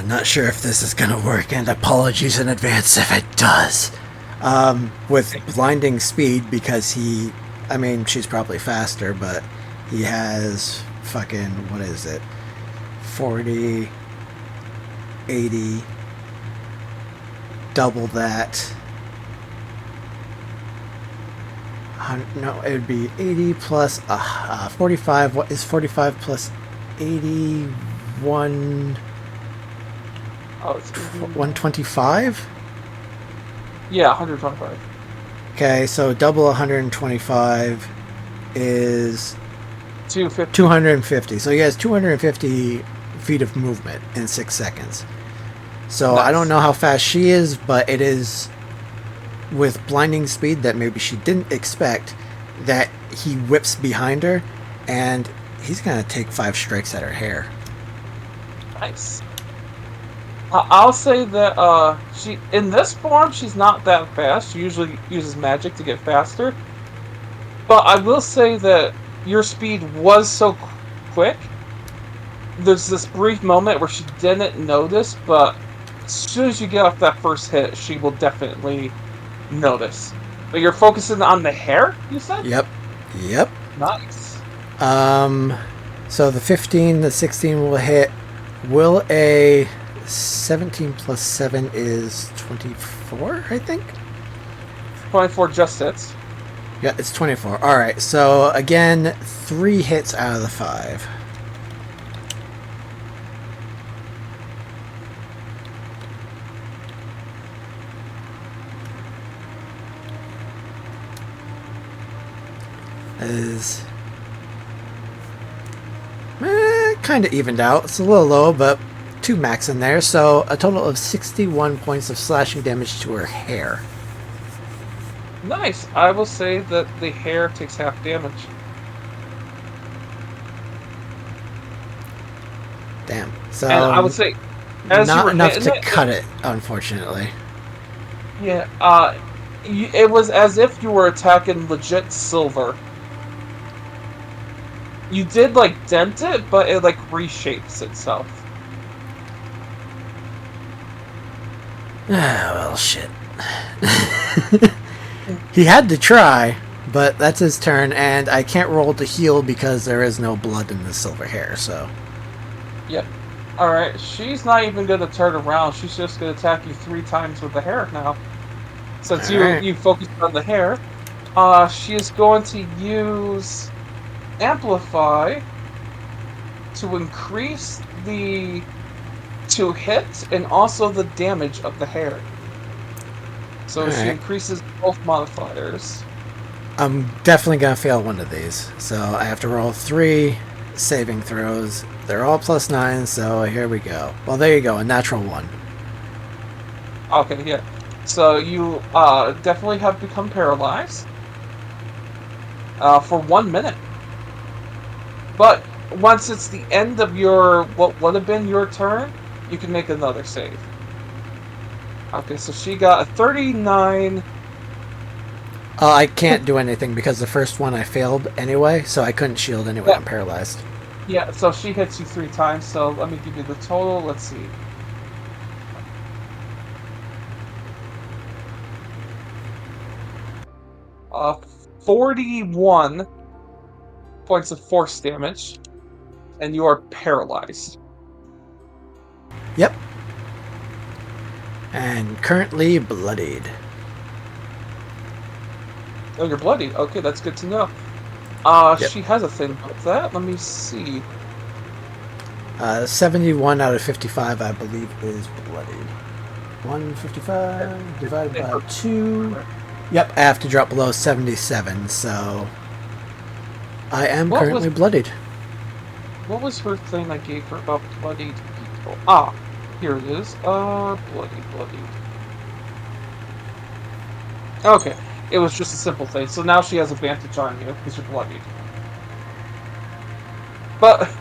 Not sure if this is gonna work, and apologies in advance if it does. With blinding speed, because she's probably faster, but he has fucking, what is it? 40, 80, double that. No, it would be 80 plus 45. What is 45 plus 81?
Oh, it's
125?
Yeah, 125.
Okay, so double 125 is
250.
250. So he has 250 feet of movement in 6 seconds. So
Nice.
I don't know how fast she is, but it is with blinding speed that maybe she didn't expect, that he whips behind her and he's going to take 5 strikes at her hair.
Nice. I'll say that she in this form she's not that fast. She usually uses magic to get faster. But I will say that your speed was so quick. There's this brief moment where she didn't notice, but as soon as you get off that first hit, she will definitely notice. But you're focusing on the hair, you said?
Yep.
Nice.
So the 15, the 16 will hit. Will a 17 plus 7 is 24, I think?
24 just hits.
Yeah, it's 24. Alright, so again, 3 hits out of the 5. Is kind of evened out. It's a little low, but 2 max in there, so a total of 61 points of slashing damage to her hair.
Nice. I will say that the hair takes half damage.
Damn. So
And I would say, as you
not
were
enough
hitting
to cut it, unfortunately.
yeah, It was as if you were attacking legit silver. You did like dent it, but it like reshapes itself.
Ah, well, shit. He had to try, but that's his turn, and I can't roll to heal because there is no blood in the silver hair, so.
Yep. Alright, she's not even gonna turn around, she's just gonna attack you 3 times with the hair now. Since
Alright.
you focused on the hair. She is going to use Amplify to increase the to hit and also the damage of the hair. So she
Alright.
increases both modifiers.
I'm definitely gonna fail one of these, so I have to roll 3 saving throws. They're all +9, so here we go. Well, there you go, a natural 1.
Okay, yeah. So you definitely have become paralyzed for 1 minute. But once it's the end of your what would have been your turn, you can make another save. Okay, so she got a 39.
I can't do anything because the first one I failed anyway, so I couldn't shield anyway.
Yeah.
I'm paralyzed.
Yeah, so she hits you 3 times, so let me give you the total. Let's see. 41 points of force damage, and you are paralyzed.
Yep. And currently bloodied.
Oh, you're bloodied. Okay, that's good to know.
Yep.
She has a thing about that. Let me see.
71 out of 55, I believe, is bloodied. 155 divided by 2. Yep, I have to drop below 77, so I am currently bloodied.
What was her thing I gave her about bloodied people? Ah, here it is. Bloodied. Okay, it was just a simple thing. So now she has advantage on you because you're bloodied. But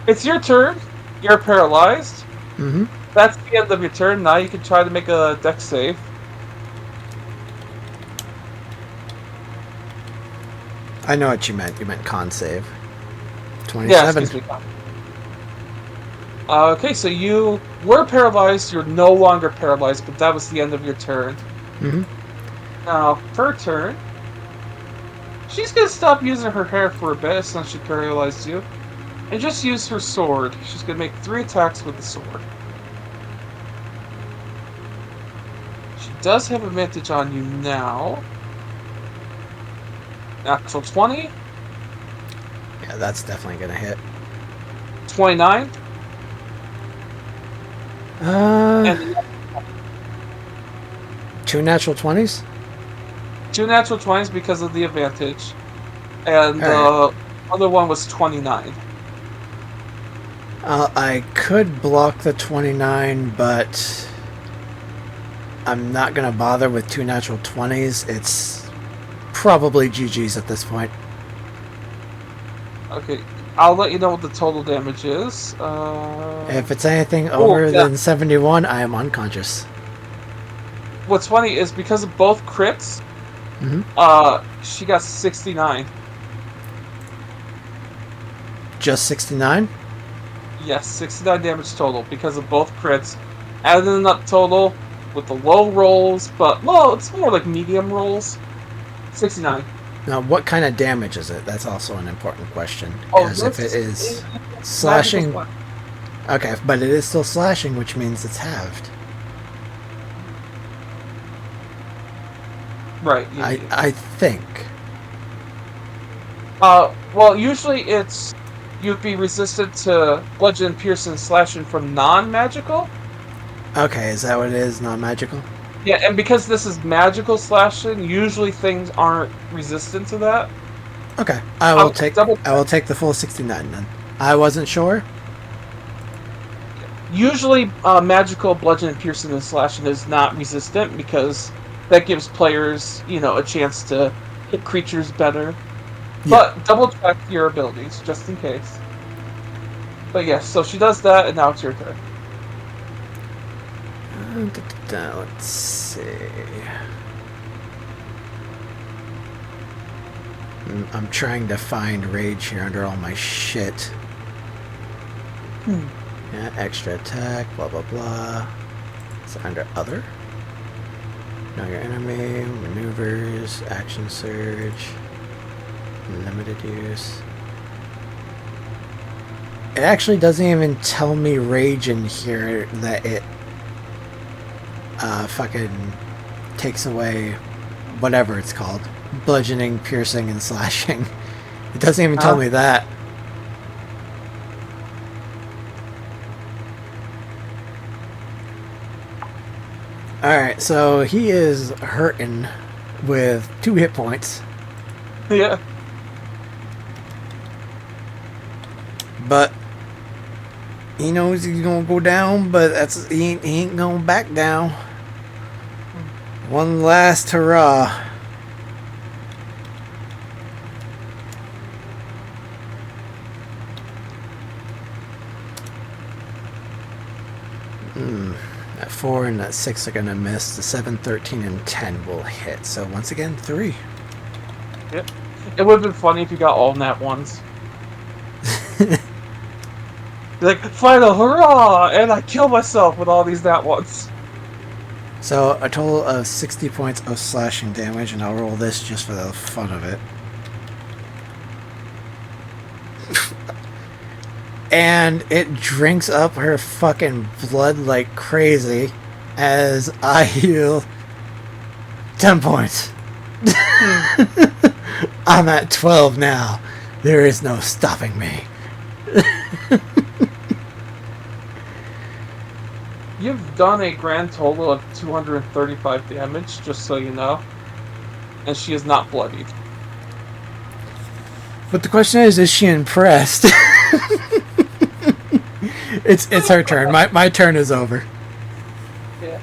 it's your turn. You're paralyzed.
Mm-hmm.
That's the end of your turn. Now you can try to make a dex save.
I know what you meant. You meant con save. 27.
Yeah, excuse me. Okay, so you were paralyzed. You're no longer paralyzed, but that was the end of your turn.
Mm-hmm.
Now, her turn. She's gonna stop using her hair for a bit since she paralyzed you, and just use her sword. She's gonna make 3 attacks with the sword. She does have advantage on you now. Natural 20.
Yeah, that's definitely gonna hit.
29. And
2 natural 20s?
2 natural 20s because of the advantage. And
Alright.
the other one was 29.
I could block the 29, but I'm not gonna bother with 2 natural 20s. It's probably GG's at this point.
Okay, I'll let you know what the total damage is.
If it's anything over than 71, I am unconscious.
What's funny is because of both crits, she got 69.
Just 69?
Yes, 69 damage total because of both crits. Adding up total with the low rolls, but well, it's more like medium rolls. 69.
Now, what kind of damage is it? That's also an important question.
Oh,
Because if it is slashing... Okay, but it is still slashing, which means it's halved.
Right.
I think.
Well, usually it's... You'd be resistant to bludgeon, piercing, slashing from non-magical.
Okay, is that what it is? Non-magical?
Yeah, and because this is magical slashing, usually things aren't resistant to that.
Okay, I will take the full 69 then. I wasn't sure.
Usually, magical bludgeon, piercing, and slashing is not resistant because that gives players, a chance to hit creatures better.
Yeah.
But double check your abilities just in case. But yes, so she does that, and now it's your turn.
Let's see. I'm trying to find rage here under all my shit. Yeah, extra attack, blah blah blah. It's under other. Know your enemy, maneuvers, action surge, limited use. It actually doesn't even tell me rage in here that it fucking takes away whatever it's called. Bludgeoning, piercing, and slashing. It doesn't even tell me that. Alright, so he is hurting with 2 hit points.
Yeah.
But he knows he's gonna go down, but he ain't going back down. One last hurrah. That 4 and that 6 are gonna miss. The 7, 13, and 10 will hit. So once again, 3.
Yep. It would have been funny if you got all nat ones. Like, final hurrah! And I kill myself with all these nat ones.
So a total of 60 points of slashing damage, and I'll roll this just for the fun of it. And it drinks up her fucking blood like crazy as I heal 10 points. I'm at 12 now. There is no stopping me.
You've done a grand total of 235 damage, just so you know. And she is not bloodied.
But the question is she impressed? It's her turn. My turn is over.
Yeah.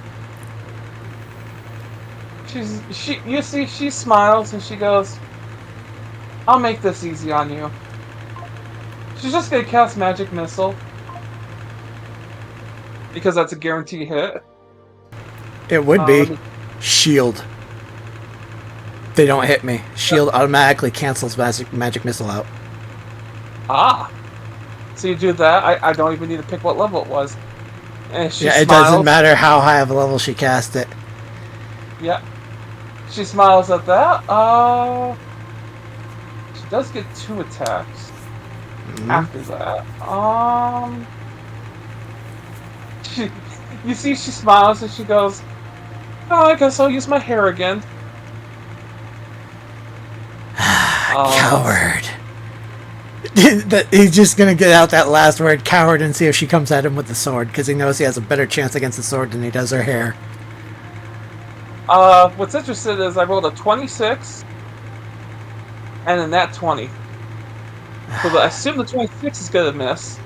You see, she smiles and she goes, I'll make this easy on you. She's just gonna cast Magic Missile. Because that's a guaranteed hit.
It would be. Shield. They don't hit me. Shield automatically cancels magic missile out.
Ah. So you do that. I don't even need to pick what level it was. And she
it
smiles.
Doesn't matter how high of a level she cast it.
Yeah. She smiles at that. She does get 2 attacks. After that. You see, she smiles and she goes, oh, I guess I'll use my hair again.
Coward. He's just going to get out that last word, coward, and see if she comes at him with the sword, because he knows he has a better chance against the sword than he does her hair.
What's interesting is I rolled a 26 and a nat 20. So I assume the 26 is going to miss.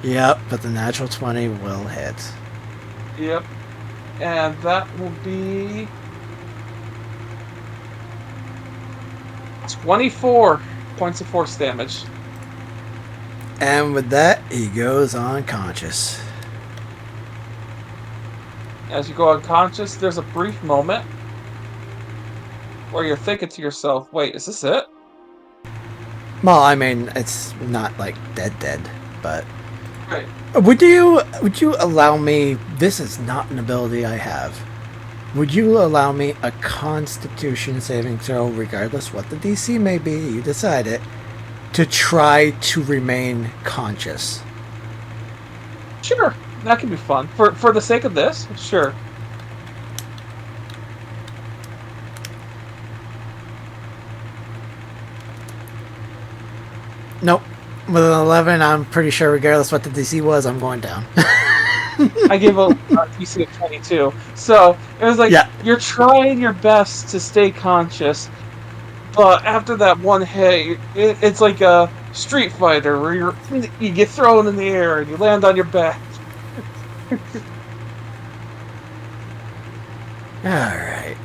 Yep, but the natural 20 will hit.
Yep. And that will be 24 points of force damage.
And with that, he goes unconscious.
As you go unconscious, there's a brief moment where you're thinking to yourself, wait, is this it?
Well, I mean, it's not like dead, but...
Right.
Would you allow me... This is not an ability I have. Would you allow me a Constitution saving throw, regardless what the DC may be, you decide it, to try to remain conscious?
Sure. That can be fun. For the sake of this, sure.
Nope. With an 11, I'm pretty sure regardless what the DC was, I'm going down.
I gave a DC of 22. So, it was like, You're trying your best to stay conscious, but after that one hit, it's like a Street Fighter where you get thrown in the air and you land on your back.
Alright.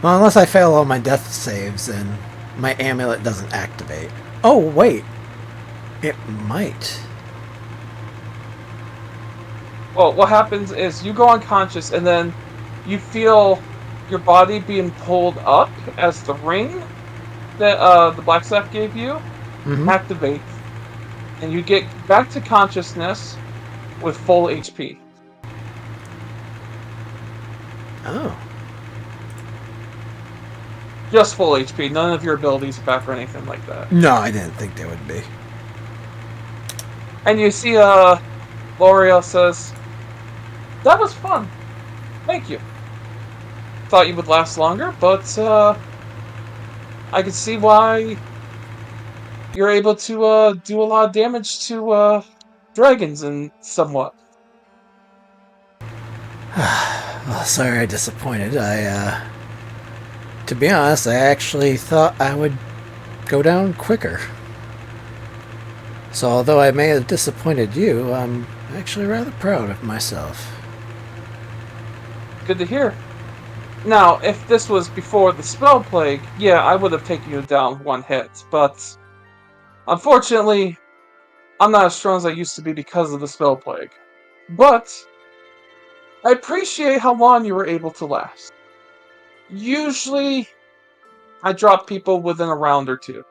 Well, unless I fail all my death saves and my amulet doesn't activate. Oh, wait. It might.
Well, what happens is you go unconscious and then you feel your body being pulled up as the ring that the black staff gave you
Mm-hmm.
activates, and you get back to consciousness with full HP.
Oh.
Just full HP. None of your abilities are back or anything like that.
No, I didn't think they would be.
And you see, L'Oreal says, "That was fun. Thank you. Thought you would last longer, but I can see why you're able to do a lot of damage to dragons and somewhat."
Well, sorry I disappointed. To be honest, I actually thought I would go down quicker. So although I may have disappointed you, I'm actually rather proud of myself.
Good to hear. Now, if this was before the spell plague, yeah, I would have taken you down one hit, but unfortunately, I'm not as strong as I used to be because of the spell plague. But I appreciate how long you were able to last. Usually, I drop people within a round or two.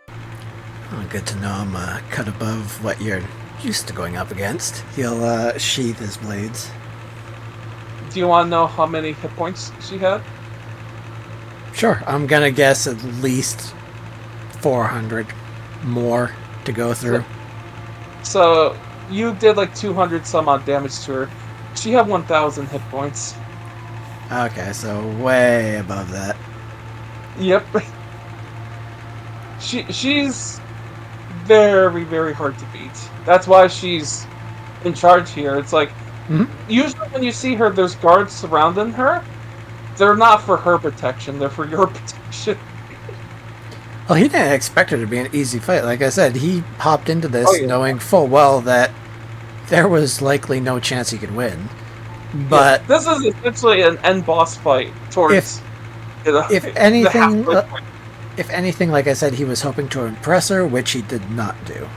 Oh, good to know I'm cut above what you're used to going up against. He'll sheath his blades.
Do you want to know how many hit points she had?
Sure, I'm gonna guess at least 400 more to go through.
So, you did like 200 some odd damage to her. She had 1,000 hit points.
Okay, so way above that.
Yep. She's very, very hard to beat. That's why she's in charge here. It's like, usually when you see her, there's guards surrounding her. They're not for her protection, they're for your protection.
Well, he didn't expect it to be an easy fight. Like I said, he hopped into this knowing full well that there was likely no chance he could win. But
yeah, this is essentially an end boss fight towards.
If anything, like I said, he was hoping to impress her, which he did not do.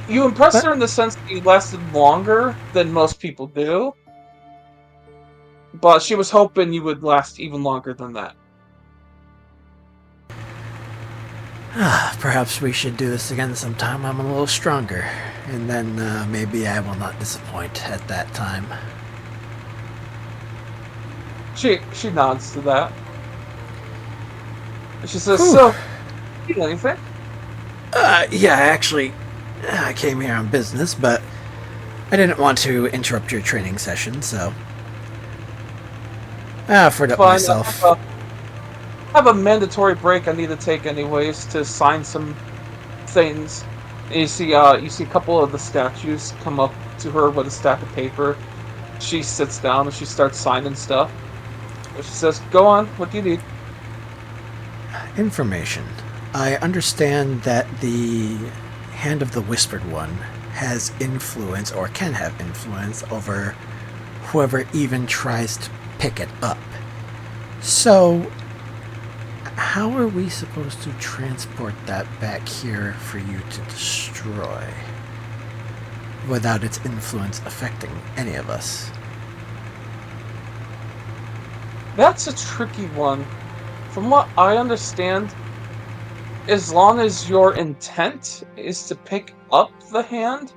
You impressed her in the sense that you lasted longer than most people do, but she was hoping you would last even longer than that.
Perhaps we should do this again sometime. I'm a little stronger, and then maybe I will not disappoint at that time.
She nods to that. She says,
Whew.
"So, you know anything?"
Yeah, actually, I came here on business, but I didn't want to interrupt your training session, so I offered up myself.
I have a mandatory break I need to take anyways to sign some things. And you see a couple of the statues come up to her with a stack of paper. She sits down and she starts signing stuff. And she says, "Go on, what do you need?"
Information. I understand that the Hand of the Whispered One has influence, or can have influence, over whoever even tries to pick it up. So, how are we supposed to transport that back here for you to destroy without its influence affecting any of us?
That's a tricky one. From what I understand, as long as your intent is to pick up the hand,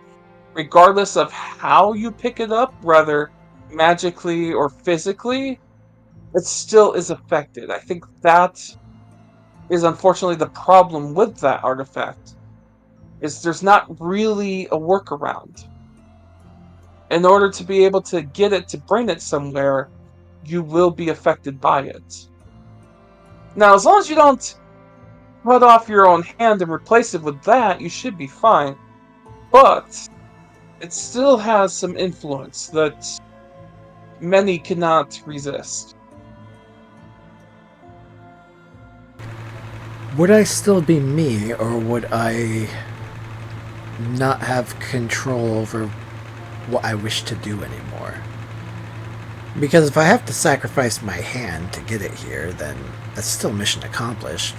regardless of how you pick it up, whether magically or physically, it still is affected. I think that is unfortunately the problem with that artifact, is there's not really a workaround. In order to be able to get it to bring it somewhere, you will be affected by it. Now, as long as you don't cut off your own hand and replace it with that, you should be fine. But it still has some influence that many cannot resist.
Would I still be me, or would I not have control over what I wish to do anymore? Because if I have to sacrifice my hand to get it here, then that's still mission accomplished.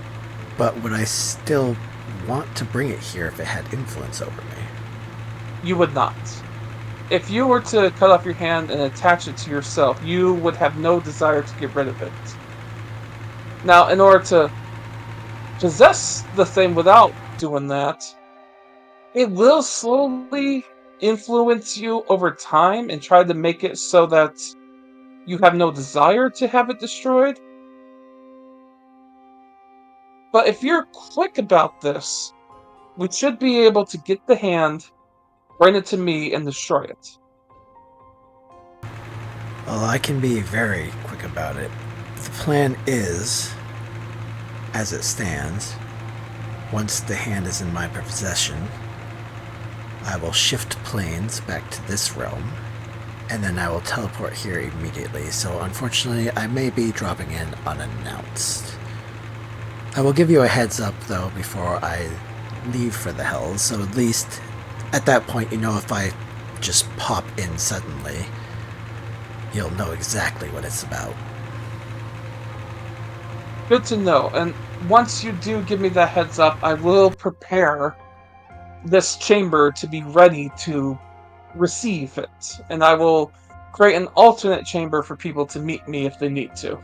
But would I still want to bring it here if it had influence over me?
You would not. If you were to cut off your hand and attach it to yourself, you would have no desire to get rid of it. Now, in order to possess the thing without doing that, it will slowly influence you over time and try to make it so that you have no desire to have it destroyed. But if you're quick about this, we should be able to get the hand, bring it to me, and destroy it.
Well, I can be very quick about it. The plan is, as it stands, once the hand is in my possession, I will shift planes back to this realm, and then I will teleport here immediately. So unfortunately, I may be dropping in unannounced. I will give you a heads up, though, before I leave for the Hells, so at least at that point you know if I just pop in suddenly, you'll know exactly what it's about.
Good to know. And once you do give me that heads up, I will prepare this chamber to be ready to receive it. And I will create an alternate chamber for people to meet me if they need to.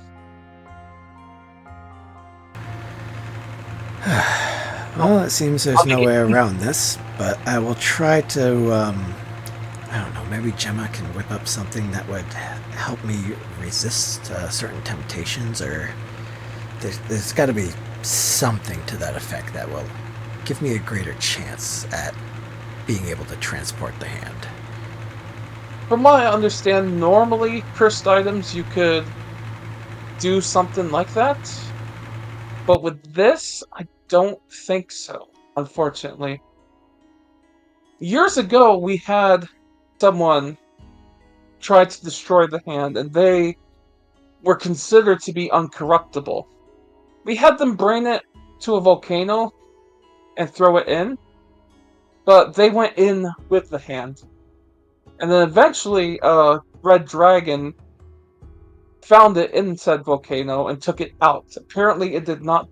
Well, it seems there's no way around this, but I will try to, I don't know, maybe Gemma can whip up something that would help me resist certain temptations, or there's got to be something to that effect that will give me a greater chance at being able to transport the hand.
From what I understand, normally cursed items you could do something like that. But with this, I don't think so, unfortunately. Years ago, we had someone try to destroy the hand, and they were considered to be uncorruptible. We had them bring it to a volcano and throw it in, but they went in with the hand. And then eventually, a red dragon found it in said volcano and took it out. Apparently, it did not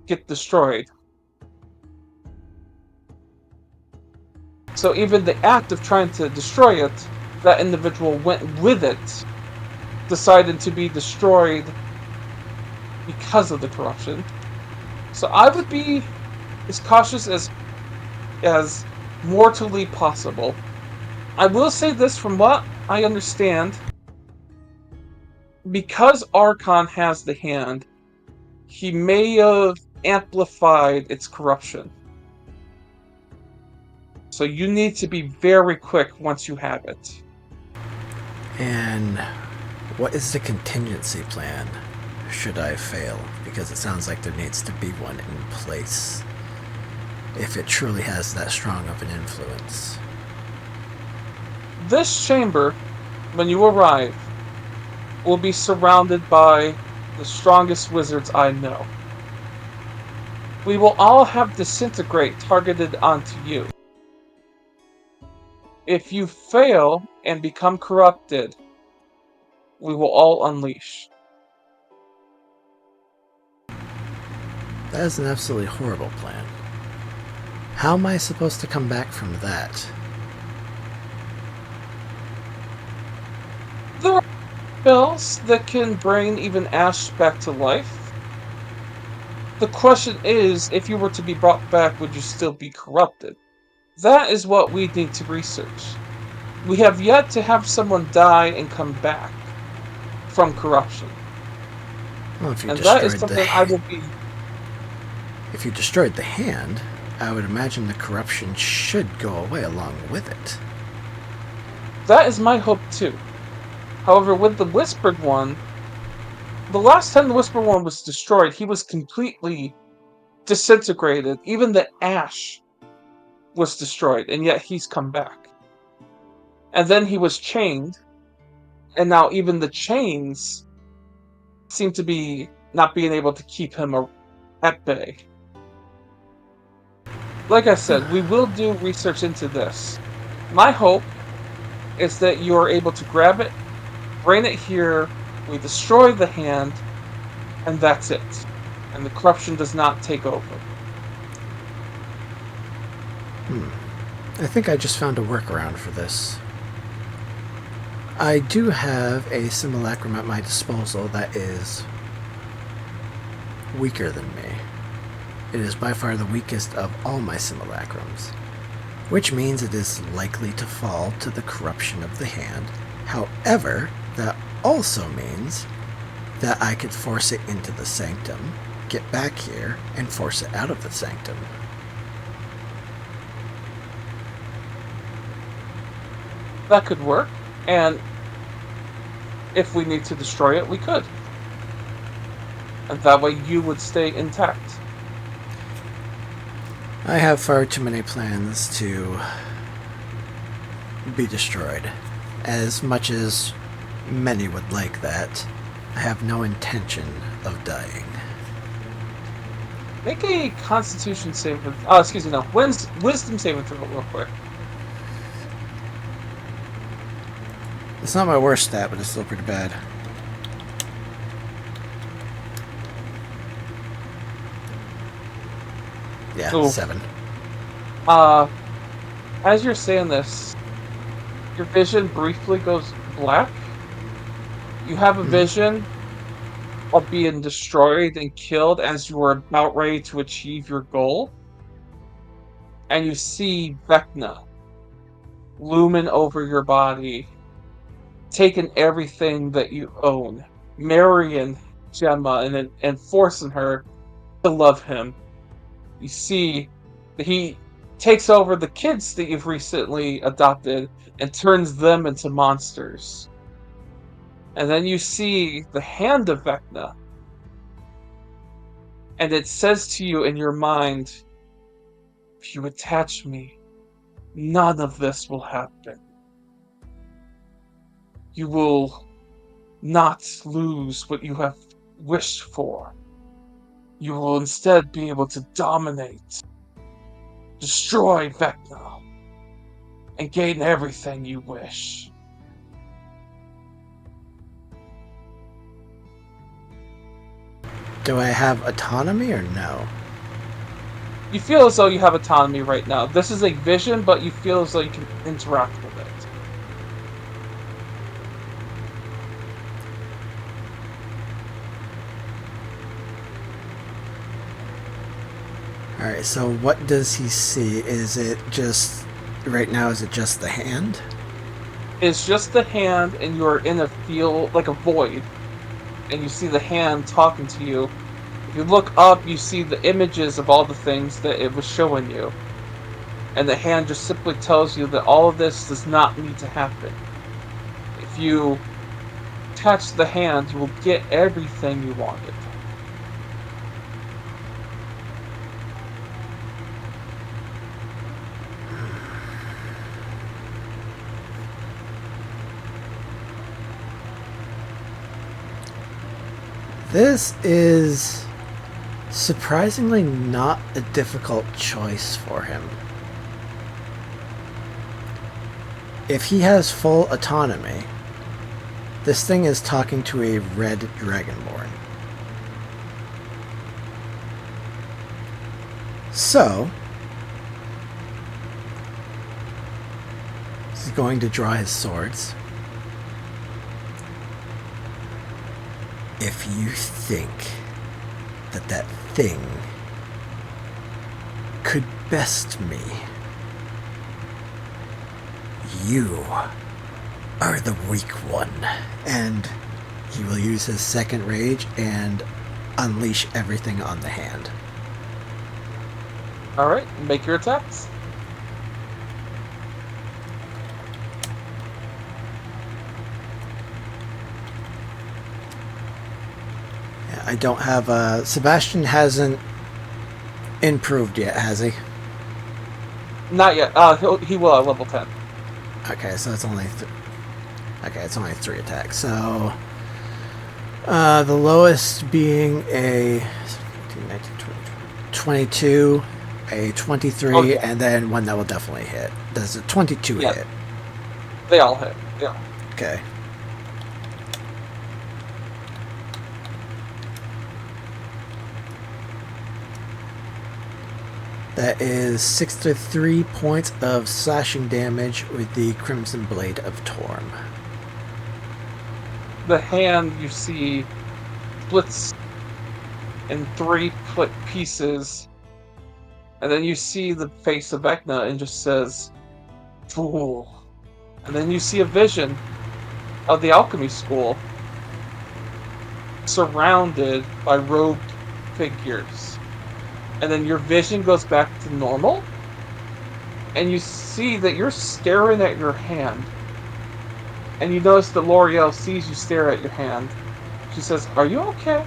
get destroyed. So even the act of trying to destroy it, that individual went with it, decided to be destroyed because of the corruption. So I would be as cautious as mortally possible. I will say this, from what I understand, because Archon has the hand, he may have amplified its corruption. So you need to be very quick once you have it.
And what is the contingency plan should I fail? Because it sounds like there needs to be one in place if it truly has that strong of an influence.
This chamber, when you arrive, will be surrounded by the strongest wizards I know. We will all have Disintegrate targeted onto you. If you fail and become corrupted, we will all unleash.
That is an absolutely horrible plan. How am I supposed to come back from that?
There are spells that can bring even Ash back to life. The question is, if you were to be brought back, would you still be corrupted? That is what we need to research. We have yet to have someone die and come back from corruption.
Well, if you
And that is
destroyed
something I will be...
If you destroyed the hand, I would imagine the corruption should go away along with it.
That is my hope too. However, with the Whispered One, the last time the Whispered One was destroyed, he was completely disintegrated. Even the ash was destroyed, and yet he's come back. And then he was chained, and now even the chains seem to be not being able to keep him at bay. Like I said, we will do research into this. My hope is that you are able to grab it, bring it here, we destroy the hand, and that's it. And the corruption does not take over.
I think I just found a workaround for this. I do have a simulacrum at my disposal that is weaker than me. It is by far the weakest of all my simulacrums, which means it is likely to fall to the corruption of the hand. However, that also means that I could force it into the sanctum, get back here, and force it out of the sanctum.
That could work, and if we need to destroy it, we could. And that way you would stay intact.
I have far too many plans to be destroyed. As much as many would like that, I have no intention of dying.
Make a Constitution saving. Excuse me, no. Wisdom saving throw real quick.
It's not my worst stat, but it's still pretty bad. Yeah,
Ooh.
7.
As you're saying this, your vision briefly goes black. You have a vision of being destroyed and killed as you are about ready to achieve your goal. And you see Vecna looming over your body, taking everything that you own, marrying Gemma and forcing her to love him. You see that he takes over the kids that you've recently adopted and turns them into monsters. And then you see the hand of Vecna. And it says to you in your mind, if you attach me, none of this will happen. You will not lose what you have wished for. You will instead be able to dominate, destroy Vecna, and gain everything you wish.
Do I have autonomy or no?
You feel as though you have autonomy right now. This is a vision, but you feel as though you can interact with it.
Alright, so what does he see? Is it just... Right now, is it just the hand?
It's just the hand, and you're in a field, like a void. And you see the hand talking to you. If you look up, you see the images of all the things that it was showing you. And the hand just simply tells you that all of this does not need to happen. If you touch the hand, you will get everything you wanted.
This is surprisingly not a difficult choice for him. If he has full autonomy, this thing is talking to a red dragonborn. So, he's going to draw his swords. If you think that that thing could best me, you are the weak one. And he will use his second rage and unleash everything on the hand.
Alright, make your attacks.
I don't have Sebastian hasn't improved yet, has he?
Not yet. He will at level 10.
Okay, so it's only it's only 3 attacks. So the lowest being a 22, a 23,
Okay.
and then one that will definitely hit. Does a 22 hit?
They all hit. Yeah.
Okay. That is 63 points of slashing damage with the Crimson Blade of Torm.
The hand you see splits in three pieces, and then you see the face of Vecna and just says, "Fool." And then you see a vision of the alchemy school surrounded by robed figures. And then your vision goes back to normal, and you see that you're staring at your hand. And you notice that L'Oreal sees you stare at your hand. She says, "Are you okay?"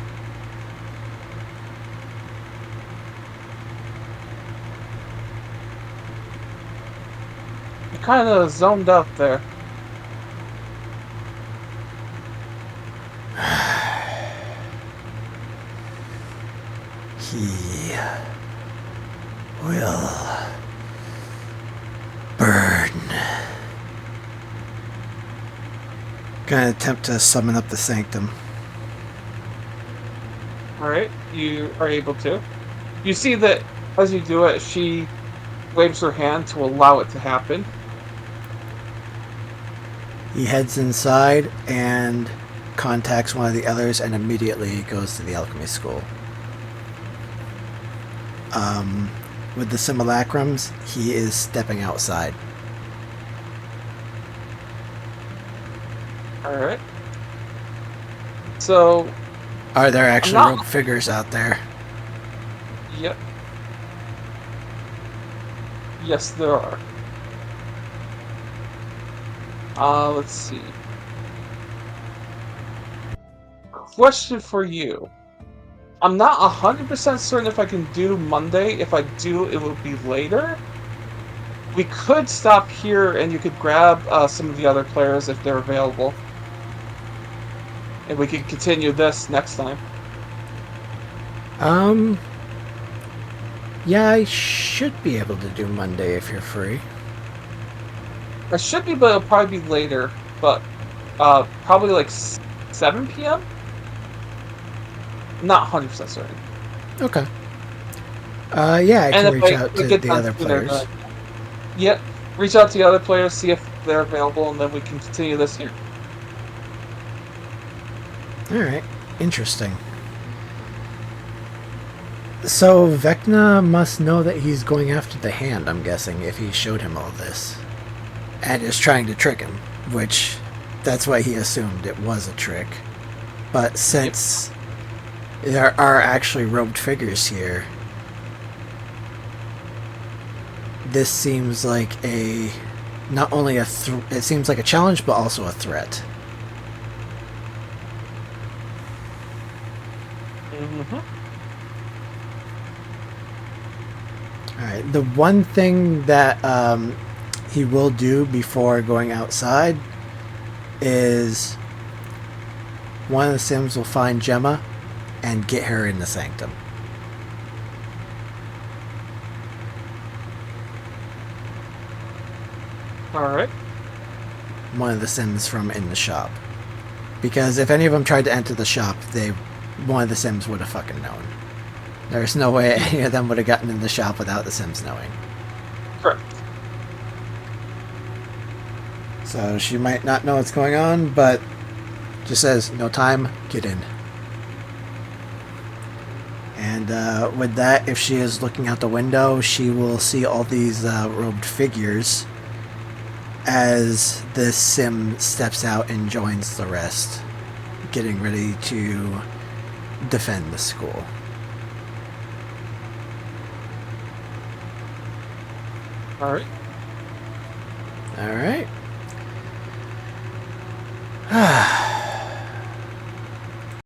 You kind of zoned out there.
He will burn. Gonna attempt to summon up the sanctum.
Alright, you are able to. You see that as you do it, she waves her hand to allow it to happen.
He heads inside and contacts one of the others and immediately goes to the alchemy school. With the simulacrums, he is stepping outside.
Alright. So,
Are there actually rogue figures out there?
yep. Yes, there are. Let's see. Question for you. I'm not 100% certain if I can do Monday. If I do, it will be later. We could stop here and you could grab some of the other players if they're available. And we could continue this next time.
Yeah, I should be able to do Monday if you're free.
I should be, but it'll probably be later. But probably like 7 p.m.? Not 100% certain.
Okay. Yeah, I can
And
reach
if
out
we
to
get
the
done
other
sooner,
players.
Yep. Reach out to the other players, see if they're available, and then we can continue this here.
Alright, interesting. So Vecna must know that he's going after the hand, I'm guessing, if he showed him all this. And is trying to trick him, which that's why he assumed it was a trick. But since there are actually robed figures here, this seems like a not only it seems like a challenge, but also a threat. Alright, the one thing that he will do before going outside is one of the Sims will find Gemma and get her in the sanctum.
Alright.
One of the Sims from in the shop. Because if any of them tried to enter the shop, one of the Sims would have fucking known. There's no way any of them would have gotten in the shop without the Sims knowing.
Correct.
So she might not know what's going on, but just says, no time, get in. And with that, if she is looking out the window, she will see all these robed figures as the Sim steps out and joins the rest, getting ready to defend the school.
Alright.
Alright.